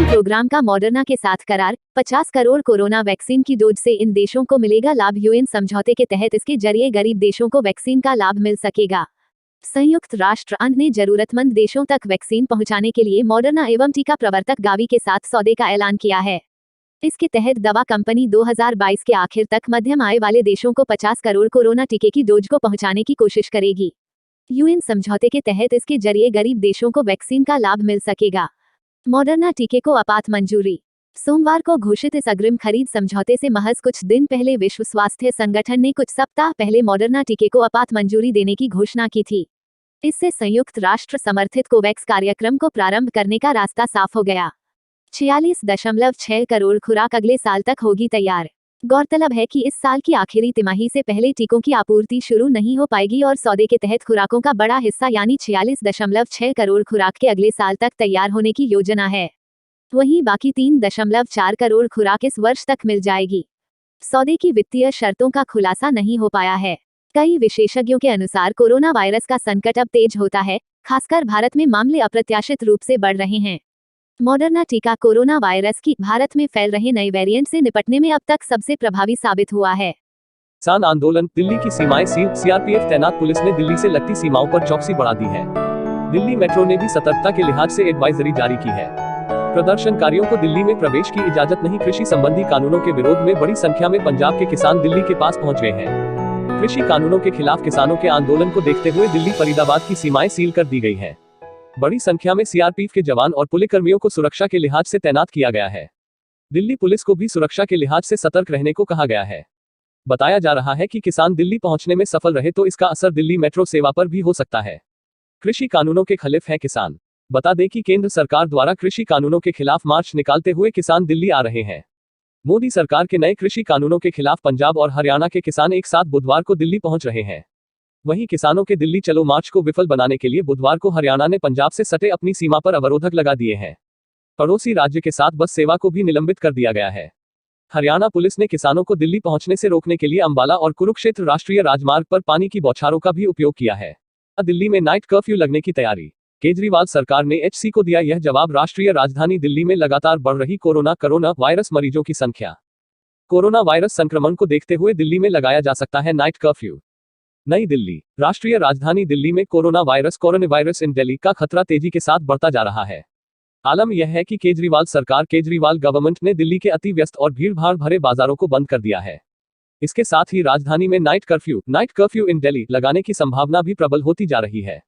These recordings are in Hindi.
प्रोग्राम का मॉडर्ना के साथ करार, 50 करोड़ कोरोना वैक्सीन की डोज से इन देशों को मिलेगा लाभ। यूएन समझौते के तहत इसके जरिए गरीब देशों को वैक्सीन का लाभ मिल सकेगा। संयुक्त राष्ट्र अन्य ने जरूरतमंद देशों तक वैक्सीन पहुंचाने के लिए मॉडर्ना एवं टीका प्रवर्तक गावी के साथ सौदे का ऐलान किया है। इसके तहत दवा कंपनी 2022 के आखिर तक मध्यम आय वाले देशों को 50 करोड़ कोरोना टीके की डोज को पहुंचाने की कोशिश करेगी। यूएन समझौते के तहत इसके जरिए गरीब देशों को वैक्सीन का लाभ मिल सकेगा। मॉडर्ना टीके को आपात मंजूरी। सोमवार को घोषित इस अग्रिम खरीद समझौते से महज कुछ दिन पहले विश्व स्वास्थ्य संगठन ने कुछ सप्ताह पहले मॉडर्ना टीके को आपात मंजूरी देने की घोषणा की थी। इससे संयुक्त राष्ट्र समर्थित कोवैक्स कार्यक्रम को प्रारंभ करने का रास्ता साफ हो गया। 46.6 करोड़ खुराक अगले साल तक होगी तैयार। गौरतलब है कि इस साल की आखिरी तिमाही से पहले टीकों की आपूर्ति शुरू नहीं हो पाएगी और सौदे के तहत खुराकों का बड़ा हिस्सा यानी 46.6 करोड़ खुराक के अगले साल तक तैयार होने की योजना है। वहीं बाकी 3.4 करोड़ खुराक इस वर्ष तक मिल जाएगी। सौदे की वित्तीय शर्तों का खुलासा नहीं हो पाया है। कई विशेषज्ञों के अनुसार कोरोना वायरस का संकट अब तेज होता है, खासकर भारत में मामले अप्रत्याशित रूप से बढ़ रहे हैं। मॉडर्ना टीका कोरोना वायरस की भारत में फैल रहे नए वेरिएंट से निपटने में अब तक सबसे प्रभावी साबित हुआ है। किसान आंदोलन, दिल्ली की सीमाएं सील, सीआरपीएफ तैनात। पुलिस ने दिल्ली से लगती सीमाओं पर चौकसी बढ़ा दी है। दिल्ली मेट्रो ने भी सतर्कता के लिहाज से एडवाइजरी जारी की है। प्रदर्शनकारियों को दिल्ली में प्रवेश की इजाजत नहीं। कृषि संबंधी कानूनों के विरोध में बड़ी संख्या में पंजाब के किसान दिल्ली के पास पहुंच गए हैं। कृषि कानूनों के खिलाफ किसानों के आंदोलन को देखते हुए दिल्ली फरीदाबाद की सीमाएं सील कर दी गई हैं। बड़ी संख्या में सीआरपीएफ के जवान और पुलिसकर्मियों को सुरक्षा के लिहाज से तैनात किया गया है। दिल्ली पुलिस को भी सुरक्षा के लिहाज से सतर्क रहने को कहा गया है। बताया जा रहा है कि किसान दिल्ली पहुंचने में सफल रहे तो इसका असर दिल्ली मेट्रो सेवा पर भी हो सकता है। कृषि कानूनों के खिलाफ हैं किसान। बता दें कि केंद्र सरकार द्वारा कृषि कानूनों के खिलाफ मार्च निकालते हुए किसान दिल्ली आ रहे हैं। मोदी सरकार के नए कृषि कानूनों के खिलाफ पंजाब और हरियाणा के किसान एक साथ बुधवार को दिल्ली पहुंच रहे हैं। वहीं किसानों के दिल्ली चलो मार्च को विफल बनाने के लिए बुधवार को हरियाणा ने पंजाब से सटे अपनी सीमा पर अवरोधक लगा दिए हैं। पड़ोसी राज्य के साथ बस सेवा को भी निलंबित कर दिया गया है। हरियाणा पुलिस ने किसानों को दिल्ली पहुंचने से रोकने के लिए अंबाला और कुरुक्षेत्र राष्ट्रीय राजमार्ग पर पानी की बौछारों का भी उपयोग किया है। दिल्ली में नाइट कर्फ्यू लगने की तैयारी। केजरीवाल सरकार ने एचसी को दिया यह जवाब। राष्ट्रीय राजधानी दिल्ली में लगातार बढ़ रही कोरोना वायरस मरीजों की संख्या। कोरोना वायरस संक्रमण को देखते हुए दिल्ली में लगाया जा सकता है नाइट कर्फ्यू। नई दिल्ली। राष्ट्रीय राजधानी दिल्ली में कोरोना वायरस इन दिल्ली का खतरा तेजी के साथ बढ़ता जा रहा है। आलम यह है कि केजरीवाल गवर्नमेंट ने दिल्ली के अति व्यस्त और भीड़भाड़ भरे बाजारों को बंद कर दिया है। इसके साथ ही राजधानी में नाइट कर्फ्यू इन दिल्ली लगाने की संभावना भी प्रबल होती जा रही है।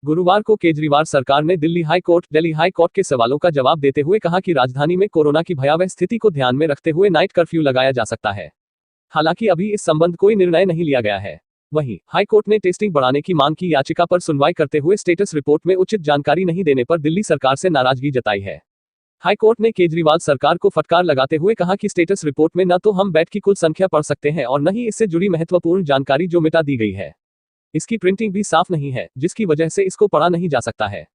गुरुवार को केजरीवाल सरकार ने दिल्ली हाई कोर्ट के सवालों का जवाब देते हुए कहा कि राजधानी में कोरोना की भयावह स्थिति को ध्यान में रखते हुए नाइट कर्फ्यू लगाया जा सकता है। हालांकि अभी इस संबंध कोई निर्णय नहीं लिया गया है। वहीं हाईकोर्ट ने टेस्टिंग बढ़ाने की मांग की याचिका पर सुनवाई करते हुए स्टेटस रिपोर्ट में उचित जानकारी नहीं देने पर दिल्ली सरकार से नाराजगी जताई है। हाईकोर्ट ने केजरीवाल सरकार को फटकार लगाते हुए कहा कि स्टेटस रिपोर्ट में न तो हम बेड की कुल संख्या पढ़ सकते हैं और न ही इससे जुड़ी महत्वपूर्ण जानकारी जो मिटा दी गई है। इसकी प्रिंटिंग भी साफ नहीं है, जिसकी वजह से इसको पढ़ा नहीं जा सकता है।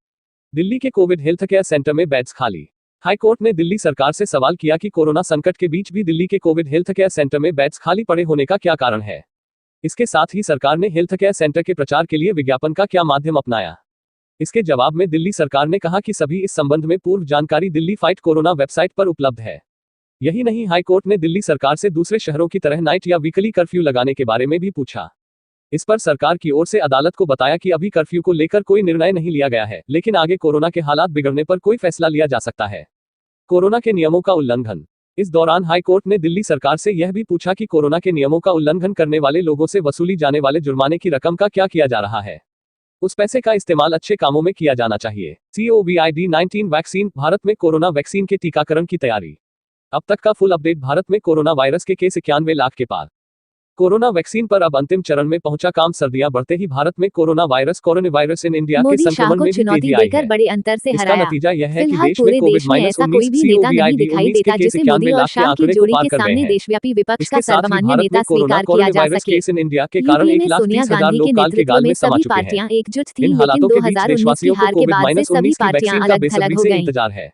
दिल्ली के कोविड हेल्थ केयर सेंटर में बेड्स खाली। हाईकोर्ट ने दिल्ली सरकार से सवाल किया कि कोरोना संकट के बीच भी दिल्ली के कोविड हेल्थ केयर सेंटर में बेड्स खाली पड़े होने का क्या कारण है। इसके साथ ही सरकार ने हेल्थ केयर सेंटर के प्रचार के लिए विज्ञापन का क्या माध्यम अपनाया। इसके जवाब में दिल्ली सरकार ने कहा कि सभी इस संबंध में पूर्व जानकारी दिल्ली फाइट कोरोना वेबसाइट पर उपलब्ध है। यही नहीं, हाईकोर्ट ने दिल्ली सरकार से दूसरे शहरों की तरह नाइट या वीकली कर्फ्यू लगाने के बारे में भी पूछा। इस पर सरकार की ओर से अदालत को बताया कि अभी कर्फ्यू को लेकर कोई निर्णय नहीं लिया गया है, लेकिन आगे कोरोना के हालात बिगड़ने पर कोई फैसला लिया जा सकता है। कोरोना के नियमों का उल्लंघन। इस दौरान हाईकोर्ट ने दिल्ली सरकार से यह भी पूछा कि कोरोना के नियमों का उल्लंघन करने वाले लोगों से वसूली जाने वाले जुर्माने की रकम का क्या किया जा रहा है। उस पैसे का इस्तेमाल अच्छे कामों में किया जाना चाहिए। COVID-19 vaccine. भारत में कोरोना वैक्सीन के टीकाकरण की तैयारी। अब तक का फुल अपडेट। भारत में कोरोना वायरस के केस 91 लाख के पार। कोरोना वैक्सीन पर अब अंतिम चरण में पहुंचा काम। सर्दियां बढ़ते ही भारत में कोरोना वायरस इन इंडिया के संक्रमण में भी तेजी आई है। बड़े अंतर से इसका नतीजा यह है कि देश में कोविड-19 COVID-19 के केस 91 लाख के आंकड़े को पार कर गए हैं। देशव्यापी विपक्ष का इसके साथ ही सर्वमान्य भारत नेता में स्वीकार कोरोना किया जा वायरस सके। केस इन इंडिया के कारण 1,30,000 लोग काल के गाल में समा सभी चुके हैं। पार्टियां एकजुट थी, इन लेकिन हालातों के बीच 2019 की देशवासियों को हार के बाद से कोविड-19 सभी की पार्टियां वैक्सीन का अलग थलग बेसब्री हो से गईं। इंतजार है।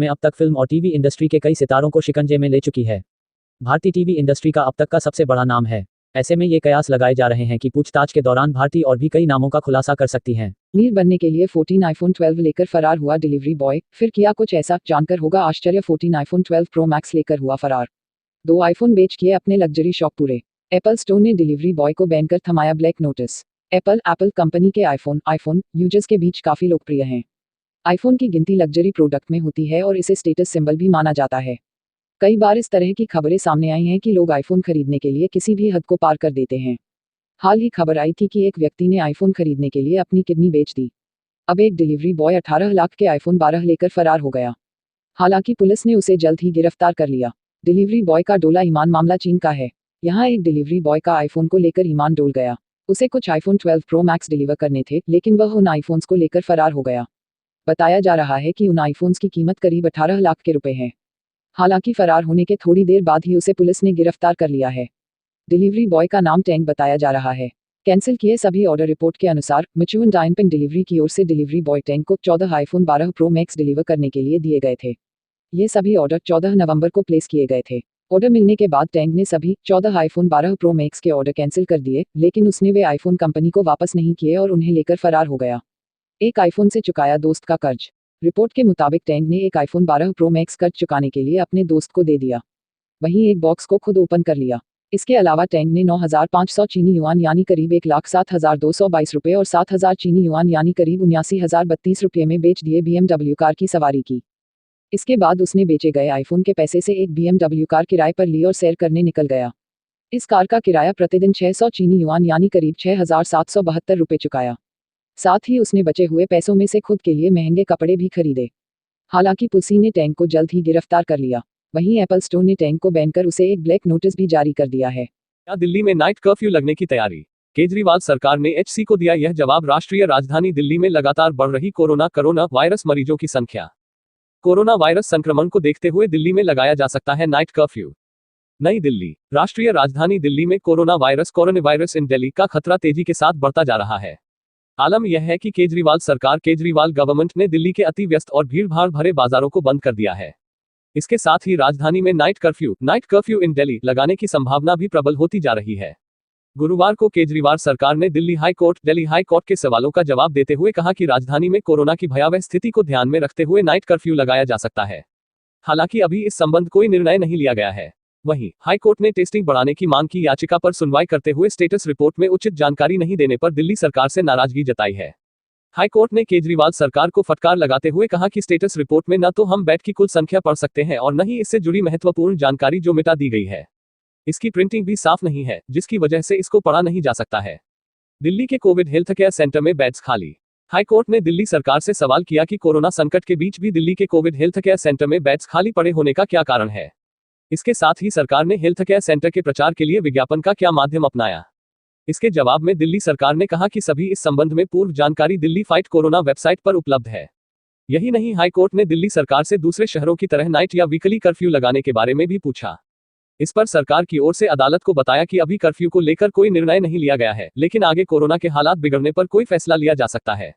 में अब तक फिल्म और टीवी इंडस्ट्री के कई सितारों को शिकंजे में ले चुकी है। भारतीय टीवी इंडस्ट्री का अब तक का सबसे बड़ा नाम है। ऐसे में ये कयास लगाए जा रहे हैं कि पूछताछ के दौरान भारती और भी कई नामों का खुलासा कर सकती हैं। अमीर बनने के लिए 14 आईफोन 12 लेकर फरार हुआ डिलीवरी बॉय, फिर किया कुछ ऐसा, जानकर होगा आश्चर्य। 14 आईफोन 12 प्रो मैक्स लेकर हुआ फरार। 2 आईफोन बेच किए अपने लग्जरी शौक पूरे। एप्पल स्टोर ने डिलीवरी बॉय को बैन कर थमाया ब्लैक नोटिस। एप्पल कंपनी के आईफोन यूजर्स के बीच काफी लोकप्रिय हैं। आईफोन की गिनती लग्जरी प्रोडक्ट में होती है और इसे स्टेटस सिंबल भी माना जाता है। कई बार इस तरह की खबरें सामने आई हैं कि लोग आईफोन खरीदने के लिए किसी भी हद को पार कर देते हैं। हाल ही खबर आई थी कि एक व्यक्ति ने आईफोन खरीदने के लिए अपनी किडनी बेच दी। अब एक डिलीवरी बॉय 18 लाख के आईफोन 12 लेकर फरार हो गया। हालांकि पुलिस ने उसे जल्द ही गिरफ्तार कर लिया। डिलीवरी बॉय का डोला ईमान। मामला चीन का है। यहाँ एक डिलीवरी बॉय का आईफोन को लेकर ईमान डोल गया। उसे कुछ आईफोन 12 प्रो मैक्स डिलीवर करने थे, लेकिन वह उन आईफोन्स को लेकर फरार हो गया। बताया जा रहा है कि उन आईफोन्स की कीमत करीब 18 लाख के रुपए है। हालांकि फरार होने के थोड़ी देर बाद ही उसे पुलिस ने गिरफ्तार कर लिया है। डिलीवरी बॉय का नाम टैंग बताया जा रहा है। कैंसिल किए सभी ऑर्डर। रिपोर्ट के अनुसार मिचुअन डायनपिंग डिलीवरी की ओर से डिलीवरी बॉय टैंग को 14 आईफोन 12 प्रो मैक्स डिलीवर करने के लिए दिए गए थे। ये सभी ऑर्डर 14 नवंबर को प्लेस किए गए थे। ऑर्डर मिलने के बाद टैंग ने सभी 14 आईफोन 12 प्रो मैक्स के ऑर्डर कैंसिल कर दिए, लेकिन उसने वे आईफोन कंपनी को वापस नहीं किए और उन्हें लेकर फरार हो गया। एक आईफोन से चुकाया दोस्त का कर्ज। रिपोर्ट के मुताबिक टैंग ने एक आईफोन 12 प्रो मैक्स कर्ज चुकाने के लिए अपने दोस्त को दे दिया। वहीं एक बॉक्स को खुद ओपन कर लिया। इसके अलावा टैंग ने 9,500 चीनी युआन यानी करीब 1,07,222 रुपये और 7,000 चीनी युआन यानी करीब 79,032 रुपये में बेच दिए BMW कार की सवारी की। इसके बाद उसने बेचे गए आईफोन के पैसे से एक BMW कार किराए पर ली और सैर करने निकल गया। इस कार का किराया प्रतिदिन 600 चीनी युआन यानी करीब 6,772 रुपये चुकाया। साथ ही उसने बचे हुए पैसों में से खुद के लिए महंगे कपड़े भी खरीदे। हालांकि पुलिस ने टैंग को जल्द ही गिरफ्तार कर लिया। वहीं एप्पल स्टोर ने टैंग को बैन कर उसे एक ब्लैक नोटिस भी जारी कर दिया है। क्या दिल्ली में नाइट कर्फ्यू लगने की तैयारी? केजरीवाल सरकार ने एचसी को दिया यह जवाब। राष्ट्रीय राजधानी दिल्ली में लगातार बढ़ रही कोरोना वायरस मरीजों की संख्या। कोरोना वायरस संक्रमण को देखते हुए दिल्ली में लगाया जा सकता है नाइट कर्फ्यू। नई दिल्ली। राष्ट्रीय राजधानी दिल्ली में कोरोना वायरस इन दिल्ली का खतरा तेजी के साथ बढ़ता जा रहा है। आलम यह है कि केजरीवाल गवर्नमेंट ने दिल्ली के अति व्यस्त और भीड़भाड़ भरे बाजारों को बंद कर दिया है। इसके साथ ही राजधानी में नाइट कर्फ्यू इन दिल्ली लगाने की संभावना भी प्रबल होती जा रही है। गुरुवार को केजरीवाल सरकार ने दिल्ली हाई कोर्ट के सवालों का जवाब देते हुए कहा कि राजधानी में कोरोना की भयावह स्थिति को ध्यान में रखते हुए नाइट कर्फ्यू लगाया जा सकता है। हालांकि अभी इस संबंध कोई निर्णय नहीं लिया गया है। वहीं हाई कोर्ट ने टेस्टिंग बढ़ाने की मांग की याचिका पर सुनवाई करते हुए स्टेटस रिपोर्ट में उचित जानकारी नहीं देने पर दिल्ली सरकार से नाराजगी जताई है। हाई कोर्ट ने केजरीवाल सरकार को फटकार लगाते हुए कहा कि स्टेटस रिपोर्ट में न तो हम बेड की कुल संख्या पढ़ सकते हैं और न ही इससे जुड़ी महत्वपूर्ण जानकारी जो मिटा दी गई है। इसकी प्रिंटिंग भी साफ नहीं है, जिसकी वजह से इसको पढ़ा नहीं जा सकता है। दिल्ली के कोविड हेल्थ केयर सेंटर में बेड्स खाली। हाई कोर्ट ने दिल्ली सरकार से सवाल किया कि कोरोना संकट के बीच भी दिल्ली के कोविड हेल्थ केयर सेंटर में बेड्स खाली पड़े होने का क्या कारण है। इसके साथ ही सरकार ने हेल्थ केयर सेंटर के प्रचार के लिए विज्ञापन का क्या माध्यम अपनाया। इसके जवाब में दिल्ली सरकार ने कहा कि सभी इस संबंध में पूर्व जानकारी दिल्ली फाइट कोरोना वेबसाइट पर उपलब्ध है। यही नहीं, हाई कोर्ट ने दिल्ली सरकार से दूसरे शहरों की तरह नाइट या वीकली कर्फ्यू लगाने के बारे में भी पूछा। इस पर सरकार की ओर से अदालत को बताया कि अभी कर्फ्यू को लेकर कोई निर्णय नहीं लिया गया है, लेकिन आगे कोरोना के हालात बिगड़ने पर कोई फैसला लिया जा सकता है।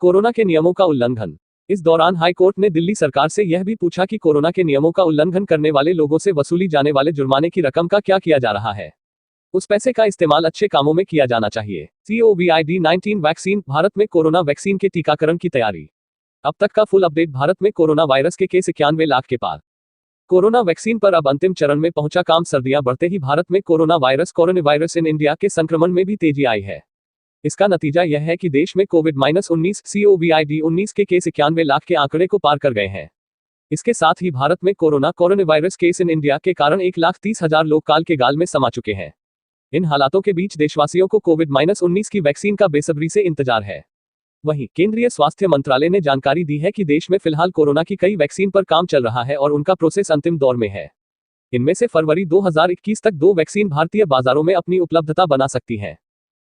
कोरोना के नियमों का उल्लंघन। इस दौरान हाई कोर्ट ने दिल्ली सरकार से यह भी पूछा कि कोरोना के नियमों का उल्लंघन करने वाले लोगों से वसूली जाने वाले जुर्माने की रकम का क्या किया जा रहा है। उस पैसे का इस्तेमाल अच्छे कामों में किया जाना चाहिए। COVID-19 vaccine. भारत में कोरोना वैक्सीन के टीकाकरण की तैयारी। अब तक का फुल अपडेट। भारत में कोरोना वायरस के केस 91 लाख के पार। कोरोना वैक्सीन पर अब अंतिम चरण में पहुंचा काम। सर्दियां बढ़ते ही भारत में कोरोना वायरस इन इंडिया के संक्रमण में भी तेजी आई है। इसका नतीजा यह है कि देश में COVID-19 के केस 91 लाख के आंकड़े को पार कर गए हैं। इसके साथ ही भारत में corona virus case in India के कारण 1,30,000 लोग काल के गाल में समा चुके हैं। इन हालातों के बीच देशवासियों को COVID-19 की वैक्सीन का बेसब्री से इंतजार है। वहीं केंद्रीय स्वास्थ्य मंत्रालय ने जानकारी दी है कि देश में फिलहाल कोरोना की कई वैक्सीन पर काम चल रहा है और उनका प्रोसेस अंतिम दौर में है। इनमें से फरवरी 2021 तक 2 वैक्सीन भारतीय बाजारों में अपनी उपलब्धता बना सकती है।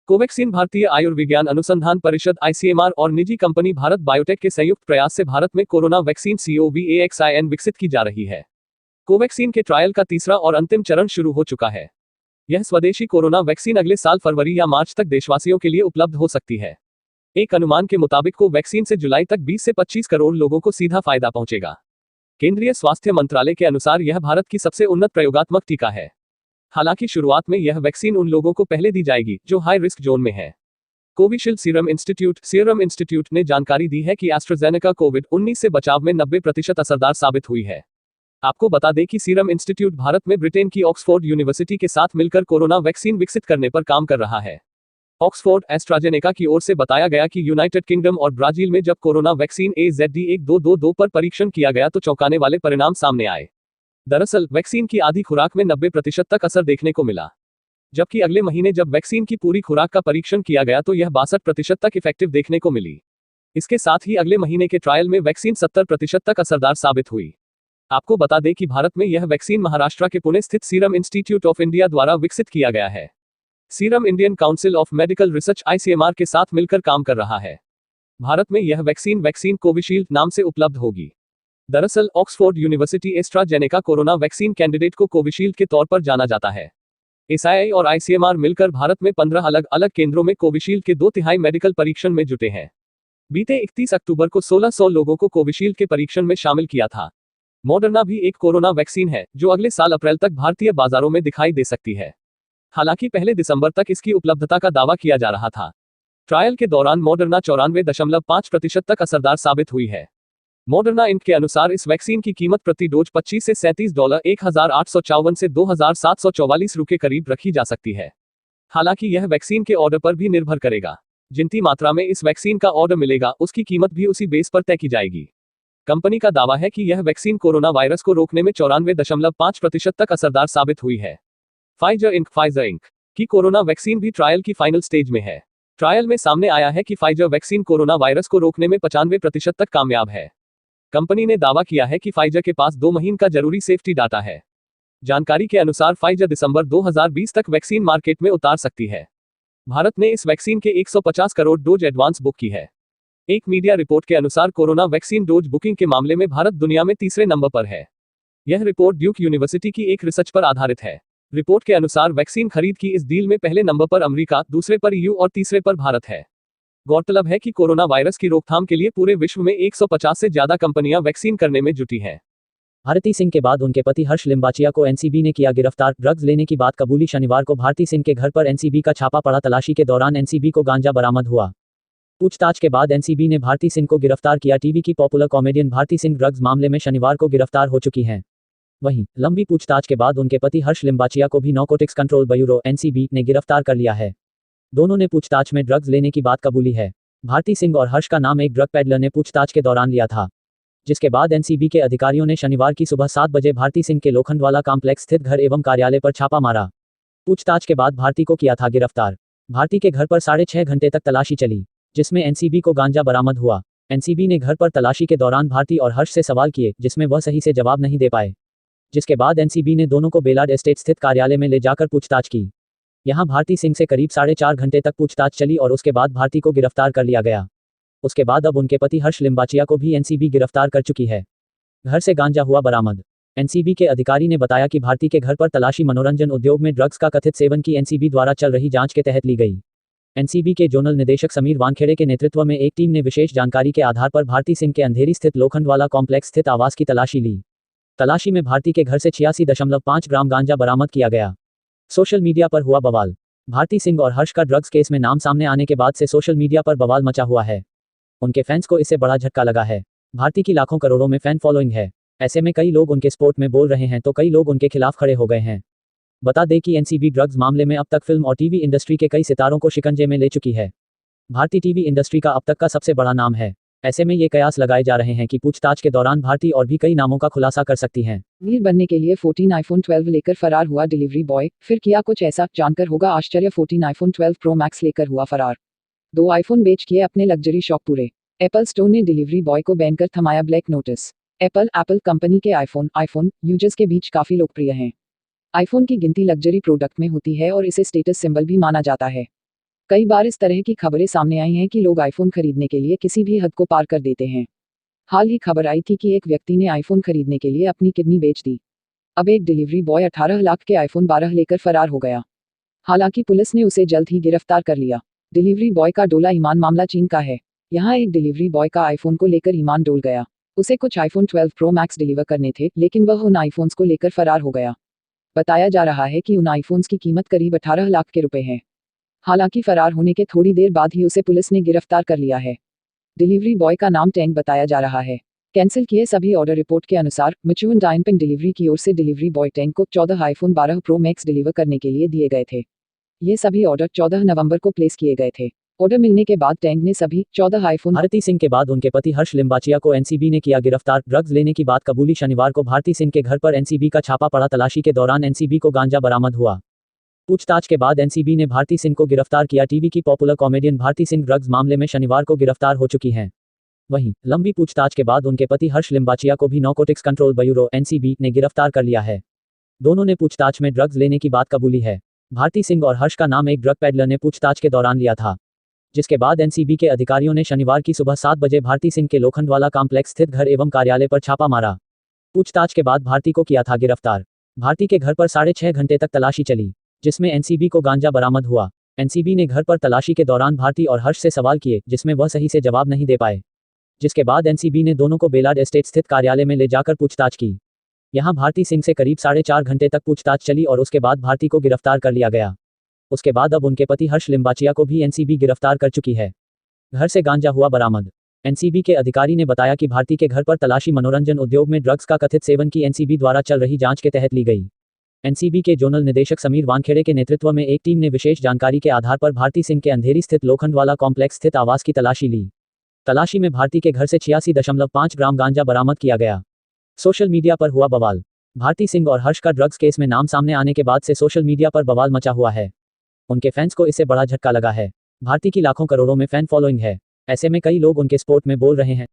कोवैक्सीन भारतीय आयुर्विज्ञान अनुसंधान परिषद ICMR और निजी कंपनी भारत बायोटेक के संयुक्त प्रयास से भारत में कोरोना वैक्सीन COVAXIN विकसित की जा रही है। कोवैक्सीन के ट्रायल का तीसरा और अंतिम चरण शुरू हो चुका है। यह स्वदेशी कोरोना वैक्सीन अगले साल फरवरी या मार्च तक देशवासियों के लिए उपलब्ध हो सकती है। एक अनुमान के मुताबिक कोवैक्सीन से जुलाई तक 20 से 25 करोड़ लोगों को सीधा फायदा पहुंचेगा। केंद्रीय स्वास्थ्य मंत्रालय के अनुसार यह भारत की सबसे उन्नत प्रयोगात्मक टीका है। हालांकि शुरुआत में यह वैक्सीन उन लोगों को पहले दी जाएगी जो हाई रिस्क जोन में है। कोविशील्ड सीरम इंस्टीट्यूट ने जानकारी दी है कि एस्ट्राजेनेका COVID-19 से बचाव में 90% असरदार साबित हुई है। आपको बता दें कि सीरम इंस्टीट्यूट भारत में ब्रिटेन की ऑक्सफोर्ड यूनिवर्सिटी के साथ मिलकर कोरोना वैक्सीन विकसित करने पर काम कर रहा है। ऑक्सफोर्ड एस्ट्राजेनेका की ओर से बताया गया कि यूनाइटेड किंगडम और ब्राजील में जब कोरोना वैक्सीन AZD1222 पर परीक्षण किया गया तो चौंकाने वाले परिणाम सामने आए। दरअसल वैक्सीन की आधी खुराक में 90% तक असर देखने को मिला, जबकि अगले महीने जब वैक्सीन की पूरी खुराक का परीक्षण किया गया तो यह 62% तक इफेक्टिव देखने को मिली। इसके साथ ही अगले महीने के ट्रायल में वैक्सीन 70% तक असरदार साबित हुई। आपको बता दें कि भारत में यह वैक्सीन महाराष्ट्र के पुणे स्थित सीरम इंस्टीट्यूट ऑफ इंडिया द्वारा विकसित किया गया है। Serum Indian council of medical research ICMR के साथ मिलकर काम कर रहा है। भारत में यह वैक्सीन कोविशील्ड नाम से उपलब्ध होगी। दरअसल Oxford university AstraZeneca corona vaccine candidate को कोविशील्ड के तौर पर जाना जाता है। SII और ICMR मिलकर भारत में 15 अलग अलग केंद्रों में कोविशील्ड के 2/3 मेडिकल परीक्षण में जुटे हैं। बीते 31 अक्टूबर को 1600 लोगों को कोविशील्ड के परीक्षण में शामिल किया था। मॉडर्ना भी एक कोरोना वैक्सीन है जो अगले साल अप्रैल तक भारतीय बाजारों में दिखाई दे सकती है। हालांकि पहले दिसंबर तक इसकी उपलब्धता का दावा किया जा रहा था। ट्रायल के दौरान मॉडर्ना 94.5% तक असरदार साबित हुई है। मॉडर्ना इंक के अनुसार इस वैक्सीन की कीमत प्रति डोज $25 से $37 $1854 से $2744 के करीब रखी जा सकती है। हालांकि यह वैक्सीन के ऑर्डर पर भी निर्भर करेगा। जितनी मात्रा में इस वैक्सीन का ऑर्डर मिलेगा उसकी कीमत भी उसी बेस पर तय की जाएगी। कंपनी का दावा है कि यह वैक्सीन कोरोना वायरस को रोकने में 94.5% तक असरदार साबित हुई है। फाइजर इंक की कोरोना वैक्सीन भी ट्रायल की फाइनल स्टेज में है। ट्रायल में सामने आया है कि फाइजर वैक्सीन कोरोना वायरस को रोकने में 95% तक कामयाब है। कंपनी ने दावा किया है कि फाइजर के पास 2 महीने का जरूरी सेफ्टी डाटा है। जानकारी के अनुसार फाइजर दिसंबर 2020 तक वैक्सीन मार्केट में उतार सकती है। भारत ने इस वैक्सीन के 150 करोड़ डोज एडवांस बुक की है। एक मीडिया रिपोर्ट के अनुसार कोरोना वैक्सीन डोज बुकिंग के मामले में भारत दुनिया में तीसरे नंबर पर है। यह रिपोर्ट ड्यूक यूनिवर्सिटी की एक रिसर्च पर आधारित है। रिपोर्ट के अनुसार वैक्सीन खरीद की इस डील में पहले नंबर पर अमेरिका, दूसरे पर EU और तीसरे पर भारत है। गौरतलब है कि कोरोना वायरस की रोकथाम के लिए पूरे विश्व में 150 से ज्यादा कंपनियां वैक्सीन करने में जुटी हैं। भारती सिंह के बाद उनके पति हर्ष लिम्बाचिया को NCB ने किया गिरफ्तार, ड्रग्स लेने की बात कबूली। शनिवार को भारती सिंह के घर पर NCB का छापा पड़ा। तलाशी के दौरान NCB को गांजा बरामद हुआ। पूछताछ के बाद NCB ने भारती सिंह को गिरफ्तार किया। टीवी की popular comedian Bharti Singh drugs मामले में शनिवार को गिरफ्तार हो चुकी हैं। वहीं लंबी पूछताछ के बाद उनके पति हर्ष लिम्बाचिया को भी नारकोटिक्स कंट्रोल ब्यूरो NCB ने गिरफ्तार कर लिया है। दोनों ने पूछताछ में ड्रग्स लेने की बात कबूली है। भारती सिंह और हर्ष का नाम एक ड्रग पेडलर ने पूछताछ के दौरान लिया था, जिसके बाद NCB के अधिकारियों ने शनिवार की सुबह 7 बजे भारती सिंह के लोखंडवाला कॉम्प्लेक्स स्थित घर एवं कार्यालय पर छापा मारा। पूछताछ के बाद भारती को किया था गिरफ्तार। भारती के घर पर 6.5 घंटे तक तलाशी चली, जिसमें NCB को गांजा बरामद हुआ। NCB ने घर पर तलाशी के दौरान भारती और हर्ष से सवाल किए, जिसमें वह सही से जवाब नहीं दे पाए, जिसके बाद NCB ने दोनों को बेलाड एस्टेट स्थित कार्यालय में ले जाकर पूछताछ की। यहां भारती सिंह से करीब 4.5 घंटे तक पूछताछ चली और उसके बाद भारती को गिरफ्तार कर लिया गया। उसके बाद अब उनके पति हर्ष लिम्बाचिया को भी NCB गिरफ्तार कर चुकी है। घर से गांजा हुआ बरामद। NCB के अधिकारी ने बताया कि भारती के घर पर तलाशी मनोरंजन उद्योग में ड्रग्स का कथित सेवन की NCB द्वारा चल रही जांच के तहत ली गई। NCB के जोनल निदेशक समीर वानखेड़े के नेतृत्व में एक टीम ने विशेष जानकारी के आधार पर भारती सिंह के अंधेरी स्थित लोखंडवाला कॉम्प्लेक्स स्थित आवास की तलाशी ली। तलाशी में भारती के घर से 86.5 ग्राम गांजा बरामद किया गया। सोशल मीडिया पर हुआ बवाल। भारती सिंह और हर्ष का ड्रग्स केस में नाम सामने आने के बाद से सोशल मीडिया पर बवाल मचा हुआ है। उनके फैंस को इससे बड़ा झटका लगा है। भारती की लाखों करोड़ों में फैन फॉलोइंग है। ऐसे में कई लोग उनके सपोर्ट में बोल रहे हैं तो कई लोग उनके खिलाफ खड़े हो गए हैं। बता दें कि NCB ड्रग्स मामले में अब तक फिल्म और टीवी इंडस्ट्री के कई सितारों को शिकंजे में ले चुकी है। भारती टीवी इंडस्ट्री का अब तक का सबसे बड़ा नाम है। ऐसे में ये कयास लगाए जा रहे हैं कि पूछताछ के दौरान भारती और भी कई नामों का खुलासा कर सकती हैं। अमीर बनने के लिए 14 आईफोन 12 लेकर फरार हुआ डिलीवरी बॉय। फिर किया कुछ ऐसा, जानकर होगा आश्चर्य। 14 आईफोन 12 प्रो मैक्स लेकर हुआ फरार। 2 आईफोन बेच किए अपने लग्जरी शौक पूरे। एप्पल स्टोर ने डिलीवरी बॉय को बैन कर थमाया ब्लैक नोटिस। एप्पल कंपनी के आईफोन यूजर्स के बीच काफी लोकप्रिय हैं। आईफोन की गिनती लग्जरी प्रोडक्ट में होती है और इसे स्टेटस सिंबल भी माना जाता है। कई बार इस तरह की खबरें सामने आई हैं कि लोग आईफोन खरीदने के लिए किसी भी हद को पार कर देते हैं। हाल ही खबर आई थी कि एक व्यक्ति ने आईफोन खरीदने के लिए अपनी किडनी बेच दी। अब एक डिलीवरी बॉय 18 लाख के आईफोन 12 लेकर फरार हो गया। हालांकि पुलिस ने उसे जल्द ही गिरफ्तार कर लिया। डिलीवरी बॉय का डोला ईमान। मामला चीन का है। यहाँ एक डिलीवरी बॉय का आईफोन को लेकर ईमान डोल गया। उसे कुछ आईफोन 12 प्रो मैक्स डिलीवर करने थे, लेकिन वह उन आईफोन्स को लेकर फरार हो गया। बताया जा रहा है कि उन आईफोन्स की कीमत करीब 18 लाख के रुपए है। हालांकि फरार होने के थोड़ी देर बाद ही उसे पुलिस ने गिरफ्तार कर लिया है। डिलीवरी बॉय का नाम टैंक बताया जा रहा है। कैंसिल किए सभी ऑर्डर। रिपोर्ट के अनुसार मिचुअन डायनपिंग डिलीवरी की ओर से डिलीवरी बॉय टैंक को 14 आईफोन 12 प्रो मैक्स डिलीवर करने के लिए दिए गए थे। ये सभी ऑर्डर 14 नवंबर को प्लेस किए गए थे। ऑर्डर मिलने के बाद टैंक ने सभी 14 आईफोन। भारती सिंह के बाद उनके पति हर्ष लिम्बाचिया को एनसीबी ने किया गिरफ्तार। ड्रग्स लेने की बात कबूली। शनिवार को भारती सिंह के घर पर एनसीबी का छापा पड़ा। तलाशी के दौरान एनसीबी को गांजा बरामद हुआ। पूछताछ के बाद एनसीबी ने भारती सिंह को गिरफ्तार किया। टीवी की popular comedian Bharti Singh drugs मामले में शनिवार को गिरफ्तार हो चुकी हैं। वहीं लंबी पूछताछ के बाद उनके पति हर्ष लिम्बाचिया को भी नारकोटिक्स कंट्रोल ब्यूरो एनसीबी ने गिरफ्तार कर लिया है। दोनों ने पूछताछ में ड्रग्स लेने की बात कबूली है। भारती सिंह और हर्ष का नाम एक ड्रग पैडलर ने पूछताछ के दौरान लिया था, जिसके बाद एनसीबी के अधिकारियों ने शनिवार की सुबह 7 बजे भारती सिंह के लोखंडवाला कॉम्प्लेक्स स्थित घर एवं कार्यालय पर छापा मारा। पूछताछ के बाद भारती को किया था गिरफ्तार। भारती के घर पर 6.5 घंटे तक तलाशी चली, जिसमें एनसीबी को गांजा बरामद हुआ। एनसीबी ने घर पर तलाशी के दौरान भारती और हर्ष से सवाल किए, जिसमें वह सही से जवाब नहीं दे पाए, जिसके बाद एनसीबी ने दोनों को बेलाड एस्टेट स्थित कार्यालय में ले जाकर पूछताछ की। यहां भारती सिंह से करीब 4.5 घंटे तक पूछताछ चली और उसके बाद भारती को गिरफ्तार कर लिया गया। उसके बाद अब उनके पति हर्ष लिम्बाचिया को भी एनसीबी गिरफ्तार कर चुकी है। घर से गांजा हुआ बरामद। एनसीबी के अधिकारी ने बताया कि भारती के घर पर तलाशी मनोरंजन उद्योग में ड्रग्स का कथित सेवन की एनसीबी द्वारा चल रही जांच के तहत ली गई। एनसीबी के जोनल निदेशक समीर वानखेड़े के नेतृत्व में एक टीम ने विशेष जानकारी के आधार पर भारती सिंह के अंधेरी स्थित लोखंडवाला कॉम्प्लेक्स स्थित आवास की तलाशी ली। तलाशी में भारती के घर से 86.5 ग्राम गांजा बरामद किया गया। सोशल मीडिया पर हुआ बवाल। भारती सिंह और हर्ष का ड्रग्स केस में नाम सामने आने के बाद से सोशल मीडिया पर बवाल मचा हुआ है। उनके फैंस को इससे बड़ा झटका लगा है। भारती की लाखों करोड़ों में फैन फॉलोइंग है। ऐसे में कई लोग उनके सपोर्ट में बोल रहे हैं।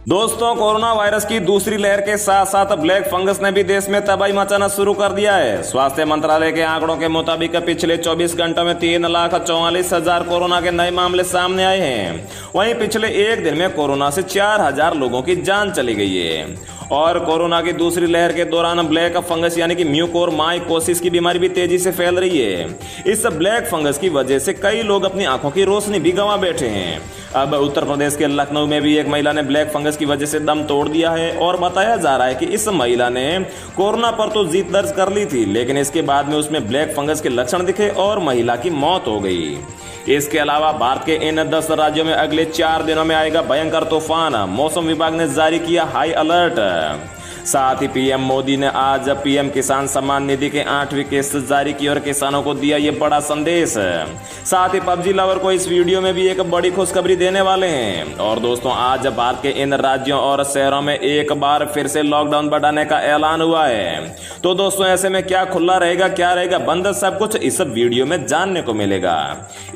दोस्तों, कोरोना वायरस की दूसरी लहर के साथ साथ ब्लैक फंगस ने भी देश में तबाही मचाना शुरू कर दिया है। स्वास्थ्य मंत्रालय के आंकड़ों के मुताबिक पिछले 24 घंटों में 3,44,000 कोरोना के नए मामले सामने आए हैं। वहीं पिछले एक दिन में कोरोना से 4,000 लोगों की जान चली गई है। और कोरोना की दूसरी लहर के दौरान ब्लैक फंगस यानी कि म्यूकोरमाइकोसिस की बीमारी भी तेजी से फैल रही है। इस ब्लैक फंगस की वजह से कई लोग अपनी आंखों की रोशनी भी गंवा बैठे हैं। अब उत्तर प्रदेश के लखनऊ में भी एक महिला ने ब्लैक फंगस की वजह से दम तोड़ दिया है और बताया जा रहा है कि इस महिला ने कोरोना पर तो जीत दर्ज कर ली थी, लेकिन इसके बाद में उसमें ब्लैक फंगस के लक्षण दिखे और महिला की मौत हो गई। इसके अलावा भारत के इन 10 राज्यों में अगले 4 दिनों में आएगा भयंकर तूफान। मौसम विभाग ने जारी किया हाई अलर्ट। साथ ही पीएम मोदी ने आज पीएम किसान सम्मान निधि के 8वीं किस्त जारी की और किसानों को दिया ये बड़ा संदेश। साथ ही पबजी लवर को इस वीडियो में भी एक बड़ी खुशखबरी देने वाले हैं। और दोस्तों, आज भारत के इन राज्यों और शहरों में एक बार फिर से लॉकडाउन बढ़ाने का ऐलान हुआ है। तो दोस्तों, ऐसे में क्या खुला रहेगा, क्या रहेगा बंद, सब कुछ इस वीडियो में जानने को मिलेगा।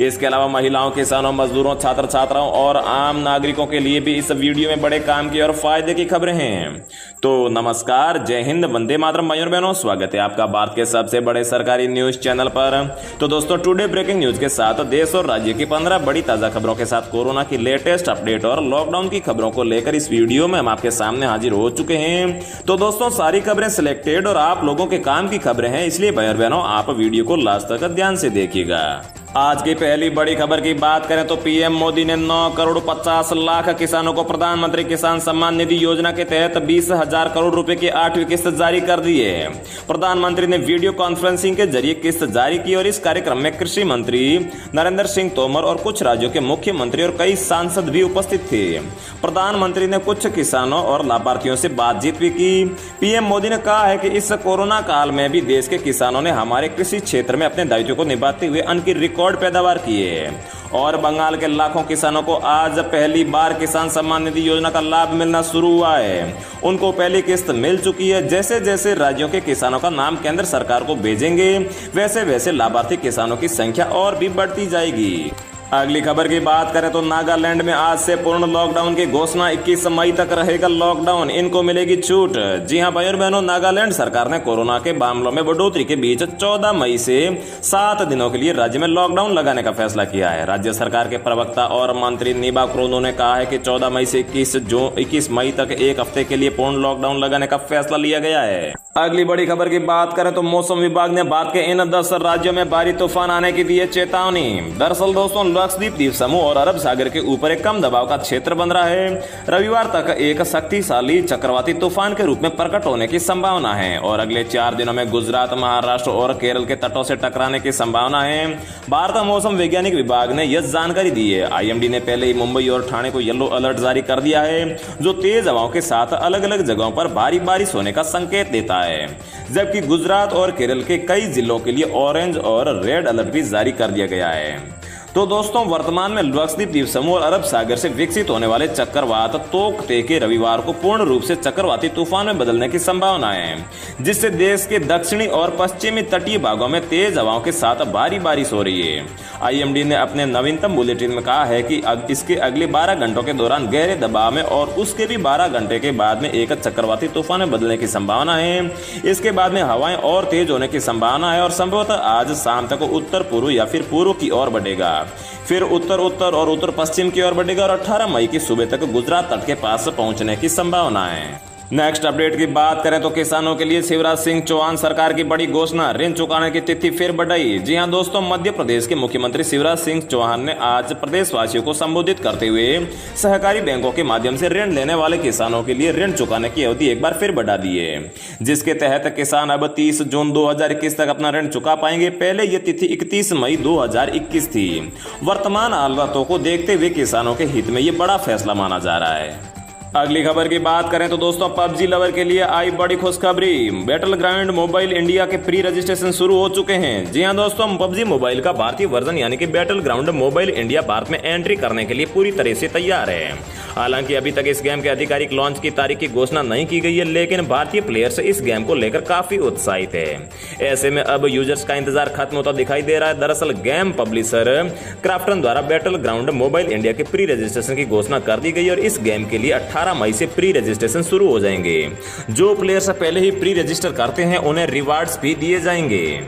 इसके अलावा महिलाओं, किसानों, मजदूरों, छात्र छात्राओं और आम नागरिकों के लिए भी इस वीडियो में बड़े काम की और फायदे की खबरें हैं। तो नमस्कार, जय हिंद, वंदे मातरम भाइयों और बहनों, स्वागत है आपका भारत के सबसे बड़े सरकारी न्यूज चैनल पर। तो दोस्तों, टुडे ब्रेकिंग न्यूज के साथ देश और राज्य की 15 बड़ी ताजा खबरों के साथ कोरोना की लेटेस्ट अपडेट और लॉकडाउन की खबरों को लेकर इस वीडियो में हम आपके सामने हाजिर हो चुके हैं। तो दोस्तों, सारी खबरें सिलेक्टेड और आप लोगों के काम की खबरें हैं, इसलिए भाई और बहनों आप वीडियो को लास्ट तक ध्यान से देखिएगा। आज की पहली बड़ी खबर की बात करें तो पीएम मोदी ने 9,50,00,000 किसानों को प्रधानमंत्री किसान सम्मान निधि योजना के तहत 20,000 करोड़ रुपए की 8वीं किस्त जारी कर दी है। प्रधानमंत्री ने वीडियो कॉन्फ्रेंसिंग के जरिए किस्त जारी की और इस कार्यक्रम में कृषि मंत्री नरेंद्र सिंह तोमर और कुछ राज्यों के मुख्यमंत्री और कई सांसद भी उपस्थित थे। प्रधानमंत्री ने कुछ किसानों और लाभार्थियों से बातचीत भी की। पीएम मोदी ने कहा है कि इस कोरोना काल में भी देश के किसानों ने हमारे कृषि क्षेत्र में अपने दायित्व को निभाते हुए अन्न की रिकॉर्ड पैदावार की है। और बंगाल के लाखों किसानों को आज पहली बार किसान सम्मान निधि योजना का लाभ मिलना शुरू हुआ है। उनको पहली किस्त मिल चुकी है। जैसे जैसे राज्यों के किसानों का नाम केंद्र सरकार को भेजेंगे, वैसे वैसे लाभार्थी किसानों की संख्या और भी बढ़ती जाएगी। अगली खबर की बात करें तो नागालैंड में आज से पूर्ण लॉकडाउन की घोषणा। 21 मई तक रहेगा लॉकडाउन, इनको मिलेगी छूट। जी हां भाई और बहनों, नागालैंड सरकार ने कोरोना के मामलों में बढ़ोतरी के बीच 14 मई से 7 दिनों के लिए राज्य में लॉकडाउन लगाने का फैसला किया है। राज्य सरकार के प्रवक्ता और मंत्री नीबा क्रोनो ने कहा है कि 14 मई से 21 मई तक एक हफ्ते के लिए पूर्ण लॉकडाउन लगाने का फैसला लिया गया है। अगली बड़ी खबर की बात करें तो मौसम विभाग ने भारत के इन 10 राज्यों में भारी तूफान आने की दी है चेतावनी। दरअसल दोस्तों, लक्षद्वीप द्वीप समूह और अरब सागर के ऊपर एक कम दबाव का क्षेत्र बन रहा है। रविवार तक एक शक्तिशाली चक्रवाती तूफान के रूप में प्रकट होने की संभावना है और अगले 4 दिनों में गुजरात, महाराष्ट्र और केरल के तटों से टकराने की संभावना है। भारतीय मौसम वैज्ञानिक विभाग ने यह जानकारी दी है। IMD ने पहले ही मुंबई और ठाणे को येलो अलर्ट जारी कर दिया है, जो तेज हवाओं के साथ अलग अलग जगहों पर भारी बारिश होने का संकेत देता है, जबकि गुजरात और केरल के कई जिलों के लिए ऑरेंज और रेड अलर्ट भी जारी कर दिया गया है। तो दोस्तों, वर्तमान में लक्षद्वीप द्वीप समूह और अरब सागर से विकसित होने वाले चक्रवात तोकते के रविवार को पूर्ण रूप से चक्रवाती तूफान में बदलने की संभावना है, जिससे देश के दक्षिणी और पश्चिमी तटीय भागों में तेज हवाओं के साथ भारी बारिश हो रही है। IMD ने अपने नवीनतम बुलेटिन में कहा है कि इसके अगले 12 घंटों के दौरान गहरे दबाव में और उसके भी 12 घंटे के बाद में एक चक्रवाती तूफान में बदलने की संभावना है। इसके बाद में हवाएं और तेज होने की संभावना है और संभवतः आज शाम तक उत्तर पूर्व या फिर पूर्व की ओर बढ़ेगा, फिर उत्तर उत्तर और उत्तर पश्चिम की ओर बढ़ेगा और 18 मई की सुबह तक गुजरात तट के पास पहुंचने की संभावना है। नेक्स्ट अपडेट की बात करें तो किसानों के लिए शिवराज सिंह चौहान सरकार की बड़ी घोषणा, ऋण चुकाने की तिथि फिर बढ़ाई। जी हां दोस्तों, मध्य प्रदेश के मुख्यमंत्री शिवराज सिंह चौहान ने आज प्रदेशवासियों को संबोधित करते हुए सहकारी बैंकों के माध्यम से ऋण लेने वाले किसानों के लिए ऋण चुकाने की अवधि एक बार फिर बढ़ा दी है, जिसके तहत किसान अब 30 जून 2021 तक अपना ऋण चुका पाएंगे। पहले यह तिथि 31 मई 2021 थी। वर्तमान हालातों को देखते हुए किसानों के हित में यह बड़ा फैसला माना जा रहा है। अगली खबर की बात करें तो दोस्तों, PUBG लवर के लिए आई बड़ी खुशखबरी। बैटल ग्राउंड मोबाइल इंडिया के प्री रजिस्ट्रेशन शुरू हो चुके हैं। जी हां दोस्तों, PUBG मोबाइल का भारतीय वर्जन यानी कि battle ground mobile India Bharat में एंट्री करने के लिए पूरी तरह से तैयार है। हालांकि अभी तक इस गेम के आधिकारिक लॉन्च की तारीख की घोषणा नहीं की गई है, लेकिन भारतीय प्लेयर्स इस गेम को लेकर काफी उत्साहित है। ऐसे में अब यूजर्स का इंतजार खत्म होता दिखाई दे रहा है। दरअसल गेम पब्लिशर क्राफ्टन द्वारा बैटल ग्राउंड मोबाइल इंडिया के प्री रजिस्ट्रेशन की घोषणा कर दी गई और इस गेम के लिए 18 मई से प्री रजिस्ट्रेशन शुरू हो जाएंगे। जो प्लेयर्स पहले ही प्री रजिस्टर करते हैं उन्हें रिवार्ड्स भी दिए जाएंगे।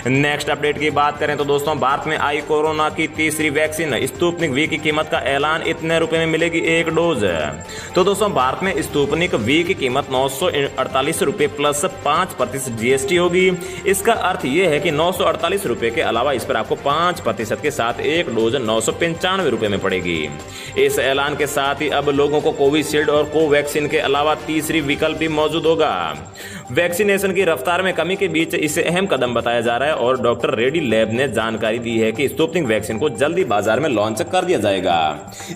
नेक्स्ट अपडेट की बात करें तो दोस्तों, भारत में आई कोरोना की तीसरी वैक्सीन स्पुतनिक वी की कीमत का ऐलान, इतने रुपए में मिलेगी एक डोज। तो दोस्तों, भारत में स्पुतनिक वी की कीमत 948 रुपए प्लस 5% GST होगी। इसका अर्थ यह है कि 948 रुपए के अलावा इस पर आपको 5% के साथ एक डोज 995 रुपए में पड़ेगी। इस ऐलान के साथ ही अब लोगों को कोविशील्ड और कोवैक्सीन के अलावा तीसरी विकल्प भी मौजूद होगा। वैक्सीनेशन की रफ्तार में कमी के बीच इसे अहम कदम बताया जा रहा है और डॉक्टर रेड्डी लैब ने जानकारी दी है कि स्पुतनिक वैक्सीन को जल्दी बाजार में लॉन्च कर दिया जाएगा।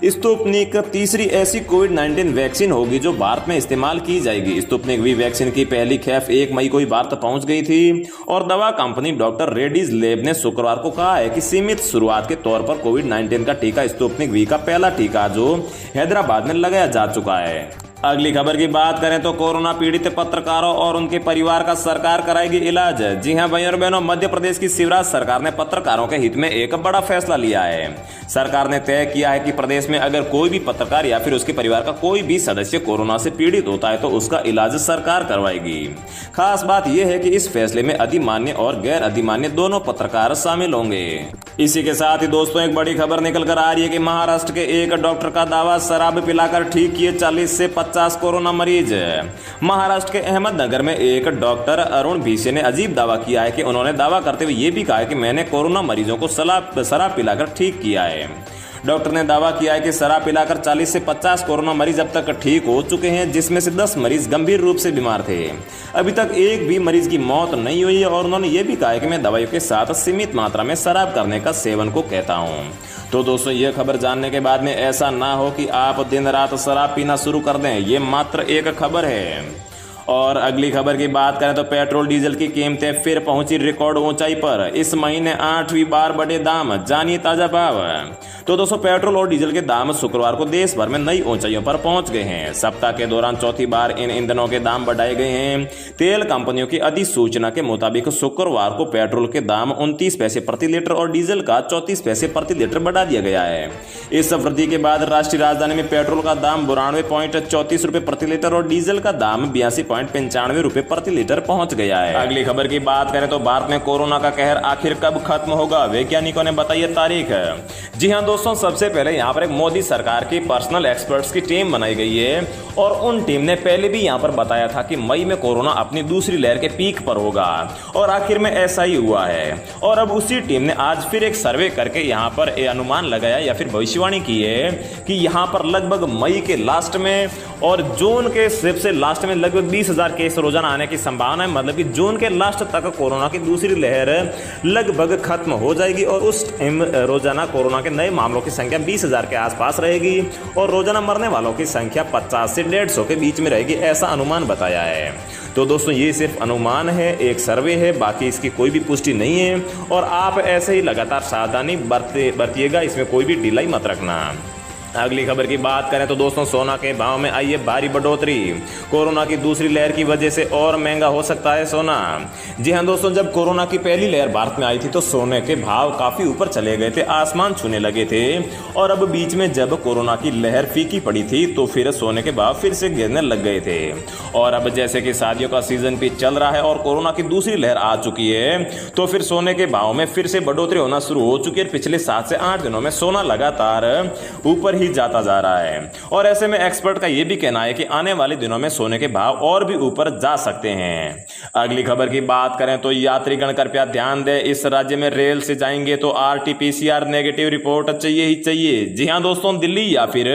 स्पुतनिक तीसरी ऐसी कोविड-19 वैक्सीन होगी जो भारत में इस्तेमाल की जाएगी। स्पुतनिक वी वैक्सीन की पहली खेप 1 मई को ही भारत पहुंच गई थी और दवा कंपनी डॉक्टर रेड्डीज लैब ने शुक्रवार को कहा है कि सीमित शुरुआत के तौर पर कोविड-19 का टीका स्पुतनिक वी का पहला टीका जो हैदराबाद में लगाया जा चुका है। अगली खबर की बात करें तो कोरोना पीड़ित पत्रकारों और उनके परिवार का सरकार कराएगी इलाज। जी हां भाइयों और बहनों, मध्य प्रदेश की शिवराज सरकार ने पत्रकारों के हित में एक बड़ा फैसला लिया है। सरकार ने तय किया है कि प्रदेश में अगर कोई भी पत्रकार या फिर उसके परिवार का कोई भी सदस्य कोरोना से पीड़ित होता है तो उसका इलाज सरकार करवाएगी। खास बात यह है कि इस फैसले में अधिमान्य और गैर अधिमान्य दोनों पत्रकार शामिल होंगे। इसी के साथ ही दोस्तों, एक बड़ी खबर निकल कर आ रही है कि महाराष्ट्र के एक डॉक्टर का दावा, शराब पिलाकर ठीक किए 40 से 50 कोरोना मरीज। महाराष्ट्र के अहमदनगर में एक डॉक्टर अरुण भीसे ने अजीब दावा किया है कि उन्होंने दावा करते हुए यह भी कहा है कि मैंने कोरोना मरीजों को शराब पिलाकर ठीक किया है। डॉक्टर ने दावा किया है कि शराब पिलाकर 40 से 50 कोरोना मरीज अब तक ठीक हो चुके हैं, जिसमें से 10 मरीज गंभीर रूप से बीमार थे। अभी तक एक भी मरीज की मौत नहीं हुई है और उन्होंने ये भी कहा है कि मैं दवाइयों के साथ सीमित मात्रा में शराब करने का सेवन को कहता हूँ। तो दोस्तों, यह खबर जानने के बाद में ऐसा ना हो कि आप दिन रात शराब पीना शुरू कर दें। ये मात्र एक खबर है। और अगली खबर की बात करें तो पेट्रोल डीजल की कीमतें फिर पहुंची रिकॉर्ड ऊंचाई पर। इस महीने 8वीं बार बढ़े दाम, जानिए ताजा भाव। तो दोस्तों, पेट्रोल और डीजल के दाम शुक्रवार को देश भर में नई ऊंचाइयों पर पहुंच गए हैं। सप्ताह के दौरान चौथी बार इन ईंधनों के दाम बढ़ाए गए हैं। तेल कंपनियों की अधिसूचना के मुताबिक शुक्रवार को पेट्रोल के दाम 29 पैसे प्रति लीटर और डीजल का 34 पैसे प्रति लीटर बढ़ा दिया गया है। इस वृद्धि के बाद राष्ट्रीय राजधानी में पेट्रोल का दाम 92.34 रुपए प्रति लीटर और डीजल का दाम 82 ₹96.95 प्रति लीटर पहुंच गया है। अगली खबर की बात करें तो भारत में कोरोना का कहर आखिर कब खत्म होगा, वैज्ञानिकों ने बताई है तारीख। जी हां दोस्तों, सबसे पहले यहाँ पर एक मोदी सरकार की पर्सनल एक्सपर्ट्स की टीम बनाई गई है और उन टीम ने पहले भी यहाँ पर बताया था कि मई में कोरोना अपनी दूसरी लहर के पीक पर होगा और आखिर में ऐसा ही हुआ है। और अब उसी टीम ने आज फिर एक सर्वे करके यहाँ पर अनुमान लगाया या फिर भविष्यवाणी की है कि यहाँ पर लगभग मई के लास्ट में और जून के सबसे लास्ट में लगभग 20,000 केस रोजाना आने की संभावना है। मतलब कि जून के लास्ट तक कोरोना की दूसरी लहर लगभग खत्म हो जाएगी और उस टाइम रोजाना कोरोना के नए मामलों की संख्या 20,000 के आसपास रहेगी और रोजाना मरने वालों की संख्या 50 से 150 के बीच में रहेगी, ऐसा अनुमान बताया है। तो दोस्तों ये सिर्फ अनुमान है, एक सर्वे है, बाकी इसकी कोई भी पुष्टि नहीं है और आप ऐसे ही लगातार सावधानी बरतिएगा, इसमें कोई भी ढिलाई मत रखना। अगली खबर की बात करें तो दोस्तों सोना के भाव में आई है भारी बढ़ोतरी। कोरोना की दूसरी लहर की वजह से और महंगा हो सकता है सोना। जी हां दोस्तों, जब कोरोना की पहली लहर भारत में आई थी तो सोने के भाव काफी ऊपर चले गए थे, आसमान छूने लगे थे और अब बीच में जब कोरोना की लहर फीकी पड़ी थी तो फिर सोने के भाव फिर से गिरने लग गए थे। और अब जैसे कि शादियों का सीजन भी चल रहा है और कोरोना की दूसरी लहर आ चुकी है तो फिर सोने के भाव में फिर से बढ़ोतरी होना शुरू हो चुकी है। पिछले 7 से 8 दिनों में सोना लगातार ऊपर जाता जा रहा है और ऐसे में एक्सपर्ट का यह भी कहना है कि आने वाले दिनों में सोने के भाव और भी ऊपर जा सकते हैं। अगली खबर की बात करें तो यात्रीगण कृपया ध्यान दें, इस राज्य में रेल से जाएंगे तो RT-PCR नेगेटिव रिपोर्ट चाहिए ही चाहिए। जी हां दोस्तों, दिल्ली या फिर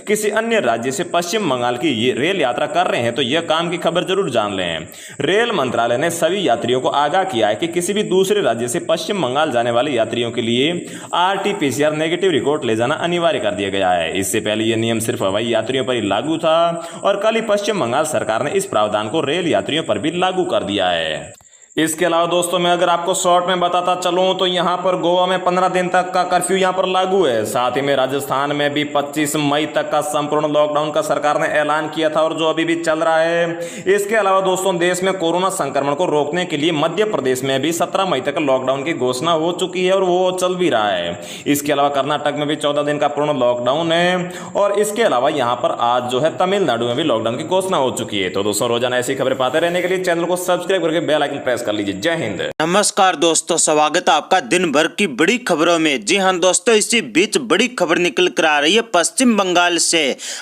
किसी अन्य राज्य से पश्चिम बंगाल की ये रेल यात्रा कर रहे हैं तो यह काम की खबर जरूर जान लें। रेल मंत्रालय ने सभी यात्रियों को आगाह किया है कि किसी भी दूसरे राज्य से पश्चिम बंगाल जाने वाले यात्रियों के लिए RT-PCR नेगेटिव रिपोर्ट ले जाना अनिवार्य कर दिया गया है। इससे पहले यह नियम सिर्फ हवाई यात्रियों पर ही लागू था और कल ही पश्चिम बंगाल सरकार ने इस प्रावधान को रेल यात्रियों पर भी लागू कर दिया है। इसके अलावा दोस्तों मैं अगर आपको शॉर्ट में बताता चलूं तो यहां पर गोवा में 15 दिन तक का कर्फ्यू यहां पर लागू है। साथ ही में राजस्थान में भी 25 मई तक का संपूर्ण लॉकडाउन का सरकार ने ऐलान किया था और जो अभी भी चल रहा है। इसके अलावा दोस्तों देश में कोरोना संक्रमण को रोकने के लिए मध्य प्रदेश में भी 17 मई तक लॉकडाउन की घोषणा हो चुकी है और वो चल भी रहा है। इसके अलावा कर्नाटक में भी 14 दिन का पूर्ण लॉकडाउन है और इसके अलावा यहाँ पर आज जो है तमिलनाडु में भी लॉकडाउन की घोषणा हो चुकी है। तो दोस्तों रोजाना ऐसी खबरें पाते रहने के लिए चैनल को सब्सक्राइब करके बेल आइकन प्रेस कर लीजिए। जय हिंद। नमस्कार दोस्तों, स्वागत है आपका दिन भर की बड़ी खबरों में। जी हां दोस्तों, इसी बीच बड़ी खबर निकल कर आ रही है पश्चिम बंगाल से।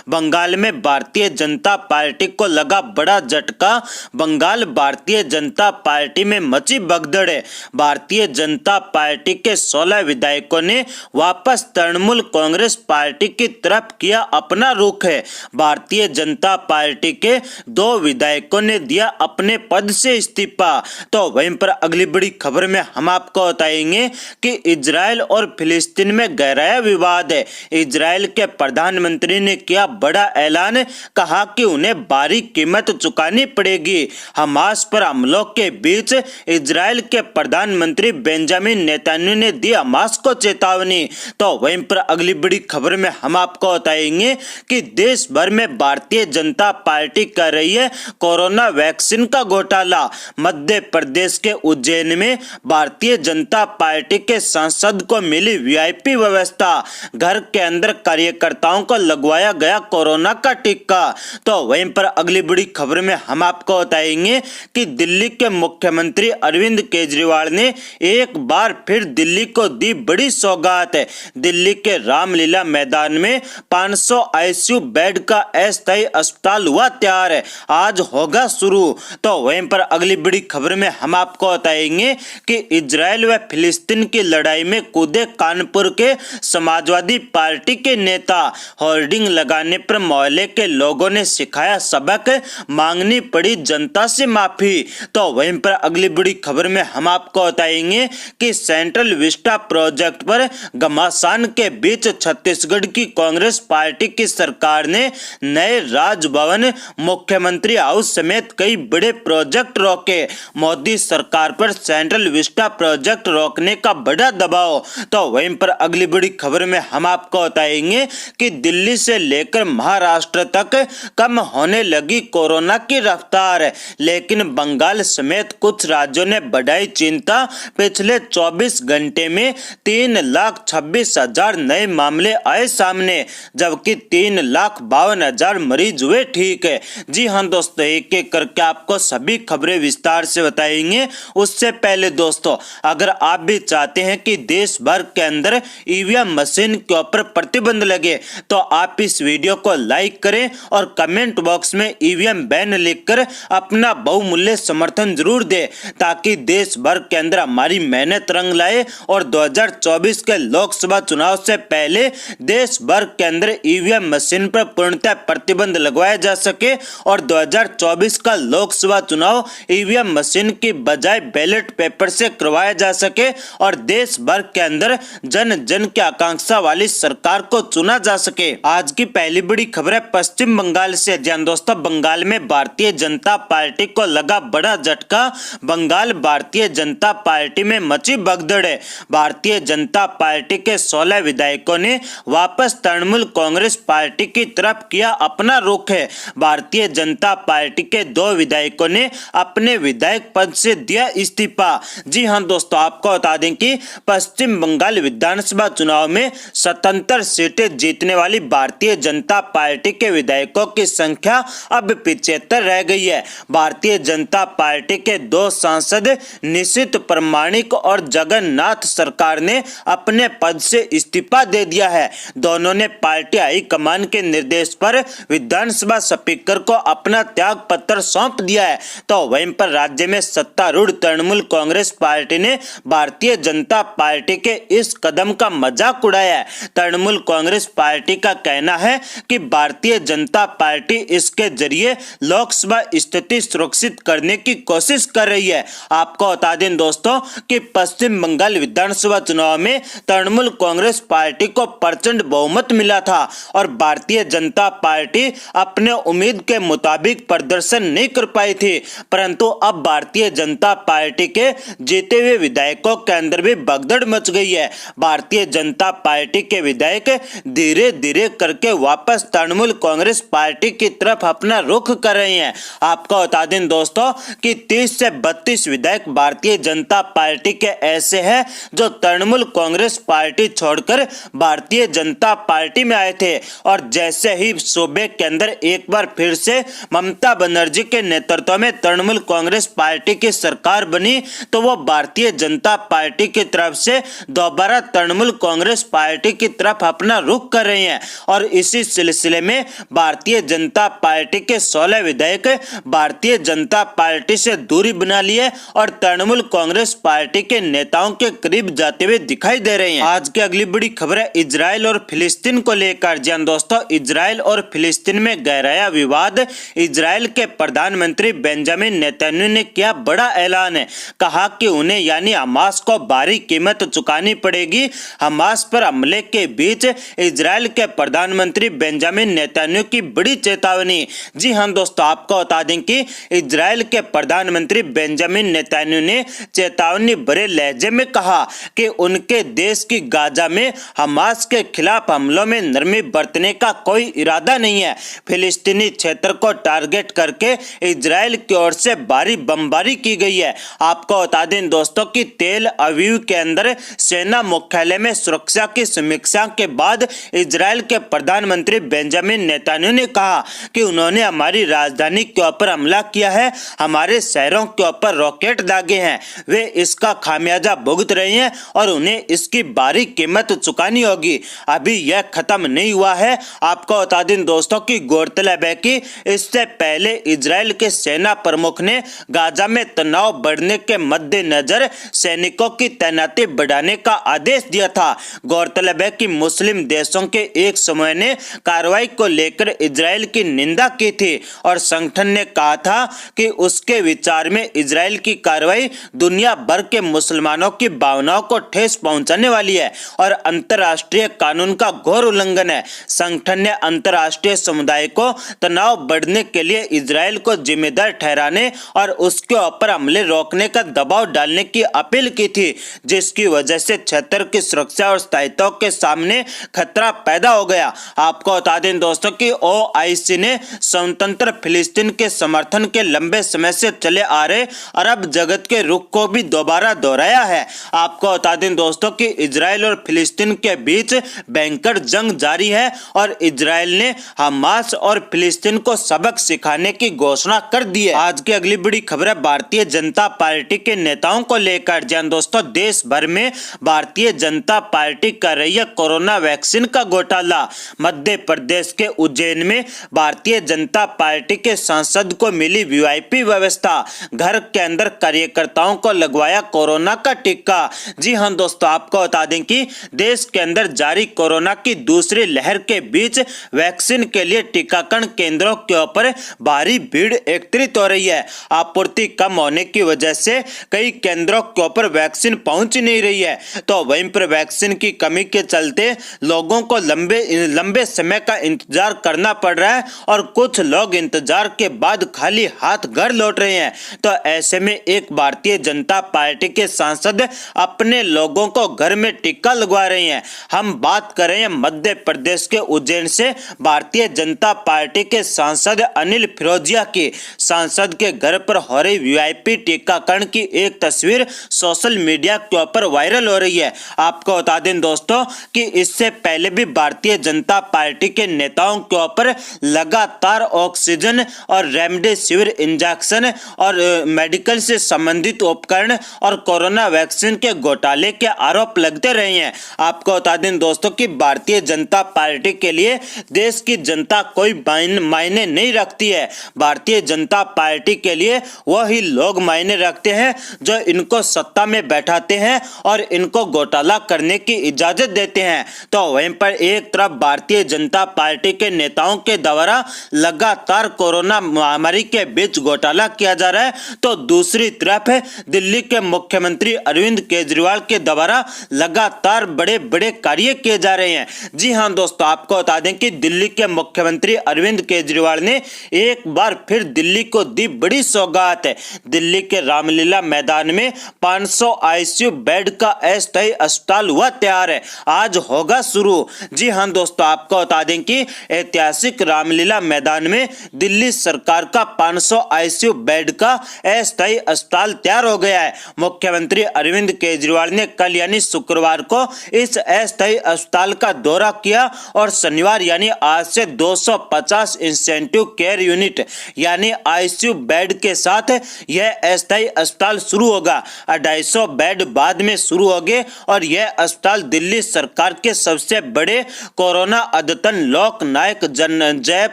बंगाल में भारतीय जनता पार्टी को लगा बड़ा झटका। बंगाल भारतीय जनता पार्टी में मची भगदड़। भारतीय जनता पार्टी के 16 विधायकों ने वापस तृणमूल कांग्रेस पार्टी की तरफ किया अपना रुख है। भारतीय जनता पार्टी के 2 विधायकों ने दिया अपने पद से इस्तीफा। तो वहीं पर अगली बड़ी खबर में हम आपको बताएंगे कि इजराइल और फिलिस्तीन में गहराया विवाद है। इजराइल के प्रधानमंत्री ने किया बड़ा ऐलान, कहा कि उन्हें भारी कीमत चुकानी पड़ेगी। हमास पर हमलों के बीच इजराइल के प्रधानमंत्री बेंजामिन नेतन्याहू ने दी हमास को चेतावनी। तो वहीं पर अगली बड़ी खबर में हम आपको बताएंगे कि देश भर में भारतीय जनता पार्टी कर रही है कोरोना वैक्सीन का घोटाला। मध्य प्रदेश के उज्जैन में भारतीय जनता पार्टी के सांसद को मिली वीआईपी व्यवस्था। घर के अंदर कार्यकर्ताओं को लगवाया गया कोरोना का टीका। तो वहीं पर अगली बड़ी खबर में हम आपको बताएंगे कि दिल्ली के मुख्यमंत्री अरविंद केजरीवाल ने एक बार फिर दिल्ली को दी बड़ी सौगात। दिल्ली के रामलीला मैदान में 500 आईसीयू बेड का अस्थायी अस्पताल हुआ तैयार, आज होगा शुरू। तो वहीं पर अगली बड़ी खबर में हम आपको बताएंगे कि इजराइल व फिलिस्तीन की लड़ाई में कूदे कानपुर के समाजवादी पार्टी के नेता। होर्डिंग लगाने पर मोहल्ले के लोगों ने सिखाया सबक, मांगनी पड़ी जनता से माफी। तो वहीं पर अगली बड़ी खबर में हम आपको बताएंगे कि सेंट्रल विस्टा प्रोजेक्ट पर घमासान के बीच छत्तीसगढ़ की कांग्रेस पार्टी की सरकार ने नए राजभवन, मुख्यमंत्री हाउस समेत कई बड़े प्रोजेक्ट रोके। मोदी मोदी सरकार पर सेंट्रल विस्टा प्रोजेक्ट रोकने का बड़ा दबाव। तो वहीं पर अगली बड़ी खबर में हम आपको बताएंगे कि दिल्ली से लेकर महाराष्ट्र तक कम होने लगी कोरोना की रफ्तार, लेकिन बंगाल समेत कुछ राज्यों ने बढ़ाई चिंता। पिछले 24 घंटे में 3,26,000 नए मामले आए सामने, जबकि 3,52,000 मरीज हुए ठीक है। जी हाँ दोस्तों, एक एक करके आपको सभी खबरें विस्तार से बताएंगे। उससे पहले दोस्तों, अगर आप भी चाहते हैं कि देश भर के अंदर ईवीएम मशीन के ऊपर प्रतिबंध लगे तो आप इस वीडियो को लाइक करें और कमेंट बॉक्स में ईवीएम बैन लिखकर अपना बहुमूल्य समर्थन जरूर दें, ताकि देश भर के अंदर हमारी मेहनत रंग लाए और 2024 के लोकसभा चुनाव से पहले देश भर के अंदर ईवीएम मशीन पर पूर्णतः प्रतिबंध लगवाया जा सके और 2024 का लोकसभा चुनाव ईवीएम मशीन की बजाय बैलेट पेपर से करवाया जा सके और देश भर के अंदर जन जन की आकांक्षा वाली सरकार को चुना जा सके। आज की पहली बड़ी खबर है पश्चिम बंगाल से। जान दोस्तों, बंगाल में भारतीय जनता पार्टी को लगा बड़ा झटका। बंगाल भारतीय जनता पार्टी में मची भगदड़ है। भारतीय जनता पार्टी के 16 विधायकों ने वापस तृणमूल कांग्रेस पार्टी की तरफ किया अपना रुख है। भारतीय जनता पार्टी के 2 विधायकों ने अपने विधायक पद से दिया इस्तीफा। जी हां दोस्तों, आपको बता दें कि पश्चिम बंगाल विधानसभा चुनाव में 77 सीटें जीतने वाली भारतीय जनता पार्टी के विधायकों की संख्या अब 75 रह गई है। भारतीय जनता पार्टी के 2 सांसद निशित प्रामाणिक और जगन्नाथ सरकार ने अपने पद से इस्तीफा दे दिया है। दोनों ने पार्टी हाईकमान के निर्देश पर विधानसभा स्पीकर को अपना त्याग पत्र सौंप दिया है। तो वहीं पर राज्य में सत्तारूढ़ तृणमूल कांग्रेस पार्टी ने भारतीय जनता पार्टी के इस कदम का मजाक उड़ाया है। तृणमूल कांग्रेस पार्टी का कहना है कि भारतीय जनता पार्टी इसके जरिए लोकसभा स्थिति सुरक्षित करने की कोशिश कर रही है। आपको बता दें दोस्तों कि पश्चिम बंगाल विधानसभा चुनाव में तृणमूल कांग्रेस पार्टी को प्रचंड बहुमत मिला था और भारतीय जनता पार्टी अपने उम्मीद के मुताबिक प्रदर्शन नहीं कर पाई थी, परंतु अब भारतीय जनता पार्टी के जीते हुए विधायकों के अंदर भी भगदड़ मच गई है। भारतीय जनता पार्टी के विधायक धीरे धीरे करके वापस तृणमूल कांग्रेस पार्टी की तरफ अपना रुख कर रहे हैं। आपको बता दें दोस्तों कि 30 से 32 विधायक भारतीय जनता पार्टी के ऐसे हैं जो तृणमूल कांग्रेस पार्टी छोड़कर भारतीय जनता पार्टी में आए थे और जैसे ही सूबे के अंदर एक बार फिर से ममता बनर्जी के नेतृत्व में तृणमूल कांग्रेस पार्टी की सरकार बनी तो वो भारतीय जनता पार्टी की तरफ से दोबारा तृणमूल कांग्रेस पार्टी की तरफ अपना रुख कर रहे हैं। और इसी सिलसिले में भारतीय जनता पार्टी के 16 विधायक भारतीय जनता पार्टी से दूरी बना लिए और तृणमूल कांग्रेस पार्टी के नेताओं के करीब जाते हुए दिखाई दे रहे हैं। आज की अगली बड़ी खबर है इजराइल और फिलिस्तीन को लेकर। जान दोस्तों, इजराइल और फिलिस्तीन में गहराया विवाद। इजराइल के प्रधानमंत्री बेंजामिन नेतन्याहू ने किया बड़ा ऐलान है। कहा कि उन्हें यानी हमास को भारी कीमत चुकानी पड़ेगी। हमास पर हमले के बीच इजराइल के प्रधानमंत्री बेंजामिन नेतन्याहू की बड़ी चेतावनी। जी हां दोस्तों, आपको बता दें कि इजराइल के प्रधानमंत्री बेंजामिन नेतन्याहू ने चेतावनी भरे लहजे में कहा कि उनके देश की गाजा में हमास के खिलाफ हमलों में नरमी बरतने का कोई इरादा नहीं है। फिलिस्तीनी क्षेत्र को टारगेट करके इजराइल की ओर से भारी बमबारी की गई है। आपको बता दें दोस्तों कि तेल अवीव के अंदर सेना मुख्यालय में सुरक्षा की समीक्षा के बाद इजराइल के प्रधानमंत्री बेंजामिन नेतन्याहू ने कहा कि उन्होंने हमारी राजधानी के ऊपर हमला किया है, हमारे शहरों के ऊपर रॉकेट दागे हैं, वे इसका खामियाजा भुगत रहे हैं और उन्हें इसकी भारी कीमत चुकानी होगी। अभी यह खत्म नहीं हुआ है। आपको बता दें दोस्तों कि गौरतलब है कि इससे पहले इजराइल के सेना प्रमुख ने गाजा में तनाव बढ़ने के मद्देनजर सैनिकों की तैनाती बढ़ाने का आदेश दिया था। गौरतलब है कि मुस्लिम देशों के एक समूह ने कार्रवाई को लेकर इजराइल की निंदा की थी और संगठन ने कहा था कि उसके विचार में इजराइल की कार्रवाई दुनिया भर के मुसलमानों की भावनाओं को ठेस पहुंचाने वाली है और अंतर्राष्ट्रीय कानून का घोर उल्लंघन है। संगठन ने अंतर्राष्ट्रीय समुदाय को तनाव बढ़ने के लिए इजराइल को जिम्मेदार ठहराने और उसके ऊपर हमले रोकने का दबाव डालने की अपील की थी, जिसकी वजह से क्षेत्र की सुरक्षा और स्थायित्व के सामने खतरा पैदा हो गया। आपको बता दें दोस्तों कि ओआईसी ने स्वतंत्र फिलिस्तीन के समर्थन के लंबे समय से चले आ रहे अरब जगत के रुख को भी दोबारा दोहराया है। आपको बता दें दोस्तों कि इजराइल और फिलिस्तीन के बीच भयंकर जंग जारी है और इजराइल ने हमास और फिलिस्तीन को सबक सिखाने की घोषणा कर दी है। आज की अगली बड़ी खबर है भारतीय जनता पार्टी के नेताओं को लेकर। जान दोस्तों, देश भर में भारतीय जनता पार्टी कर रही है कोरोना वैक्सीन का घोटाला। मध्य प्रदेश के उज्जैन में भारतीय जनता पार्टी के सांसद को मिली वीआईपी व्यवस्था, घर के अंदर कार्यकर्ताओं को लगवाया कोरोना का टीका। जी हां दोस्तों, आपको बता दें कि देश के अंदर जारी कोरोना की दूसरी लहर के बीच वैक्सीन के लिए टीकाकरण केंद्रों के ऊपर भारी भीड़ एकत्रित हो रही है। आपूर्ति कम होने की वजह से कई केंद्रों के ऊपर वैक्सीन पहुंच नहीं रही है, तो वहीं पर वैक्सीन की कमी के चलते लोगों को लंबे समय का इंतजार करना पड़ रहा है और कुछ लोग इंतजार के बाद खाली हाथ घर लौट रहे हैं। तो ऐसे में एक भारतीय जनता पार्टी के सांसद अपने लोगों को घर में टीका लगवा रहे हैं। हम बात कर रहे हैं मध्य प्रदेश के उज्जैन से भारतीय जनता पार्टी के सांसद अनिल फिरोजिया की। सांसद के घर पर हो रही वीआईपी टीकाकरण की एक तस्वीर सोशल मीडिया के ऊपर वायरल हो रही है। आपको बता दें दोस्तों कि इससे पहले भी भारतीय जनता पार्टी के नेताओं के ऊपर लगातार ऑक्सीजन और रेमडेसिविर इंजेक्शन और मेडिकल से संबंधित उपकरण और कोरोना वैक्सीन के घोटाले के आरोप लगते रहे हैं। आपको बता दें दोस्तों कि भारतीय जनता पार्टी के लिए देश की जनता कोई मायने नहीं रखती है। भारतीय जनता पार्टी के लिए वही लोग मायने रखते हैं जो इनको सत्ता में बैठाते हैं और इनको घोटाला करने की इजाजत देते हैं। तो वहीं पर एक तरफ भारतीय जनता पार्टी के नेताओं के द्वारा लगातार कोरोना महामारी के बीच घोटाला किया जा रहा है, तो दूसरी तरफ दिल्ली के मुख्यमंत्री अरविंद केजरीवाल के द्वारा लगातार बड़े बड़े कार्य किए जा रहे हैं। जी हां दोस्तों, आपको बता दें कि दिल्ली के मुख्यमंत्री अरविंद केजरीवाल ने एक बार फिर दिल्ली को दी बड़ी सौगात है। दिल्ली के रामलीला मैदान में 500 आईसीयू बेड का अस्थायी अस्पताल हुआ तैयार है, आज होगा शुरू। जी हां दोस्तों, आपको बता दें कि ऐतिहासिक रामलीला मैदान में दिल्ली सरकार का 500 आईसीयू बेड का अस्थायी अस्पताल तैयार हो गया है। मुख्यमंत्री अरविंद केजरीवाल ने कल यानी शुक्रवार को इस अस्थायी अस्पताल का दौरा किया और शनिवार यानी आज से 250 इंसेंटिव केयर यूनिट यानी आईसीयू बेड के साथ यह अस्थायी अस्पताल शुरू होगा। 250 बेड बाद में शुरू होंगे और यह अस्पताल दिल्ली सरकार के सबसे बड़े कोरोना अद्यतन लोक नायक जय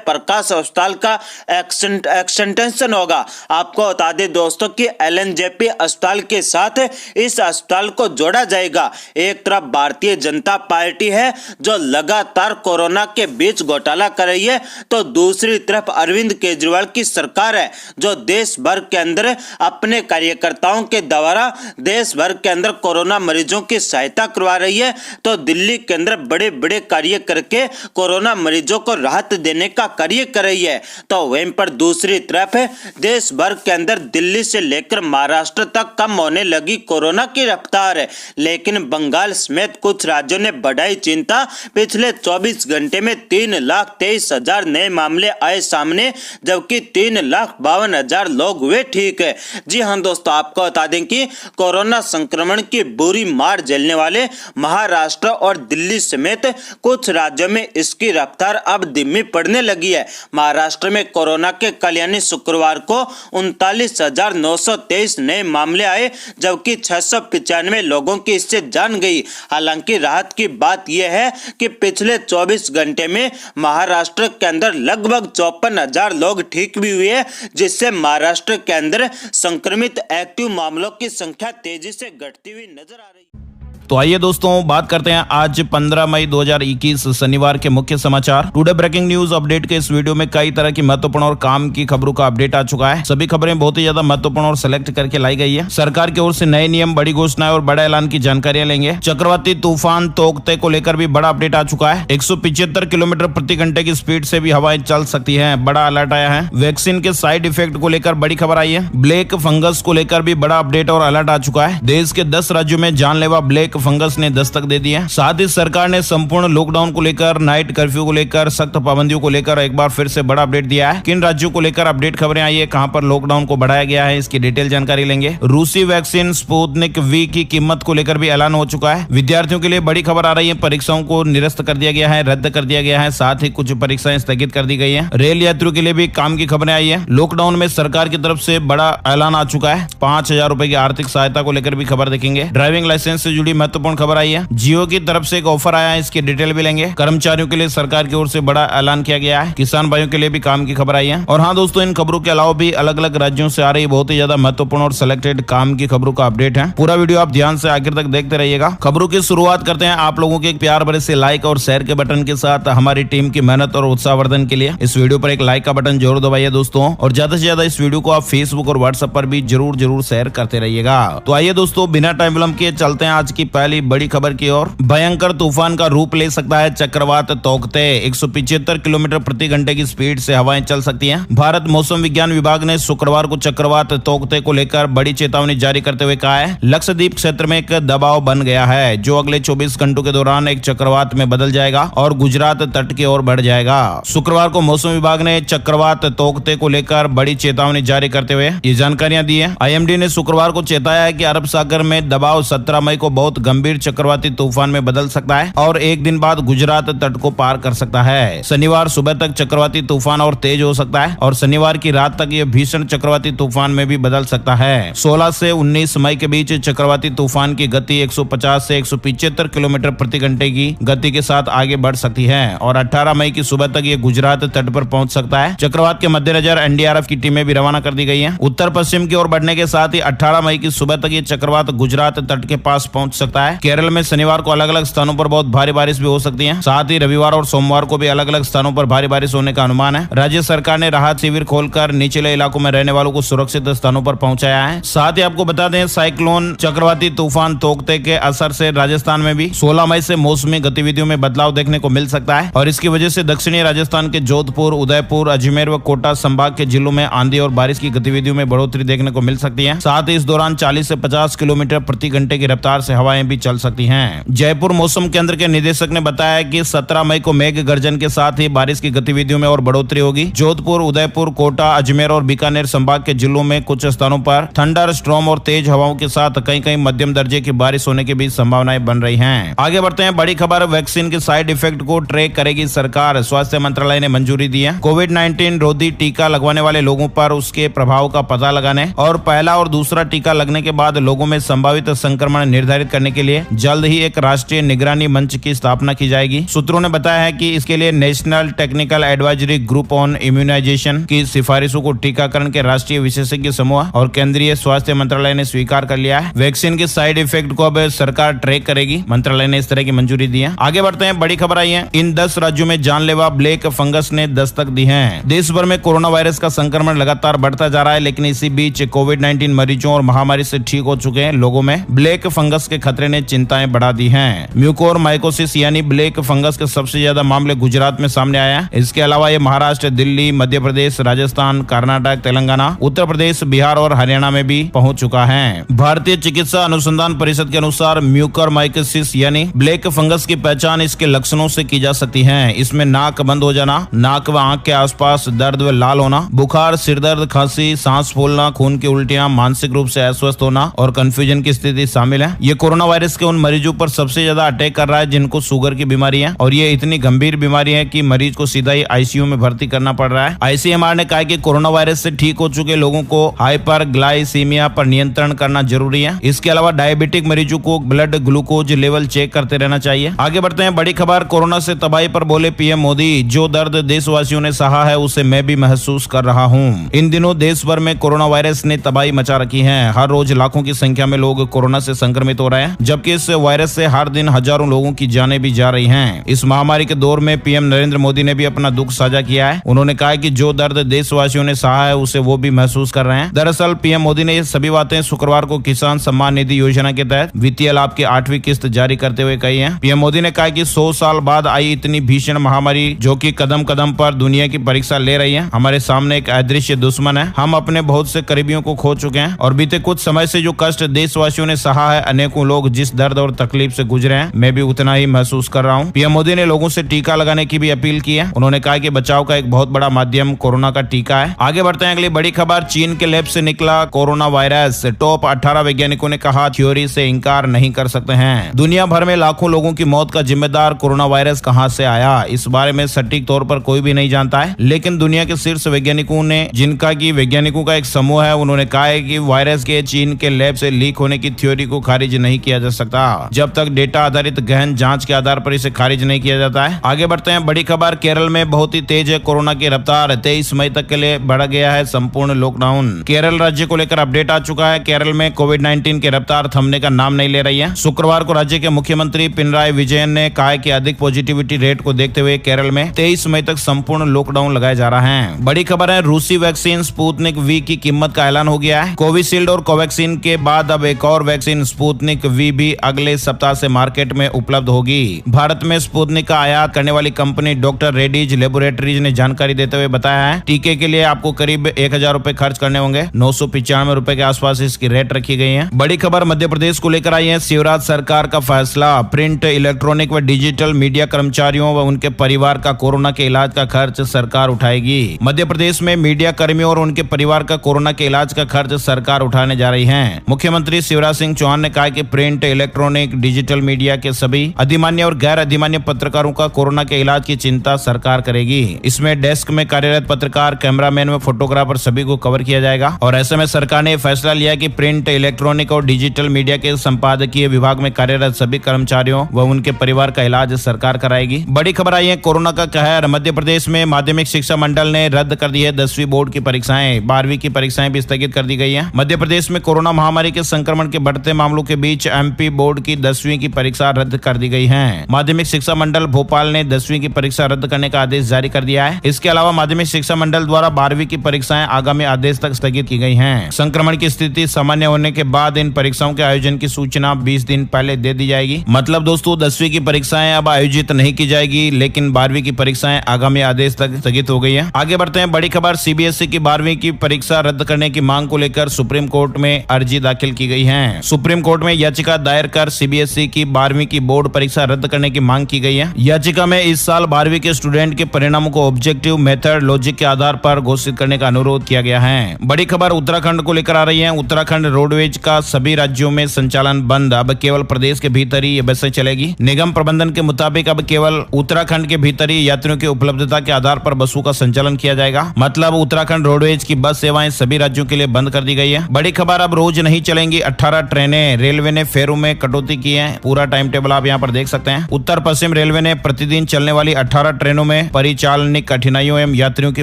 प्रकाश अस्पताल का एक्सटेंशन होगा। आपको बता दें दोस्तों कि एलएनजेपी अस्पताल के साथ इस अस्पताल को जोड़ा जाएगा। एक तरफ भारतीय जनता पार्टी है जो लगातार कोरोना के बीच घोटाला कर रही है, तो दूसरी तरफ अरविंद केजरीवाल की सरकार है जो देश भर के अंदर अपने कार्यकर्ताओं के द्वारा देश भर के अंदर कोरोना मरीजों की सहायता करवा रही है। तो दिल्ली के अंदर बड़े बड़े कार्य करके कोरोना मरीजों को राहत देने का कार्य कर रही है। तो वहीं पर दूसरी तरफ देश भर के अंदर दिल्ली से लेकर महाराष्ट्र तक कम होने लगी कोरोना की रफ्तार है, लेकिन बंगाल समेत कुछ राज्यों ने बढ़ाई चिंता। पिछले 24 घंटे में 3,23,000 नए मामले आए सामने, जबकि 3,52,000 लोग हुए ठीक है। जी हां दोस्तों, आपको बता दें कि कोरोना संक्रमण की बुरी मार झेलने वाले महाराष्ट्र और दिल्ली समेत कुछ राज्यों में इसकी रफ्तार अब धीमी पड़ने लगी है। महाराष्ट्र में कोरोना के कल यानी शुक्रवार को 39,923 नए मामले आए, जबकि 695 लोगों की इससे जान गई। हालांकि राहत की बात यह है कि पिछले 24 घंटे में महाराष्ट्र के अंदर लगभग 54,000 लोग ठीक भी हुए, जिससे महाराष्ट्र के अंदर संक्रमित एक्टिव मामलों की संख्या तेजी से घटती हुई नजर आ रही है। तो आइए दोस्तों बात करते हैं आज 15 मई 2021 शनिवार के मुख्य समाचार। टुडे ब्रेकिंग न्यूज अपडेट के इस वीडियो में कई तरह की महत्वपूर्ण और काम की खबरों का अपडेट आ चुका है। सभी खबरें बहुत ही ज्यादा महत्वपूर्ण और सिलेक्ट करके लाई गई है। सरकार की ओर से नए नियम, बड़ी घोषणाएं और बड़ा ऐलान की जानकारियां लेंगे। चक्रवाती तूफान तोकते को लेकर भी बड़ा अपडेट आ चुका है। 175 किलोमीटर प्रति घंटे की स्पीड से भी हवाएं चल सकती है, बड़ा अलर्ट आया है। वैक्सीन के साइड इफेक्ट को लेकर बड़ी खबर आई है। ब्लैक फंगस को लेकर भी बड़ा अपडेट और अलर्ट आ चुका है। देश के 10 राज्यों में जानलेवा ब्लैक फंगस ने दस्तक दे दी है। साथ ही सरकार ने संपूर्ण लॉकडाउन को लेकर, नाइट कर्फ्यू को लेकर, सख्त पाबंदियों को लेकर एक बार फिर से बड़ा अपडेट दिया है। किन राज्यों को लेकर अपडेट खबरें आई है, कहां पर लॉकडाउन को बढ़ाया गया है, इसकी डिटेल जानकारी लेंगे। रूसी वैक्सीन स्पुतनिक वी की कीमत को लेकर भी ऐलान हो चुका है। विद्यार्थियों के लिए बड़ी खबर आ रही है। परीक्षाओं को निरस्त कर दिया गया है, रद्द कर दिया गया है। साथ ही कुछ परीक्षाएं स्थगित कर दी गई है। रेल यात्रियों के लिए भी काम की खबरें आई है। लॉकडाउन में सरकार की तरफ से बड़ा ऐलान आ चुका है। 5,000 रुपए की आर्थिक सहायता को लेकर भी खबर देखेंगे। ड्राइविंग लाइसेंस से जुड़ी महत्वपूर्ण खबर आई है। जियो की तरफ से एक ऑफर आया है, इसकी डिटेल भी लेंगे। कर्मचारियों के लिए सरकार की ओर से बड़ा ऐलान किया गया है। किसान भाइयों के लिए भी काम की खबर आई है। और हाँ दोस्तों, इन खबरों के अलावा भी अलग अलग राज्यों से आ रही बहुत ही ज्यादा महत्वपूर्ण और सिलेक्टेड काम की खबरों का अपडेट है। पूरा वीडियो आप ध्यान से आखिर तक देखते रहिएगा। खबरों की शुरुआत करते हैं आप लोगों के एक प्यार भरे से लाइक और शेयर के बटन के साथ। हमारी टीम की मेहनत और उत्साहवर्धन के लिए इस वीडियो पर एक लाइक का बटन जरूर दबाइए दोस्तों, और ज्यादा से ज्यादा इस वीडियो को आप फेसबुक और व्हाट्सएप पर भी जरूर शेयर करते रहिएगा। तो आइए दोस्तों, बिना टाइम विलंब किए चलते हैं आज की पहली बड़ी खबर की ओर। भयंकर तूफान का रूप ले सकता है चक्रवात तोकते। 175 किलोमीटर प्रति घंटे की स्पीड से हवाएं चल सकती हैं। भारत मौसम विज्ञान विभाग ने शुक्रवार को चक्रवात तोकते को लेकर बड़ी चेतावनी जारी करते हुए कहा है, लक्षद्वीप क्षेत्र में एक दबाव बन गया है जो अगले 24 घंटों के दौरान एक चक्रवात में बदल जाएगा और गुजरात तट की ओर बढ़ जाएगा। शुक्रवार को मौसम विभाग ने चक्रवात तोकते को लेकर बड़ी चेतावनी जारी करते हुए ये जानकारियां दी है। आईएमडी ने शुक्रवार को चेताया है कि अरब सागर में दबाव 17 मई को बहुत गंभीर चक्रवाती तूफान में बदल सकता है और एक दिन बाद गुजरात तट को पार कर सकता है। शनिवार सुबह तक चक्रवाती तूफान और तेज हो सकता है और शनिवार की रात तक यह भीषण चक्रवाती तूफान में भी बदल सकता है। 16 से 19 मई के बीच चक्रवाती तूफान की गति 150 से 175 किलोमीटर प्रति घंटे की गति के साथ आगे बढ़ सकती है और 18 मई की सुबह तक ये गुजरात तट पर पहुंच सकता है। चक्रवात के मद्देनजर एनडीआरएफ की टीमें भी रवाना कर दी गई हैं। उत्तर पश्चिम की ओर बढ़ने के साथ ही 18 मई की सुबह तक ये चक्रवात गुजरात तट के पास पहुंच सकता है। केरल में शनिवार को अलग अलग स्थानों पर बहुत भारी बारिश भी हो सकती है। साथ ही रविवार और सोमवार को भी अलग अलग स्थानों पर भारी बारिश होने का अनुमान है। राज्य सरकार ने राहत शिविर खोलकर निचले इलाकों में रहने वालों को सुरक्षित स्थानों पर पहुंचाया है। साथ ही आपको बता दें, साइक्लोन चक्रवाती तूफान तोकते के असर से राजस्थान में भी 16 मई से मौसमी गतिविधियों में बदलाव देखने को मिल सकता है और इसकी वजह से दक्षिणी राजस्थान के जोधपुर, उदयपुर, अजमेर व कोटा संभाग के जिलों में आंधी और बारिश की गतिविधियों में बढ़ोतरी देखने को मिल सकती है। साथ ही इस दौरान 40 से 50 किलोमीटर प्रति घंटे की रफ्तार से हवाएं भी चल सकती हैं। जयपुर मौसम केंद्र के निदेशक ने बताया कि 17 मई को मेघ गर्जन के साथ ही बारिश की गतिविधियों में और बढ़ोतरी होगी। जोधपुर, उदयपुर, कोटा, अजमेर और बीकानेर संभाग के जिलों में कुछ स्थानों पर थंडर स्ट्रॉम और तेज हवाओं के साथ कहीं मध्यम दर्जे की बारिश होने की भी संभावनाएं बन रही हैं। आगे बढ़ते हैं, बड़ी खबर, वैक्सीन के साइड इफेक्ट को ट्रैक करेगी सरकार। स्वास्थ्य मंत्रालय ने मंजूरी दी है। कोविड-19 रोधी टीका लगवाने वाले लोगों पर उसके प्रभाव का पता लगाने और पहला और दूसरा टीका लगने के बाद लोगों में संभावित संक्रमण निर्धारित करने के लिए जल्द ही एक राष्ट्रीय निगरानी मंच की स्थापना की जाएगी। सूत्रों ने बताया है कि इसके लिए national technical advisory group on immunization की सिफारिशों को टीकाकरण के राष्ट्रीय विशेषज्ञ समूह और केंद्रीय स्वास्थ्य मंत्रालय ने स्वीकार कर लिया है। वैक्सीन के साइड इफेक्ट को अब सरकार ट्रैक करेगी। मंत्रालय ने इस तरह की मंजूरी दी है। आगे बढ़ते हैं, बड़ी खबर आई है, इन 10 राज्यों में जानलेवा ब्लैक फंगस ने दस्तक दी है। देश भर में कोरोना वायरस का संक्रमण लगातार बढ़ता जा रहा है, लेकिन इसी बीच कोविड-19 मरीजों और महामारी से ठीक हो चुके लोगों में ब्लैक फंगस के खतरे ने चिंताएं बढ़ा दी हैं। म्यूकोरमाइकोसिस यानी ब्लैक फंगस के सबसे ज्यादा मामले गुजरात में सामने आया है। इसके अलावा ये महाराष्ट्र, दिल्ली, मध्य प्रदेश, राजस्थान, कर्नाटक, तेलंगाना, उत्तर प्रदेश, बिहार और हरियाणा में भी पहुंच चुका है। भारतीय चिकित्सा अनुसंधान परिषद के अनुसार म्यूकोरमाइकोसिस यानी ब्लैक फंगस की पहचान इसके लक्षणों से की जा सकती है। इसमें नाक बंद हो जाना, नाक व आंख के आसपास दर्द व लाल होना, बुखार, सिरदर्द, खांसी, सांस फूलना, खून की उल्टियां, मानसिक रूप से अस्वस्थ होना और कंफ्यूजन की स्थिति शामिल है। ये कोरोना वायरस के उन मरीजों पर सबसे ज्यादा अटैक कर रहा है जिनको शुगर की बीमारी है और ये इतनी गंभीर बीमारी है कि मरीज को सीधा ही आईसीयू में भर्ती करना पड़ रहा है। आईसीएमआर ने कहा कि कोरोना वायरस से ठीक हो चुके लोगों को हाइपरग्लाइसीमिया पर नियंत्रण करना जरूरी है। इसके अलावा डायबिटिक मरीजों को ब्लड ग्लूकोज लेवल चेक करते रहना चाहिए। आगे बढ़ते हैं, बड़ी खबर, कोरोना से तबाही पर बोले पीएम मोदी, जो दर्द देशवासियों ने सहा है उसे मैं भी महसूस कर रहा हूँ। इन दिनों देश भर में कोरोना वायरस ने तबाही मचा रखी है। हर रोज लाखों की संख्या में लोग कोरोना से संक्रमित हो रहे हैं। जबकि इस वायरस से हर दिन हजारों लोगों की जानें भी जा रही हैं। इस महामारी के दौर में पीएम नरेंद्र मोदी ने भी अपना दुख साझा किया है। उन्होंने कहा है कि जो दर्द देशवासियों ने सहा है उसे वो भी महसूस कर रहे हैं। दरअसल पीएम मोदी ने ये सभी बातें शुक्रवार को किसान सम्मान निधि योजना के तहत वित्तीय लाभ की 8वीं किस्त जारी करते हुए कही है। पीएम मोदी ने कहा कि 100 साल बाद आई इतनी भीषण महामारी जो कि कदम कदम पर दुनिया की परीक्षा ले रही है, हमारे सामने एक अदृश्य दुश्मन है। हम अपने बहुत से करीबियों को खो चुके हैं और बीते कुछ समय से जो कष्ट देशवासियों ने सहा है, अनेकों लोग जिस दर्द और तकलीफ से गुजरे हैं, मैं भी उतना ही महसूस कर रहा हूँ। पीएम मोदी ने लोगों से टीका लगाने की भी अपील की है। उन्होंने कहा कि बचाव का एक बहुत बड़ा माध्यम कोरोना का टीका है। आगे बढ़ते हैं अगली बड़ी खबर। चीन के लैब से निकला कोरोना वायरस। टॉप 18 वैज्ञानिकों ने कहा थ्योरी से इंकार नहीं कर सकते हैं। दुनिया भर में लाखों लोगों की मौत का जिम्मेदार कोरोना वायरस कहां से आया, इस बारे में सटीक तौर पर कोई भी नहीं जानता है। लेकिन दुनिया के शीर्ष वैज्ञानिकों ने, जिनका की वैज्ञानिकों का एक समूह है, उन्होंने कहा है कि वायरस के चीन के लैब से लीक होने की थ्योरी को खारिज नहीं किया जा सकता जब तक डेटा आधारित गहन जांच के आधार पर इसे खारिज नहीं किया जाता है। आगे बढ़ते हैं बड़ी खबर। केरल में बहुत ही तेज है कोरोना की रफ्तार। 23 मई तक के लिए बढ़ गया है संपूर्ण लॉकडाउन। केरल राज्य को लेकर अपडेट आ चुका है। केरल में कोविड-19 की रफ्तार थमने का नाम नहीं ले रही है। शुक्रवार को राज्य के मुख्यमंत्री पिनराई विजयन ने कहा कि अधिक पॉजिटिविटी रेट को देखते हुए केरल में 23 मई तक संपूर्ण लॉकडाउन लगाया जा रहा है। बड़ी खबर है, रूसी वैक्सीन स्पुतनिक वी की कीमत का ऐलान हो गया है। कोविशील्ड और कोवैक्सीन के बाद अब एक और वैक्सीन स्पुतनिक वी भी अगले सप्ताह से मार्केट में उपलब्ध होगी। भारत में स्पुतनिक का आयात करने वाली कंपनी डॉक्टर रेड्डीज लेबोरेटरीज ने जानकारी देते हुए बताया है टीके के लिए आपको करीब 1000 रुपए खर्च करने होंगे। 995 रुपए के आसपास इसकी रेट रखी गई है। बड़ी खबर मध्य प्रदेश को लेकर आई है। शिवराज सरकार का फैसला, प्रिंट, इलेक्ट्रॉनिक व डिजिटल मीडिया कर्मचारियों व उनके परिवार का कोरोना के इलाज का खर्च सरकार उठाएगी। मध्य प्रदेश में मीडिया कर्मियों और उनके परिवार का कोरोना के इलाज का खर्च सरकार उठाने जा रही है। मुख्यमंत्री शिवराज सिंह चौहान ने कहा कि प्रिंट, इलेक्ट्रॉनिक, डिजिटल मीडिया के सभी अधिमान्य और गैर अधिमान्य पत्रकारों का कोरोना के इलाज की चिंता सरकार करेगी। इसमें डेस्क में कार्यरत पत्रकार, कैमरामैन व फोटोग्राफर सभी को कवर किया जाएगा। और ऐसे में सरकार ने फैसला लिया कि प्रिंट, इलेक्ट्रॉनिक और डिजिटल मीडिया के संपादकीय विभाग में कार्यरत सभी कर्मचारियों व उनके परिवार का इलाज सरकार कराएगी। बड़ी खबर आई है कोरोना का कहर। मध्य प्रदेश में माध्यमिक शिक्षा मंडल ने रद्द कर दी है 10वीं बोर्ड की परीक्षाएं। 12वीं की परीक्षाएं भी स्थगित कर दी गई है। मध्य प्रदेश में कोरोना महामारी के संक्रमण के बढ़ते मामलों के बीच एमपी बोर्ड की 10वीं की परीक्षा रद्द कर दी गई है। माध्यमिक शिक्षा मंडल भोपाल ने 10वीं की परीक्षा रद्द करने का आदेश जारी कर दिया है। इसके अलावा माध्यमिक शिक्षा मंडल द्वारा 12वीं की परीक्षाएं आगामी आदेश तक स्थगित की गई हैं। संक्रमण की स्थिति सामान्य होने के बाद इन परीक्षाओं के आयोजन की सूचना 20 दिन पहले दे दी जाएगी। मतलब दोस्तों 10वीं की परीक्षाएं अब आयोजित नहीं की जाएगी, लेकिन 12वीं की परीक्षाएं आगामी आदेश तक स्थगित हो गई है। आगे बढ़ते हैं बड़ी खबर। सीबीएसई की 12वीं की परीक्षा रद्द करने की मांग को लेकर सुप्रीम कोर्ट में अर्जी दाखिल की गई है। सुप्रीम कोर्ट में याचिका दायर कर सीबीएसई की 12वीं की बोर्ड परीक्षा रद्द करने की मांग की गई है। याचिका में इस साल 12वीं के स्टूडेंट के परिणामों को ऑब्जेक्टिव मेथड लॉजिक के आधार पर घोषित करने का अनुरोध किया गया है। बड़ी खबर उत्तराखंड को लेकर आ रही है। उत्तराखंड रोडवेज का सभी राज्यों में संचालन बंद, अब केवल प्रदेश के भीतर ही ये बसें चलेगी। निगम प्रबंधन के मुताबिक अब केवल उत्तराखंड के भीतर ही यात्रियों की उपलब्धता के आधार पर बसों का संचालन किया जाएगा। मतलब उत्तराखंड रोडवेज की बस सेवाएं सभी राज्यों के लिए बंद कर दी गई है। बड़ी खबर, अब रोज नहीं चलेंगी 18 ट्रेनें। रेलवे ने फेरों में कटौती की है। पूरा टाइम टेबल आप यहाँ पर देख सकते हैं। उत्तर पश्चिम रेलवे ने प्रतिदिन चलने वाली 18 ट्रेनों में परिचालनिक कठिनाइयों एवं यात्रियों की